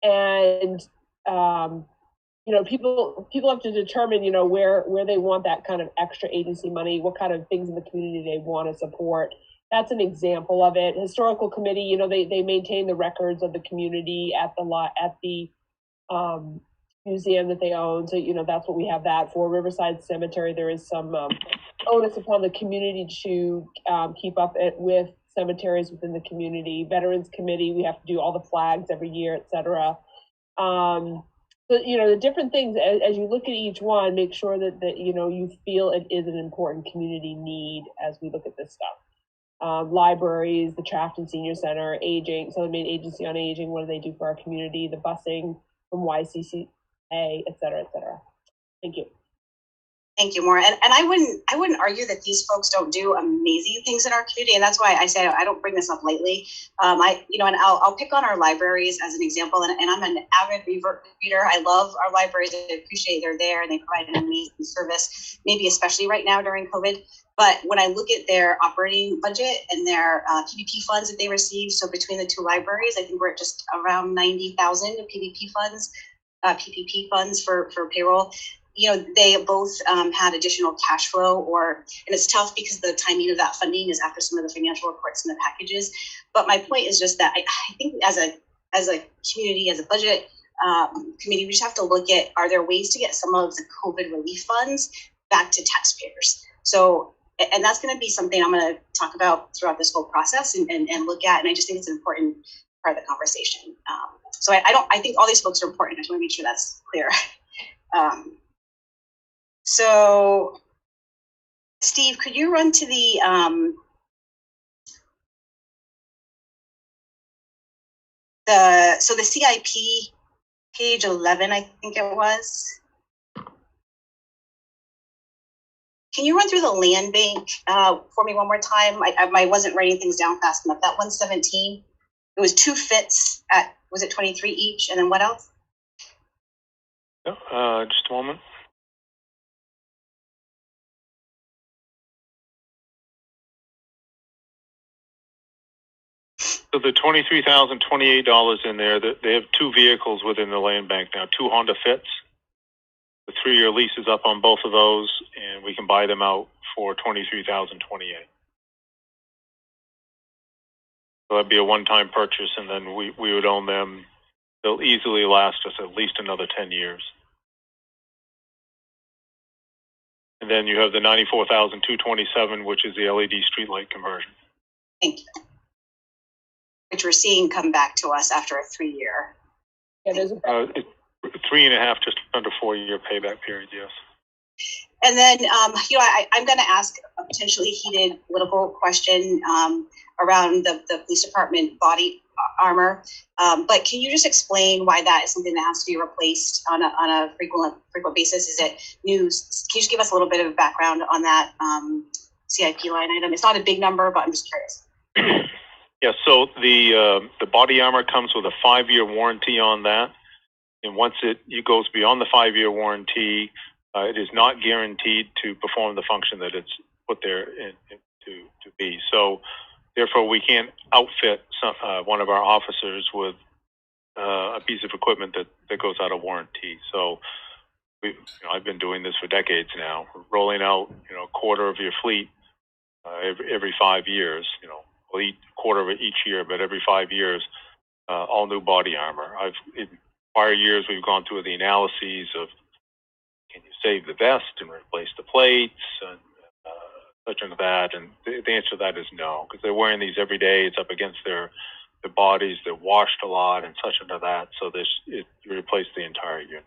And people have to determine where they want that kind of extra agency money, what kind of things in the community they want to support. That's an example of it. Historical committee, they maintain the records of the community at the museum that they own. So, that's what we have that for. Riverside Cemetery, there is some onus upon the community to keep up with cemeteries within the community. Veterans Committee, we have to do all the flags every year, et cetera. So, the different things, as you look at each one, make sure that you feel it is an important community need as we look at this stuff. Libraries, the Trafton Senior Center, aging, Southern Maine Agency on Aging, what do they do for our community? The busing from YCCA, et cetera, et cetera. Thank you. Thank you, Maura. And I wouldn't argue that these folks don't do amazing things in our community, and that's why I say I don't bring this up lightly. And I'll pick on our libraries as an example. And I'm an avid reader. I love our libraries. I appreciate they're there and they provide an amazing service. Maybe especially right now during COVID. But when I look at their operating budget and their PPP funds that they receive, so between the two libraries, I think we're at just around 90,000 PPP funds for payroll. They both had additional cash flow, and it's tough because the timing of that funding is after some of the financial reports and the packages. But my point is just that I think as a community, as a budget committee, we just have to look at, are there ways to get some of the COVID relief funds back to taxpayers? So, and that's going to be something I'm going to talk about throughout this whole process and look at. And I just think it's an important part of the conversation. So I think all these folks are important. I just want to make sure that's clear. So, Steve, could you run to the CIP page 11, I think it was. Can you run through the land bank for me one more time? I wasn't writing things down fast enough. That 117, it was 2 fits at, was it 23 each? And then what else? Just a moment. So the $23,028 in there, they have 2 vehicles within the land bank now, 2 Honda Fits. The 3-year lease is up on both of those, and we can buy them out for $23,028. So that'd be a one-time purchase, and then we would own them. They'll easily last us at least another 10 years. And then you have the $94,227, which is the LED streetlight conversion. Thank you. Which we're seeing come back to us after a 3-year. Yeah, there's 3.5, just under 4-year payback period, yes. And then, I'm going to ask a potentially heated political question around the police department body armor. But can you just explain why that is something that has to be replaced on a frequent basis? Is it news? Can you just give us a little bit of background on that CIP line item? It's not a big number, but I'm just curious. Yeah, so the body armor comes with a 5-year warranty on that. And once it goes beyond the 5-year warranty, it is not guaranteed to perform the function that it's put there to be. So, therefore, we can't outfit one of our officers with a piece of equipment that goes out of warranty. So, I've been doing this for decades now. We're rolling out, a quarter of your fleet every 5 years. We'll eat a quarter of it each year, but every 5 years, all new body armor. In prior years, we've gone through the analyses of, can you save the vest and replace the plates and such and that? And the answer to that is no, because they're wearing these every day. It's up against their bodies. They're washed a lot and such and that. So you replace the entire unit.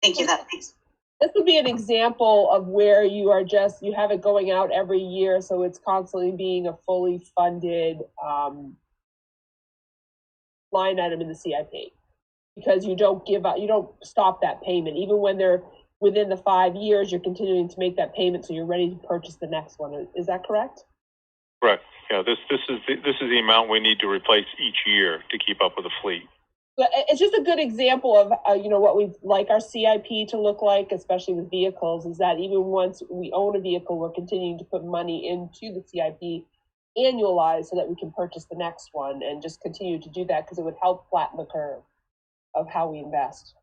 Thank you. That makes. This would be an example of where you have it going out every year, so it's constantly being a fully funded line item in the CIP, because you don't stop that payment. Even when they're within the 5 years, you're continuing to make that payment, so you're ready to purchase the next one. Is that correct? Correct. Yeah, this is the amount we need to replace each year to keep up with the fleet. But it's just a good example of what we'd like our CIP to look like, especially with vehicles, is that even once we own a vehicle, we're continuing to put money into the CIP annualized so that we can purchase the next one, and just continue to do that because it would help flatten the curve of how we invest.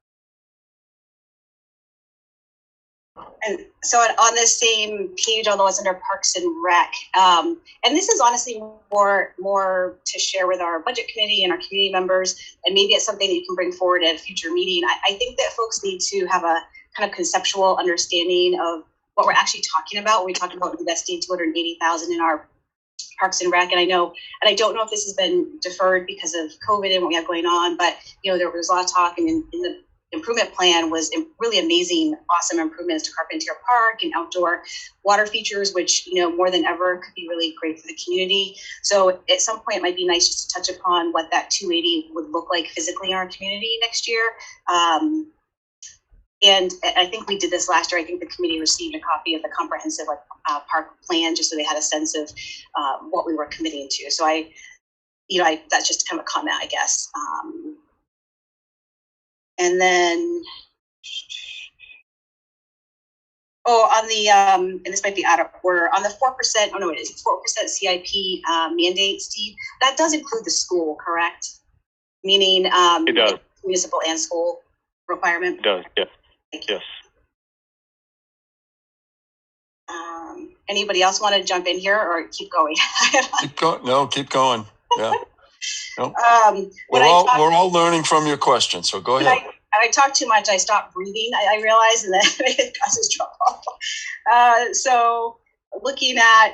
And so on this same page, although it's under Parks and Rec, and this is honestly more to share with our budget committee and our community members, and maybe it's something that you can bring forward at a future meeting. I think that folks need to have a kind of conceptual understanding of what we're actually talking about when we talk about investing $280,000 in our Parks and Rec. And I don't know if this has been deferred because of COVID and what we have going on, but there was a lot of talk in the improvement plan was really amazing, awesome improvements to Carpentier Park and outdoor water features, which, more than ever could be really great for the community. So at some point, it might be nice just to touch upon what that 280 would look like physically in our community next year. And I think we did this last year. I think the committee received a copy of the comprehensive park plan, just so they had a sense of what we were committing to. So that's just kind of a comment, I guess. And then, on the, and this might be out of order, on the 4%, oh no, it is 4% CIP mandate, Steve, that does include the school, correct? Meaning it does. Municipal and school requirement? It does, yeah. Yes. Anybody else want to jump in here or keep going? Keep going. No, keep going. Yeah. Nope. We're all learning from your questions, so go ahead. I talk too much. I stop breathing. I realize, and then it causes trouble. So looking at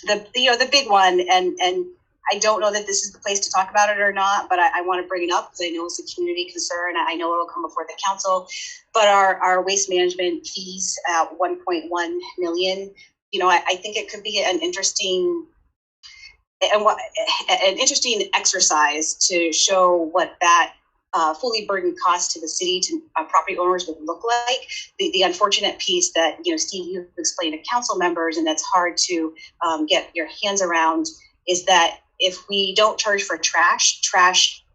the big one, and I don't know that this is the place to talk about it or not, but I want to bring it up because I know it's a community concern. I know it'll come before the council, but our waste management fees at 1.1 million. I think it could be an interesting exercise to show what that fully burdened cost to the city, to property owners would look like. The unfortunate piece that, Steve, you've explained to council members, and that's hard to get your hands around, is that if we don't charge for trash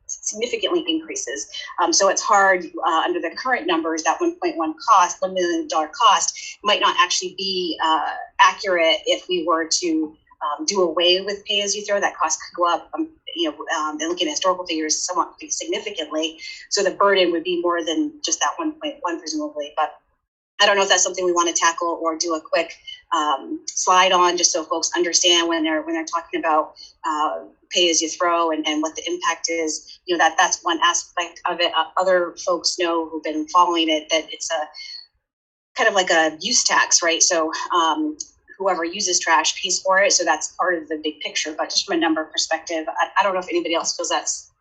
significantly increases. So it's hard under the current numbers, that $1 million cost might not actually be accurate if we were to do away with pay as you throw. That cost could go up, and looking at historical figures, somewhat significantly. So the burden would be more than just that 1.1 presumably. But I don't know if that's something we want to tackle or do a quick slide on, just so folks understand when they're talking about pay as you throw and what the impact is. That's one aspect of it. Other folks know, who've been following it, that it's a kind of like a use tax, right? So whoever uses trash pays for it. So that's part of the big picture. But just from a number perspective, I don't know if anybody else feels that's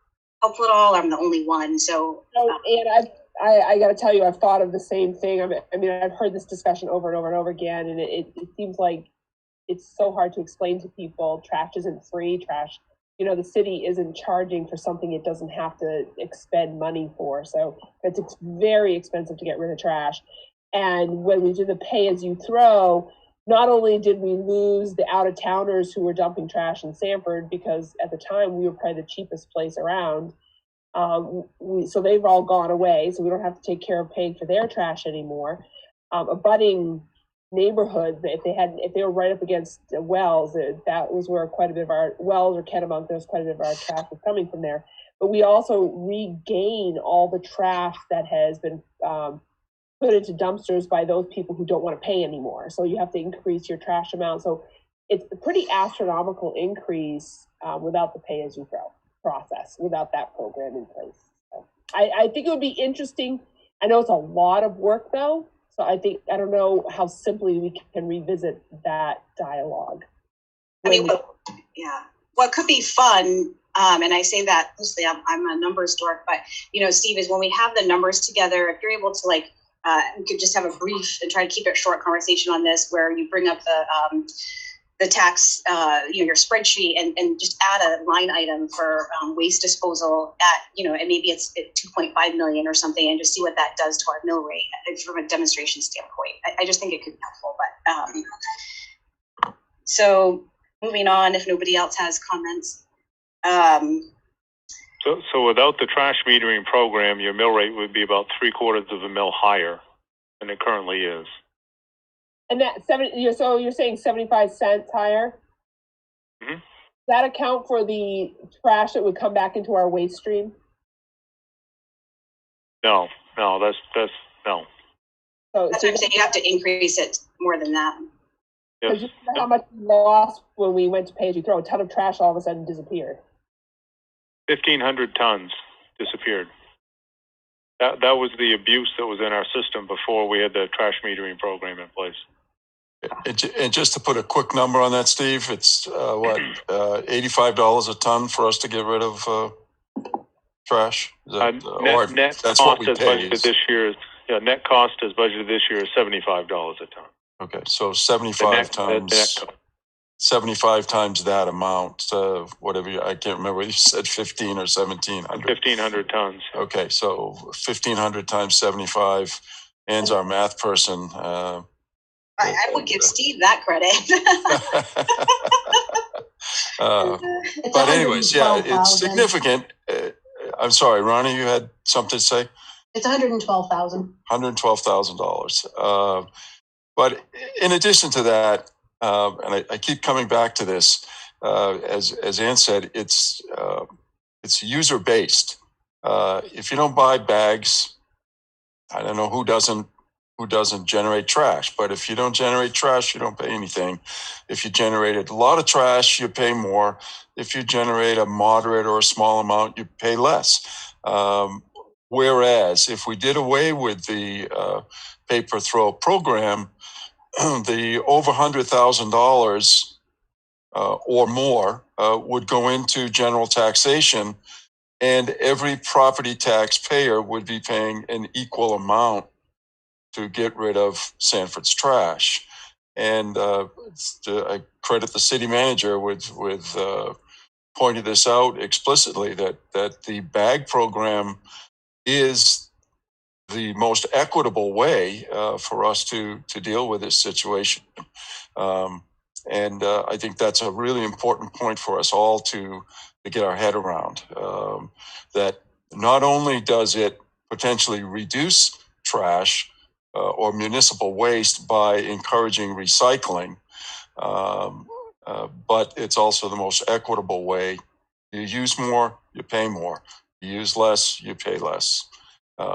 helpful at all. I'm the only one. So and I got to tell you, I've thought of the same thing. I mean, I've heard this discussion over and over and over again, and it seems like it's so hard to explain to people. Trash isn't free. Trash, the city isn't charging for something it doesn't have to expend money for. So it's very expensive to get rid of trash. And when we did the pay as you throw, not only did we lose the out-of-towners who were dumping trash in Sanford, because at the time we were probably the cheapest place around, so they've all gone away, so we don't have to take care of paying for their trash anymore. A budding neighborhood, if they were right up against Wells, that was where quite a bit of our Wells or Kennebunk, there was quite a bit of our trash was coming from there. But we also regain all the trash that has been put into dumpsters by those people who don't want to pay anymore. So you have to increase your trash amount. So it's a pretty astronomical increase without the pay as you throw process, without that program in place. So I think it would be interesting. I know it's a lot of work though. So I don't know how simply we can revisit that dialogue. What could be fun, and I say that loosely, I'm a numbers dork, but Steve, is when we have the numbers together, if you're able to we could just have a brief and try to keep it short conversation on this, where you bring up the tax, your spreadsheet, and just add a line item for waste disposal at, and maybe it's at 2.5 million or something, and just see what that does to our mill rate from a demonstration standpoint. I just think it could be helpful. But so moving on, if nobody else has comments. So without the trash metering program, your mill rate would be about 3/4 of a mil higher than it currently is. And that so you're saying 75 cents higher? Mm-hmm. Does that account for the trash that would come back into our waste stream? No, that's no. So that's what I'm saying. You have to increase it more than that. Yes. You know how much we lost when we went to pay as you throw? A ton of trash all of a sudden disappeared. 1,500 tons disappeared. That was the abuse that was in our system before we had the trash metering program in place. And just to put a quick number on that, Steve, it's $85 a ton for us to get rid of trash. Net that's what we pay. This year net cost as budgeted this year is $75 a ton. Okay, so 75 times 75 times that amount, whatever, I can't remember, you said 15 or 1700. 1,500 tons. Okay, so 1,500 times 75, Ann's our math person. I would give Steve that credit. But anyways, yeah, it's significant. I'm sorry, Ronnie, you had something to say? It's $112,000. $112,000. But in addition to that, and I keep coming back to this, as Ann said, it's user based. If you don't buy bags, I don't know who doesn't generate trash, but if you don't generate trash, you don't pay anything. If you generated a lot of trash, you pay more. If you generate a moderate or a small amount, you pay less. Whereas if we did away with the pay per throw program, the over $100,000 or more would go into general taxation, and every property taxpayer would be paying an equal amount to get rid of Sanford's trash. And I credit the city manager with pointing this out explicitly, that the bag program is the most equitable way for us to deal with this situation. And I think that's a really important point for us all to get our head around, that not only does it potentially reduce trash or municipal waste by encouraging recycling, but it's also the most equitable way. You use more, you pay more. You use less, you pay less.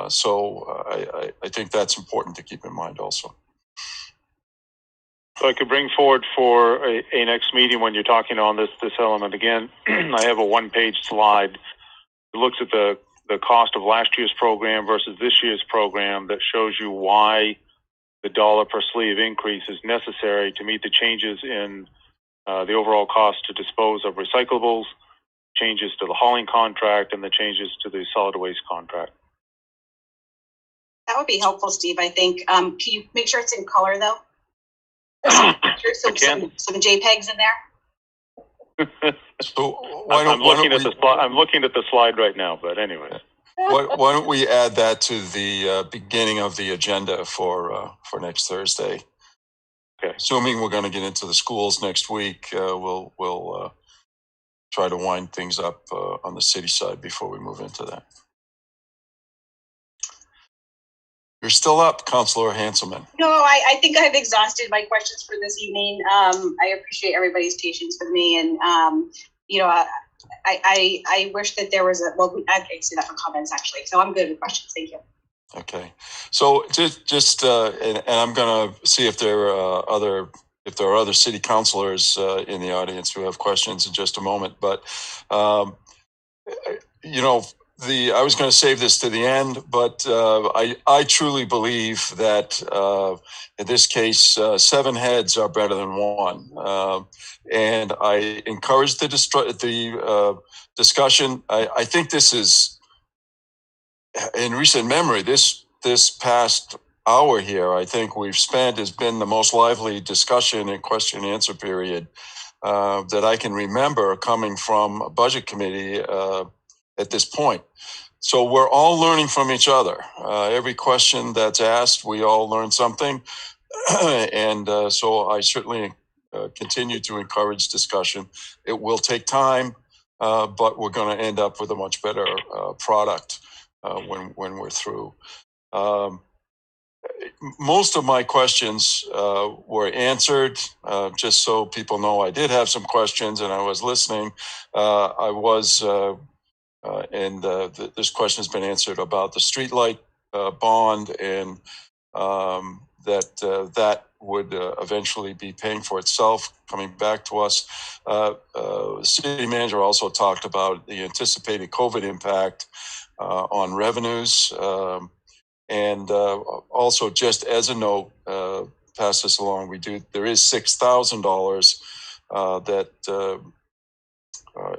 So I think that's important to keep in mind also. So I could bring forward for a next meeting when you're talking on this element again. I have a one-page slide that looks at the cost of last year's program versus this year's program that shows you why the dollar per sleeve increase is necessary to meet the changes in the overall cost to dispose of recyclables, changes to the hauling contract, and the changes to the solid waste contract. That would be helpful, Steve, I think. Can you make sure it's in color, though? Some JPEGs in there. So I'm looking at the slide right now, but anyway. Why don't we add that to the beginning of the agenda for next Thursday? Okay. Assuming we're going to get into the schools next week, we'll try to wind things up on the city side before we move into that. You're still up, Councillor Hanselman. No, I think I've exhausted my questions for this evening. I appreciate everybody's patience with me, and I wish that there was I can see that for comments actually. So I'm good with questions. Thank you. Okay, so just and I'm going to see if there are other city councilors in the audience who have questions in just a moment. But I was going to save this to the end, but I truly believe that in this case, 7 heads are better than 1. And I encourage the discussion. I think this is, in recent memory, this past hour here, I think we've spent has been the most lively discussion and question and answer period that I can remember coming from a budget committee at this point. So we're all learning from each other. Every question that's asked, we all learn something. And so I certainly continue to encourage discussion. It will take time, but we're going to end up with a much better product when we're through. Most of my questions were answered. Just so people know, I did have some questions and I was listening. This question has been answered about the streetlight bond, and that would eventually be paying for itself, coming back to us. The city manager also talked about the anticipated COVID impact on revenues. And also, just as a note, pass this along, there is $6,000 that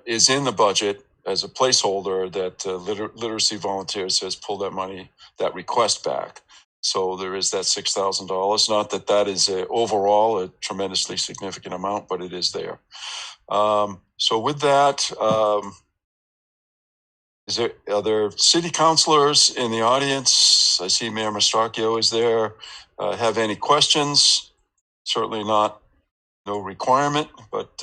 is in the budget as a placeholder that Literacy Volunteers has pulled that request back. So there is that $6,000. Not that that is overall a tremendously significant amount, but it is there. So with that, are there city councilors in the audience? I see Mayor Mastarchio is there. Have any questions? Certainly no requirement, but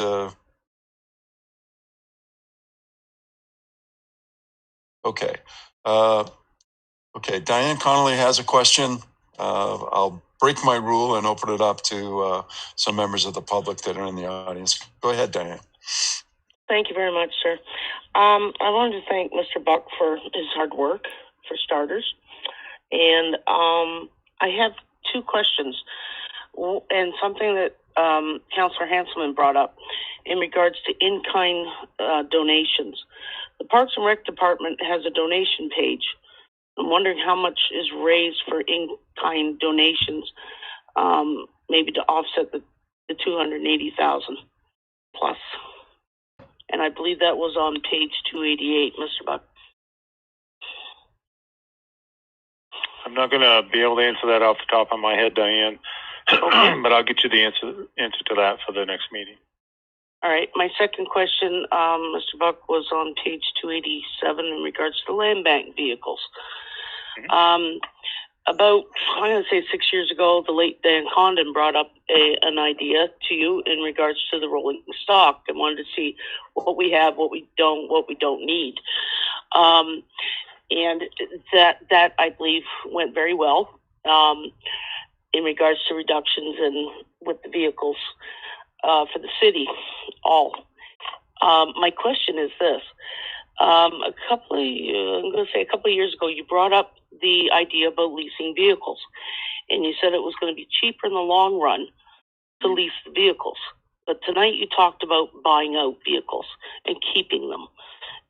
okay. Okay, Diane Connolly has a question. I'll break my rule and open it up to some members of the public that are in the audience. Go ahead, Diane. Thank you very much, sir. I wanted to thank Mr. Buck for his hard work, for starters. And I have two questions, and something that Councillor Hanselman brought up in regards to in-kind donations. The Parks and Rec Department has a donation page. I'm wondering how much is raised for in-kind donations, maybe to offset the 280,000 plus. And I believe that was on page 288, Mr. Buck. I'm not going to be able to answer that off the top of my head, Diane, but I'll get you the answer to that for the next meeting. All right. My second question, Mr. Buck, was on page 287 in regards to the land bank vehicles. About, I'm going to say 6 years ago, the late Dan Condon brought up an idea to you in regards to the rolling stock and wanted to see what we have, what we don't need. And that I believe went very well in regards to reductions with the vehicles for the city all. My question is this. A couple of years ago, you brought up the idea about leasing vehicles, and you said it was going to be cheaper in the long run to lease the vehicles. But tonight you talked about buying out vehicles and keeping them.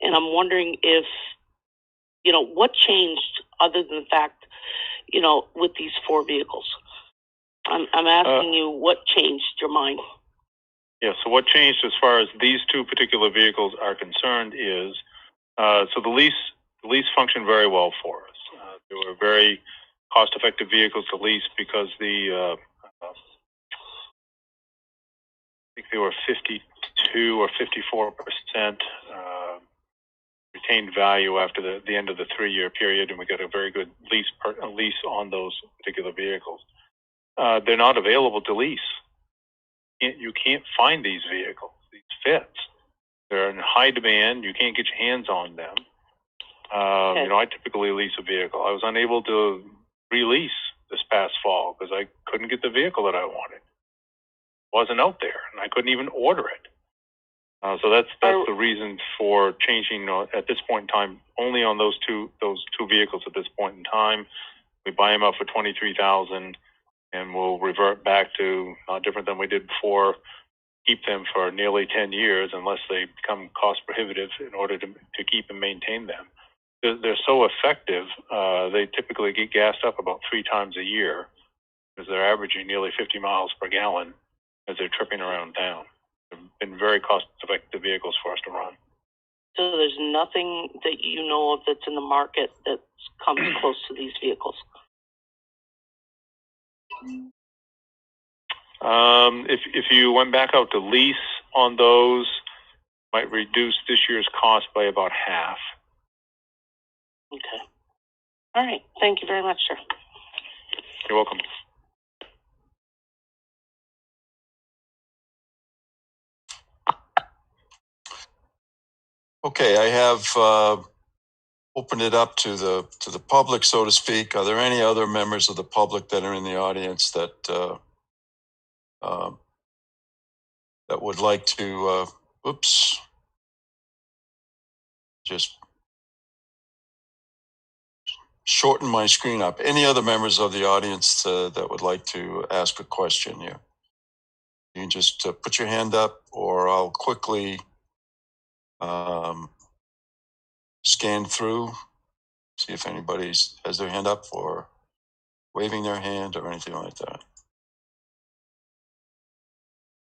And I'm wondering if, what changed other than the fact, with these 4 vehicles? I'm asking you what changed your mind? Yeah, so what changed as far as these 2 particular vehicles are concerned is, so the lease functioned very well for us. They were very cost-effective vehicles to lease because I think they were 52 or 54% retained value after the end of the 3-year period, and we got a very good lease on those particular vehicles. They're not available to lease. You can't find these vehicles, these fits. They're in high demand. You can't get your hands on them. Okay. I typically lease a vehicle. I was unable to release this past fall because I couldn't get the vehicle that I wanted. It wasn't out there, and I couldn't even order it. So that's the reason for changing at this point in time only on those two vehicles at this point in time. We buy them up for $23,000, and we'll revert back to not different than we did before. Keep them for nearly 10 years unless they become cost prohibitive in order to keep and maintain them. They're so effective. They typically get gassed up about 3 times a year because they're averaging nearly 50 miles per gallon as they're tripping around town. They've been very cost-effective vehicles for us to run. So there's nothing that you know of that's in the market that comes close to these vehicles? If you went back out to lease on those, might reduce this year's cost by about half. Okay. All right. Thank you very much, sir. You're welcome. Okay, I have opened it up to the public, so to speak. Are there any other members of the public that are in the audience that would like to? Just shorten my screen up. Any other members of the audience that would like to ask a question here? You can just put your hand up, or I'll quickly scan through, see if anybody has their hand up or waving their hand or anything like that.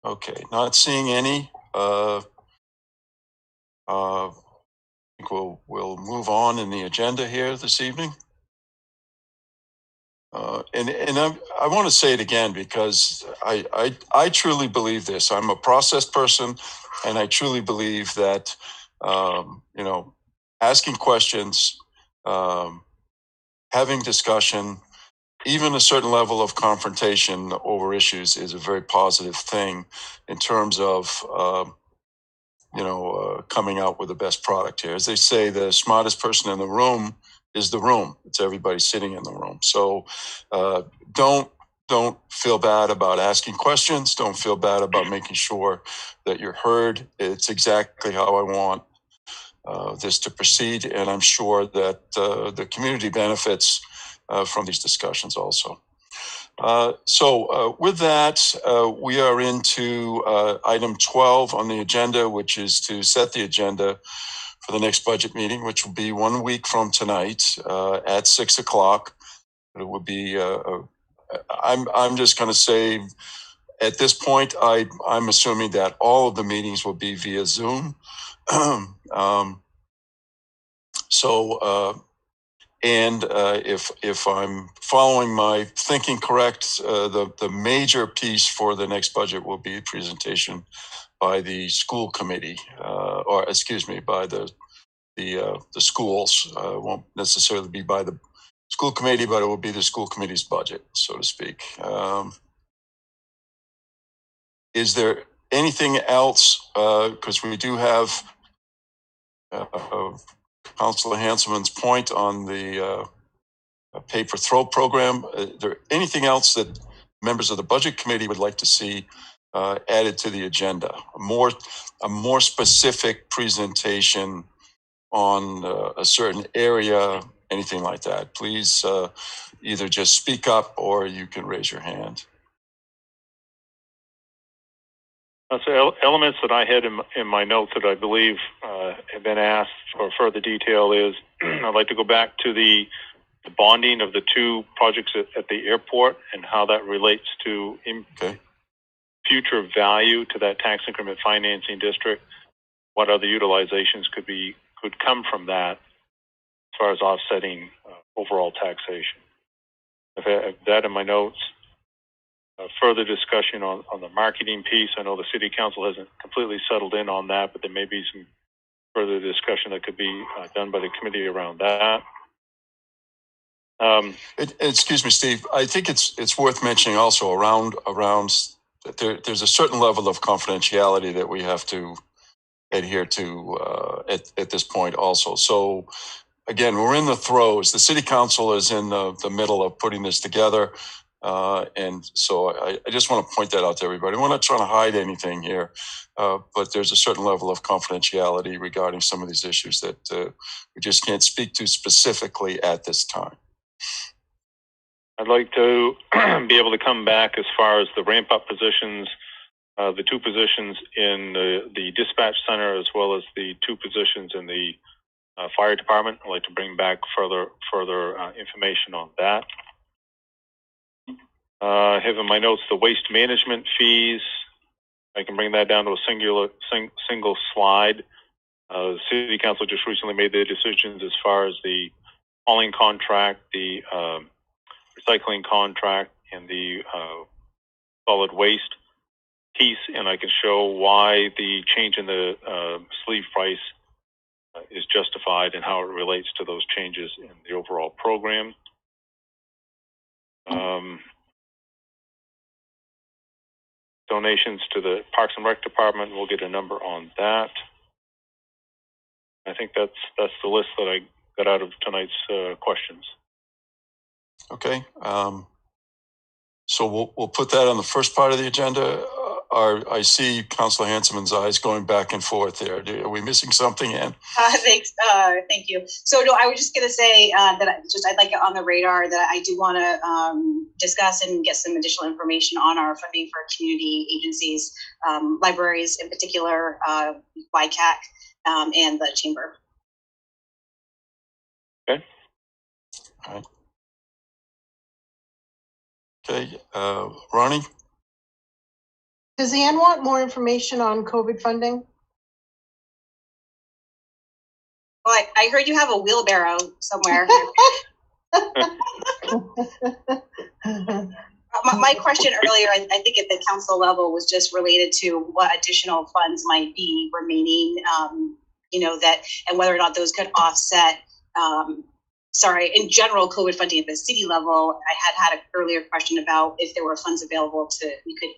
Okay, not seeing any. I think we'll move on in the agenda here this evening. I want to say it again because I truly believe this. I'm a process person, and I truly believe that asking questions, having discussion, even a certain level of confrontation over issues is a very positive thing in terms of coming out with the best product here. As they say, the smartest person in the room is the room. It's everybody sitting in the room. So don't feel bad about asking questions. Don't feel bad about making sure that you're heard. It's exactly how I want this to proceed, and I'm sure that the community benefits from these discussions also. So with that, we are into item 12 on the agenda, which is to set the agenda for the next budget meeting, which will be 1 week from tonight at 6 o'clock. It would be, I'm just going to say, at this point, I'm assuming that all of the meetings will be via Zoom. And if I'm following my thinking correct, the major piece for the next budget will be a presentation by the school committee, by the schools. Won't necessarily be by the school committee, but it will be the school committee's budget, so to speak. Is there anything else? Because we do have Councilor Hanselman's point on the pay per throw program. Is there anything else that members of the budget committee would like to see added to the agenda? A more specific presentation on a certain area, anything like that? Please either just speak up or you can raise your hand. So elements that I had in my notes that I believe have been asked for further detail is I'd like to go back to the bonding of the two projects at the airport and how that relates to future value to that tax increment financing district. What other utilizations could come from that as far as offsetting overall taxation. I've had that in my notes. Further discussion on the marketing piece. I know the city council hasn't completely settled in on that, but there may be some further discussion that could be done by the committee around that. Excuse me, Steve. I think it's worth mentioning also around there's a certain level of confidentiality that we have to adhere to at this point also. So again, we're in the throes. The city council is in the middle of putting this together. And so I just want to point that out to everybody. We're not trying to hide anything here, but there's a certain level of confidentiality regarding some of these issues that we just can't speak to specifically at this time. I'd like to be able to come back as far as the ramp-up positions, the two positions in the dispatch center, as well as the two positions in the fire department. I'd like to bring back further information on that. I have in my notes the waste management fees. I can bring that down to a single slide. The city council just recently made their decisions as far as the hauling contract, the recycling contract, and the solid waste piece, and I can show why the change in the sleeve price is justified and how it relates to those changes in the overall program. Donations to the Parks and Rec Department, we'll get a number on that. I think that's the list that I got out of tonight's questions. Okay. So we'll put that on the first part of the agenda. I see Councilor Hanselman's eyes going back and forth there. Are we missing something, Ann? Thanks. Thank you. So no, I was just going to say that I'd like it on the radar that I do want to discuss and get some additional information on our funding for community agencies, libraries in particular, YCAC, and the chamber. Okay. All right. Okay, Ronnie? Does Ann want more information on COVID funding? Well, I heard you have a wheelbarrow somewhere. My question earlier, I think at the council level, was just related to what additional funds might be remaining, that, and whether or not those could offset, in general, COVID funding at the city level. I had an earlier question about if there were funds available we could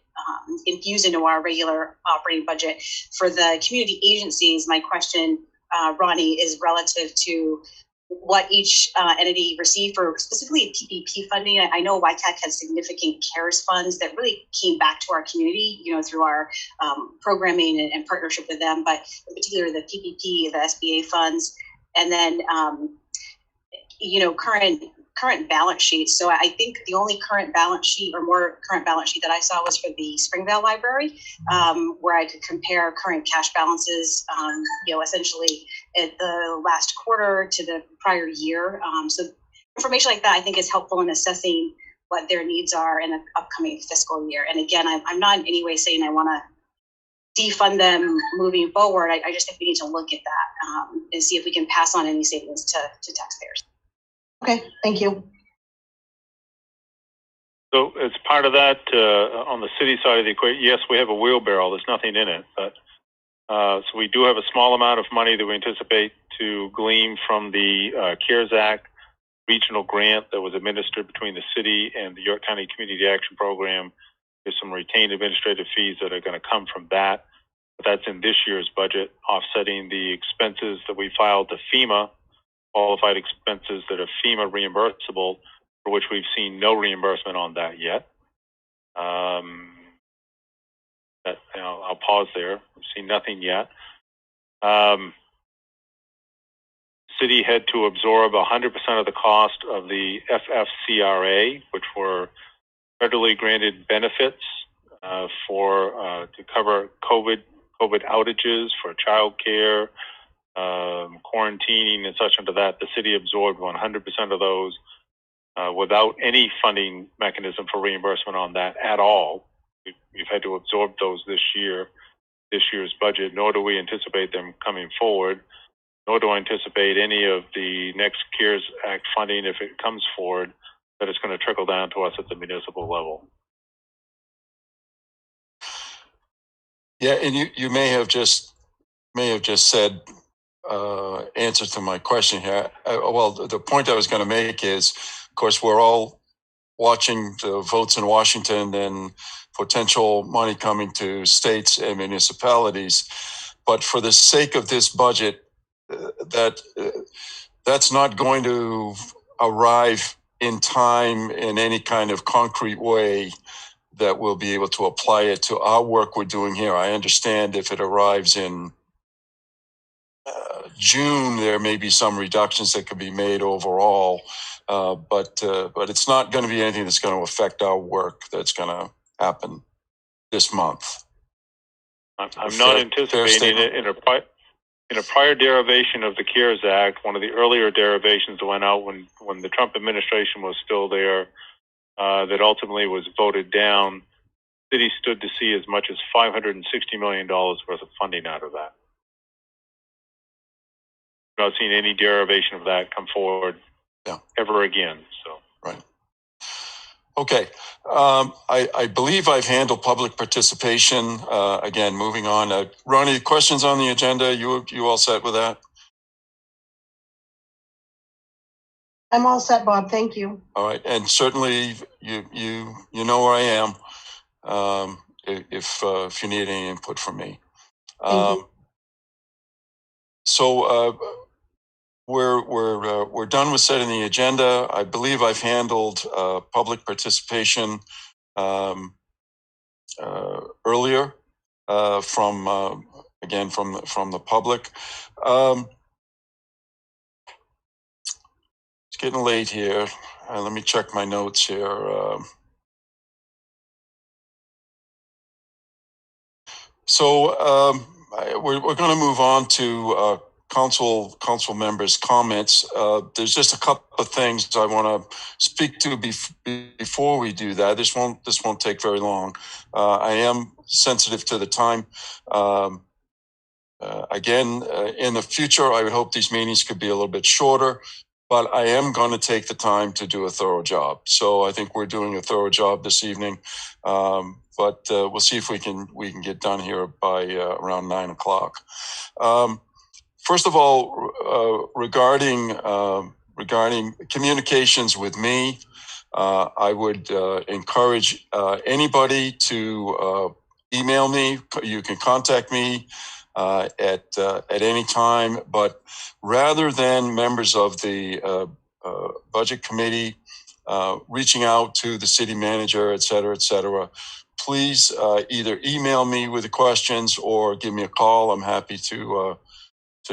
infuse into our regular operating budget. For the community agencies, my question, Ronnie, is relative to what each entity received for specifically PPP funding. I know YCAC has significant CARES funds that really came back to our community, through our programming and partnership with them, but in particular the PPP, the SBA funds, and then current balance sheets. So I think the only current balance sheet or more current balance sheet that I saw was for the Springvale Library, where I could compare current cash balances, essentially at the last quarter to the prior year. So information like that, I think, is helpful in assessing what their needs are in the upcoming fiscal year. And again, I'm not in any way saying I want to defund them moving forward. I just think we need to look at that and see if we can pass on any savings to taxpayers. Okay, thank you. So as part of that, on the city side of the equation, yes, we have a wheelbarrow. There's nothing in it, but so we do have a small amount of money that we anticipate to glean from the CARES Act regional grant that was administered between the city and the York County Community Action Program. There's some retained administrative fees that are going to come from that, but that's in this year's budget, offsetting the expenses that we filed to FEMA, qualified expenses that are FEMA reimbursable, for which we've seen no reimbursement on that yet. I'll pause there. We've seen nothing yet. City had to absorb 100% of the cost of the FFCRA, which were federally granted benefits to cover COVID outages for childcare, quarantining and such under that. The city absorbed 100% of those without any funding mechanism for reimbursement on that at all. We've had to absorb those this year's budget, nor do we anticipate them coming forward, nor do I anticipate any of the next CARES Act funding, if it comes forward, that it's going to trickle down to us at the municipal level. Yeah, and you may have just said answer to my question here. Well, the point I was going to make is, of course, we're all watching the votes in Washington and potential money coming to states and municipalities. But for the sake of this budget, that's not going to arrive in time in any kind of concrete way that we'll be able to apply it to our work we're doing here. I understand if it arrives in June, there may be some reductions that could be made overall, but it's not going to be anything that's going to affect our work that's going to happen this month. I'm not anticipating it in a prior derivation of the CARES Act. One of the earlier derivations that went out when the Trump administration was still there, that ultimately was voted down. The city stood to see as much as $560 million worth of funding out of that. I've not seen any derivation of that come forward ever again. So right. Okay. I believe I've handled public participation. Again, moving on. Ronnie, questions on the agenda? You all set with that? I'm all set, Bob. Thank you. All right, and certainly you know where I am if you need any input from me. Thank you. So we're done with setting the agenda. I believe I've handled public participation earlier from the public. It's getting late here. Let me check my notes here. We're going to move on to council members' comments. There's just a couple of things I want to speak to before we do that. This won't take very long. I am sensitive to the time. Again, in the future, I would hope these meetings could be a little bit shorter, but I am going to take the time to do a thorough job. So I think we're doing a thorough job this evening. But we'll see if we can get done here by around 9 o'clock. First of all, regarding communications with me, I would encourage anybody to email me. You can contact me at any time, but rather than members of the budget committee reaching out to the city manager, et cetera, please either email me with the questions or give me a call. I'm happy to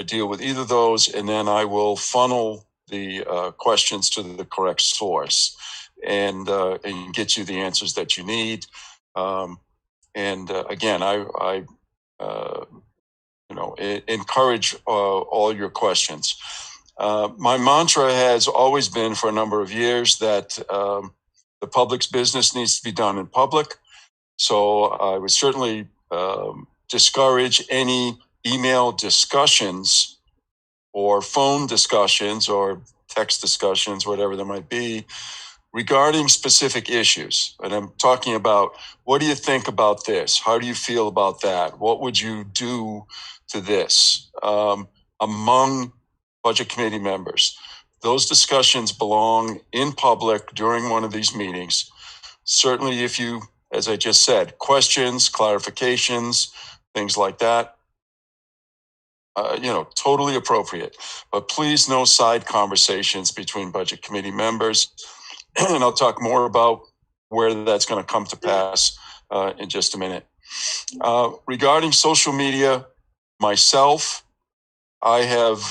deal with either of those, and then I will funnel the questions to the correct source and get you the answers that you need. Again, I encourage all your questions. My mantra has always been for a number of years that the public's business needs to be done in public. So I would certainly discourage any email discussions or phone discussions or text discussions, whatever there might be, regarding specific issues. And I'm talking about, what do you think about this? How do you feel about that? What would you do to this? Among budget committee members. Those discussions belong in public during one of these meetings. Certainly if you, as I just said, questions, clarifications, things like that, totally appropriate. But please, no side conversations between budget committee members. And I'll talk more about where that's going to come to pass in just a minute. Regarding social media, myself, I have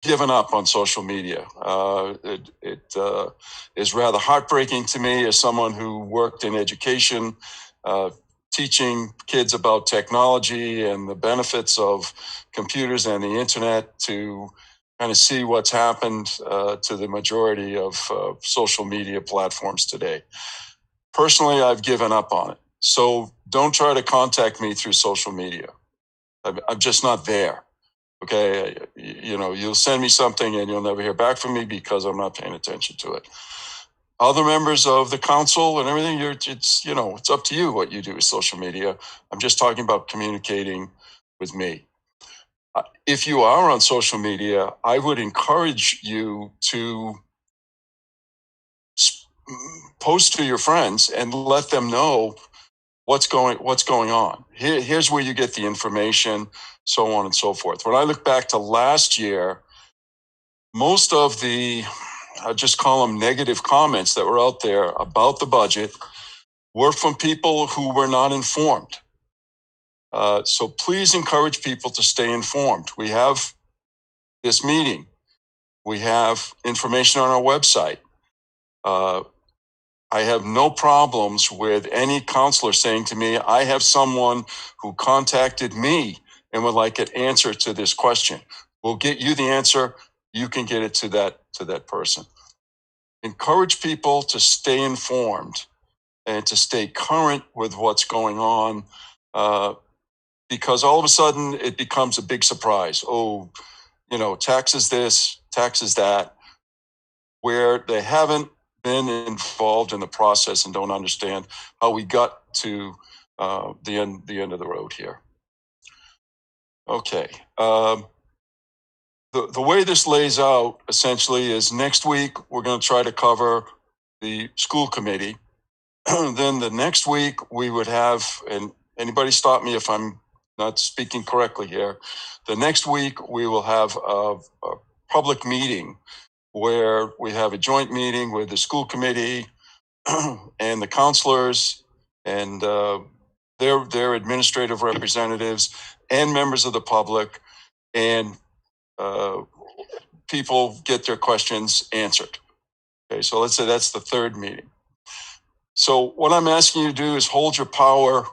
given up on social media. It is rather heartbreaking to me as someone who worked in education, teaching kids about technology and the benefits of computers and the internet, to kind of see what's happened to the majority of social media platforms today. Personally, I've given up on it. So don't try to contact me through social media. I'm just not there. Okay, you'll send me something and you'll never hear back from me because I'm not paying attention to it. Other members of the council and everything, it's up to you what you do with social media. I'm just talking about communicating with me. If you are on social media, I would encourage you to post to your friends and let them know what's going on. Here's where you get the information, so on and so forth. When I look back to last year, most of the, I'll just call them negative comments that were out there about the budget were from people who were not informed. So please encourage people to stay informed. We have this meeting. We have information on our website. I have no problems with any counselor saying to me, I have someone who contacted me and would like an answer to this question. We'll get you the answer. You can get it to that person. Encourage people to stay informed and to stay current with what's going on, because all of a sudden it becomes a big surprise. Oh, taxes this, taxes that, where they haven't been involved in the process and don't understand how we got to the end of the road here. Okay. The way this lays out essentially is next week we're going to try to cover the school committee. Then the next week we would have, and anybody stop me if I'm not speaking correctly here, the next week we will have a public meeting where we have a joint meeting with the school committee and the counselors and their administrative representatives and members of the public, and people get their questions answered. Okay, so let's say that's the third meeting. So what I'm asking you to do is hold your powder.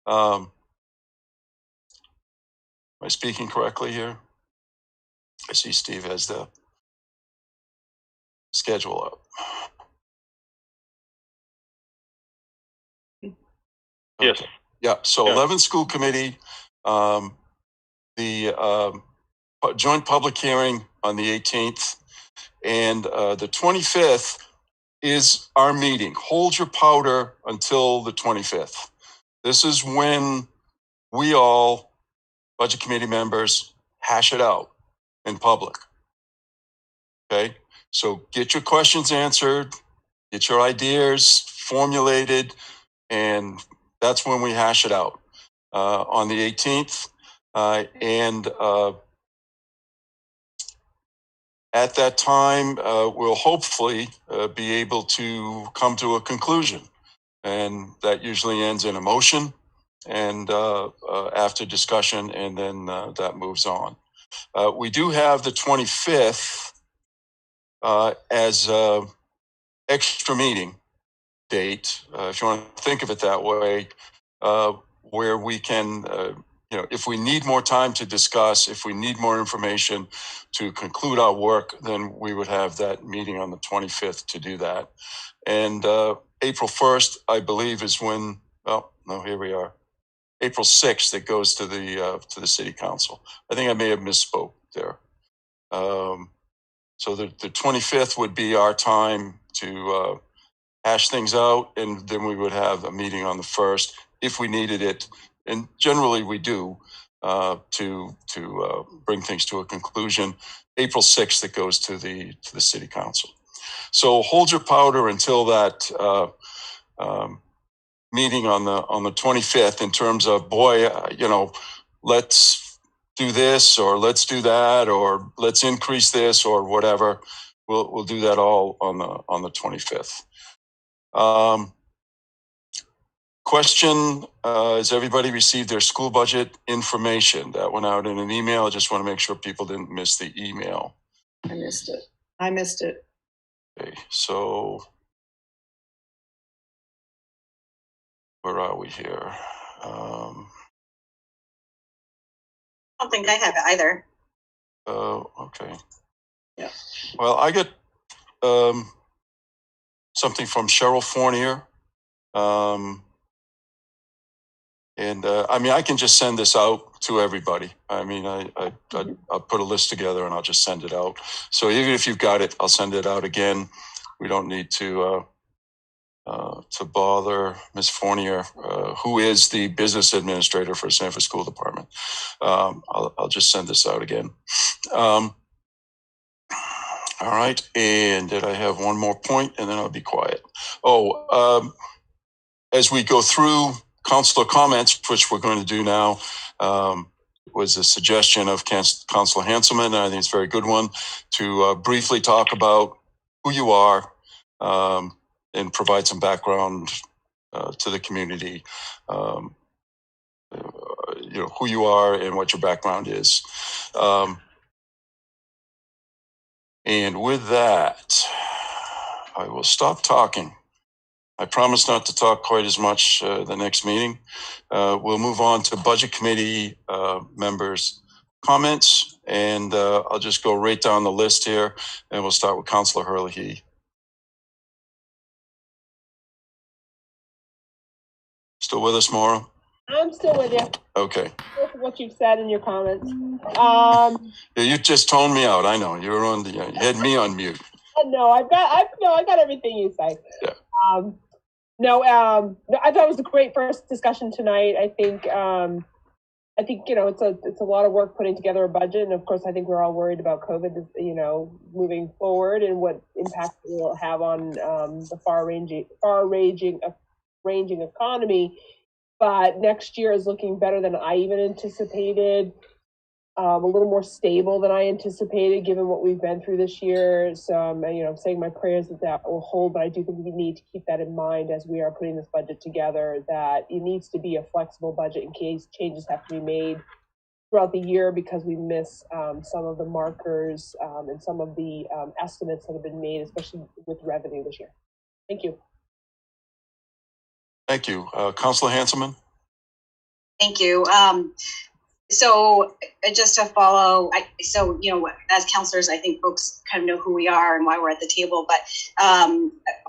Am I speaking correctly here? I see Steve has the schedule up. Yes. Okay. Yeah. So Yeah. 11 school committee, the joint public hearing on the 18th. And the 25th is our meeting. Hold your powder until the 25th. This is when we all, budget committee members, hash it out in public. Okay? So get your questions answered, get your ideas formulated, and that's when we hash it out on the 18th. At that time, we'll hopefully be able to come to a conclusion. And that usually ends in a motion and after discussion, and then that moves on. We do have the 25th as an extra meeting date, if you want to think of it that way, where we can, if we need more time to discuss, if we need more information to conclude our work, then we would have that meeting on the 25th to do that. And April 1st, I believe, is when, oh, no, here we are. April 6th, it goes to the city council. I think I may have misspoke there. So the 25th would be our time to hash things out, and then we would have a meeting on the 1st if we needed it, and generally we do, to bring things to a conclusion. April 6th, it goes to the city council. So hold your powder until that meeting on the 25th in terms of, boy, let's do this, or let's do that, or let's increase this, or whatever. We'll do that all on the 25th. Question, has everybody received their school budget information? That went out in an email. I just want to make sure people didn't miss the email. I missed it. Okay, so where are we here? I don't think I have it either. Okay. Yeah. Well, I get something from Cheryl Fournier. I can just send this out to everybody. I'll put a list together and I'll just send it out. So even if you've got it, I'll send it out again. We don't need to bother Ms. Fournier, who is the business administrator for Sanford School Department. I'll just send this out again. All right. And did I have one more point? And then I'll be quiet. As we go through councilor comments, which we're going to do now, was a suggestion of Councilor Hanselman, and I think it's a very good one, to briefly talk about who you are and provide some background to the community, who you are and what your background is. And with that, I will stop talking. I promise not to talk quite as much the next meeting. We'll move on to budget committee members' comments, and I'll just go right down the list here, and we'll start with Councilor Hurley. Still with us, Maura? I'm still with you. Okay. What you've said in your comments. You just toned me out. I know you were on you had me on mute. No, I got everything you say. Yeah. I thought it was a great first discussion tonight. I think it's a lot of work putting together a budget, and of course I think we're all worried about COVID, moving forward and what impact it will have on the far-ranging economy. But next year is looking better than I even anticipated. A little more stable than I anticipated, given what we've been through this year. So I'm saying my prayers that will hold, but I do think we need to keep that in mind as we are putting this budget together, that it needs to be a flexible budget in case changes have to be made throughout the year, because we miss some of the markers and some of the estimates that have been made, especially with revenue this year. Thank you. Thank you. Councilor Hanselman? Thank you. So just to follow, as counselors, I think folks kind of know who we are and why we're at the table. But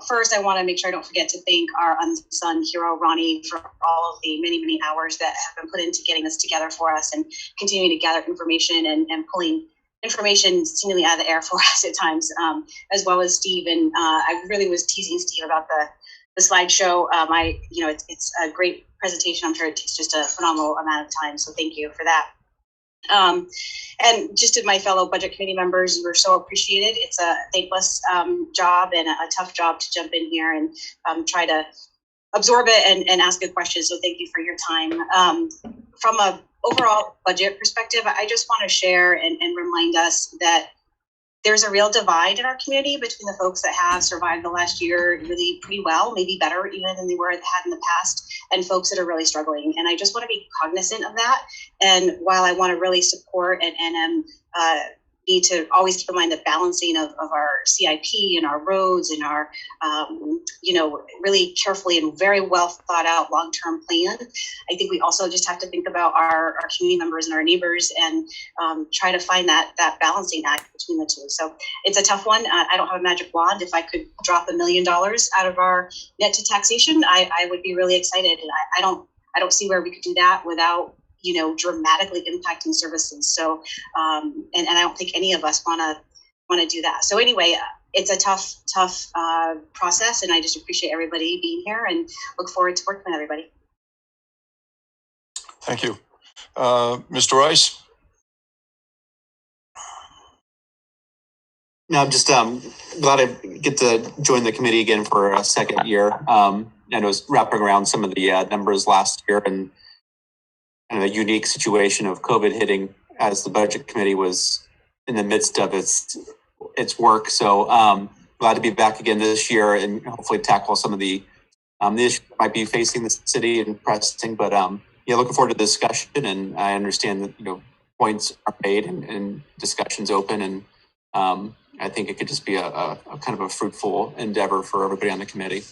first, I want to make sure I don't forget to thank our unsung hero, Ronnie, for all of the many, many hours that have been put into getting this together for us and continuing to gather information and pulling information seemingly out of the air for us at times, as well as Steve. And I really was teasing Steve about the slideshow. It's a great presentation. I'm sure it takes just a phenomenal amount of time. So thank you for that. And just to my fellow budget committee members, you were so appreciated. It's a thankless job and a tough job to jump in here and try to absorb it and ask good questions. So thank you for your time. From a overall budget perspective, I just want to share and remind us that there's a real divide in our community between the folks that have survived the last year really pretty well, maybe better even than they had in the past, and folks that are really struggling. And I just want to be cognizant of that. And while I want to really support and need to always keep in mind the balancing of our CIP and our roads and our, really carefully and very well thought out long-term plan. I think we also just have to think about our community members and our neighbors and try to find that balancing act between the two. So it's a tough one. I don't have a magic wand. If I could drop $1 million out of our net to taxation, I would be really excited. And I don't see where we could do that without dramatically impacting services. So, and I don't think any of us want to do that. So anyway, it's a tough process, and I just appreciate everybody being here and look forward to working with everybody. Thank you. Mr. Rice? No, I'm just glad I get to join the committee again for a second year. I was wrapping around some of the numbers last year and a unique situation of COVID hitting as the budget committee was in the midst of its work. So glad to be back again this year and hopefully tackle some of the issues that might be facing the city and pressing. But looking forward to the discussion, and I understand that points are made and discussions open, and I think it could just be a kind of a fruitful endeavor for everybody on the committee.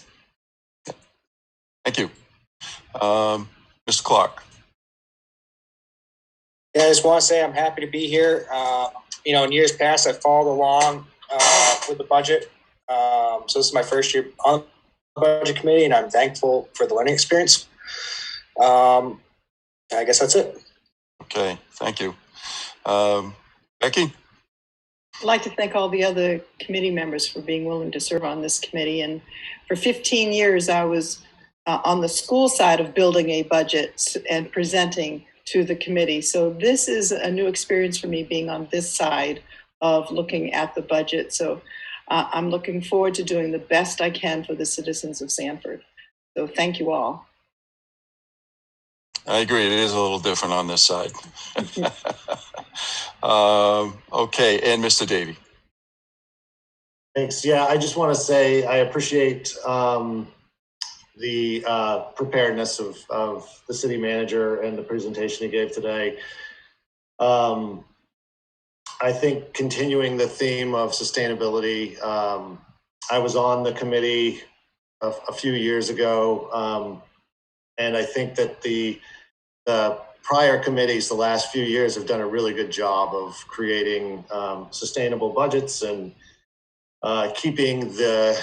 Thank you. Mr. Clark. Yeah, I just want to say I'm happy to be here. In years past, I followed along with the budget. So this is my first year on the budget committee, and I'm thankful for the learning experience. I guess that's it. Okay, thank you. Becky? I'd like to thank all the other committee members for being willing to serve on this committee. And for 15 years, I was on the school side of building a budget and presenting to the committee. So this is a new experience for me, being on this side of looking at the budget. So I'm looking forward to doing the best I can for the citizens of Sanford. So thank you all. I agree. It is a little different on this side. Okay, and Mr. Davey. Thanks. Yeah, I just want to say I appreciate the preparedness of the city manager and the presentation he gave today. I think continuing the theme of sustainability, I was on the committee a few years ago, and I think that the prior committees the last few years have done a really good job of creating sustainable budgets and keeping the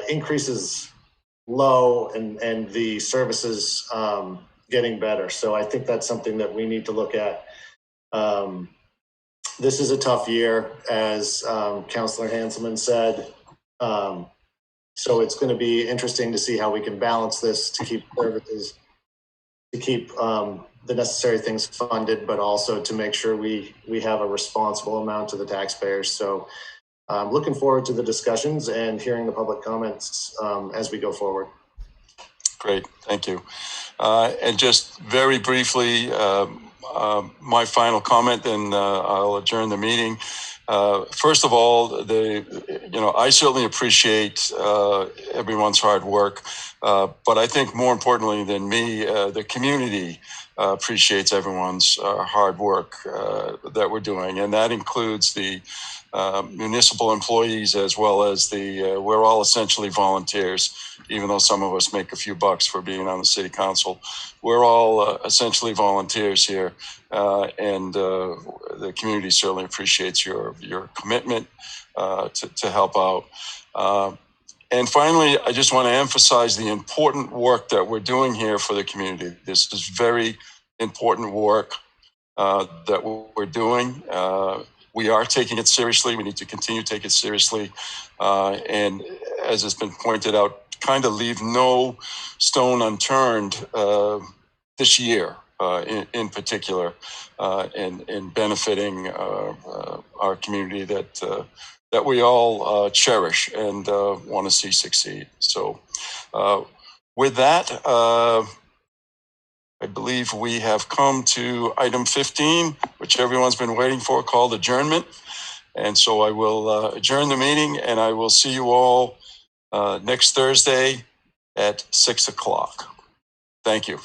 increases low and the services getting better. So I think that's something that we need to look at. This is a tough year, as Councillor Hanselman said. So it's going to be interesting to see how we can balance this to keep services, to keep the necessary things funded, but also to make sure we have a responsible amount to the taxpayers. So I'm looking forward to the discussions and hearing the public comments as we go forward. Great, thank you. And just very briefly, my final comment, and I'll adjourn the meeting. First of all, I certainly appreciate everyone's hard work, but I think more importantly than me, the community appreciates everyone's hard work that we're doing, and that includes the municipal employees as well as we're all essentially volunteers, even though some of us make a few bucks for being on the city council. We're all essentially volunteers here, and the community certainly appreciates your commitment to help out. And finally, I just want to emphasize the important work that we're doing here for the community. This is very important work. that we're doing. We are taking it seriously. We need to continue to take it seriously. And as has been pointed out, kind of leave no stone unturned this year in particular, in benefiting our community that we all cherish and want to see succeed. So with that, I believe we have come to item 15, which everyone's been waiting for, called adjournment. And so I will adjourn the meeting, and I will see you all next Thursday at 6 o'clock. Thank you.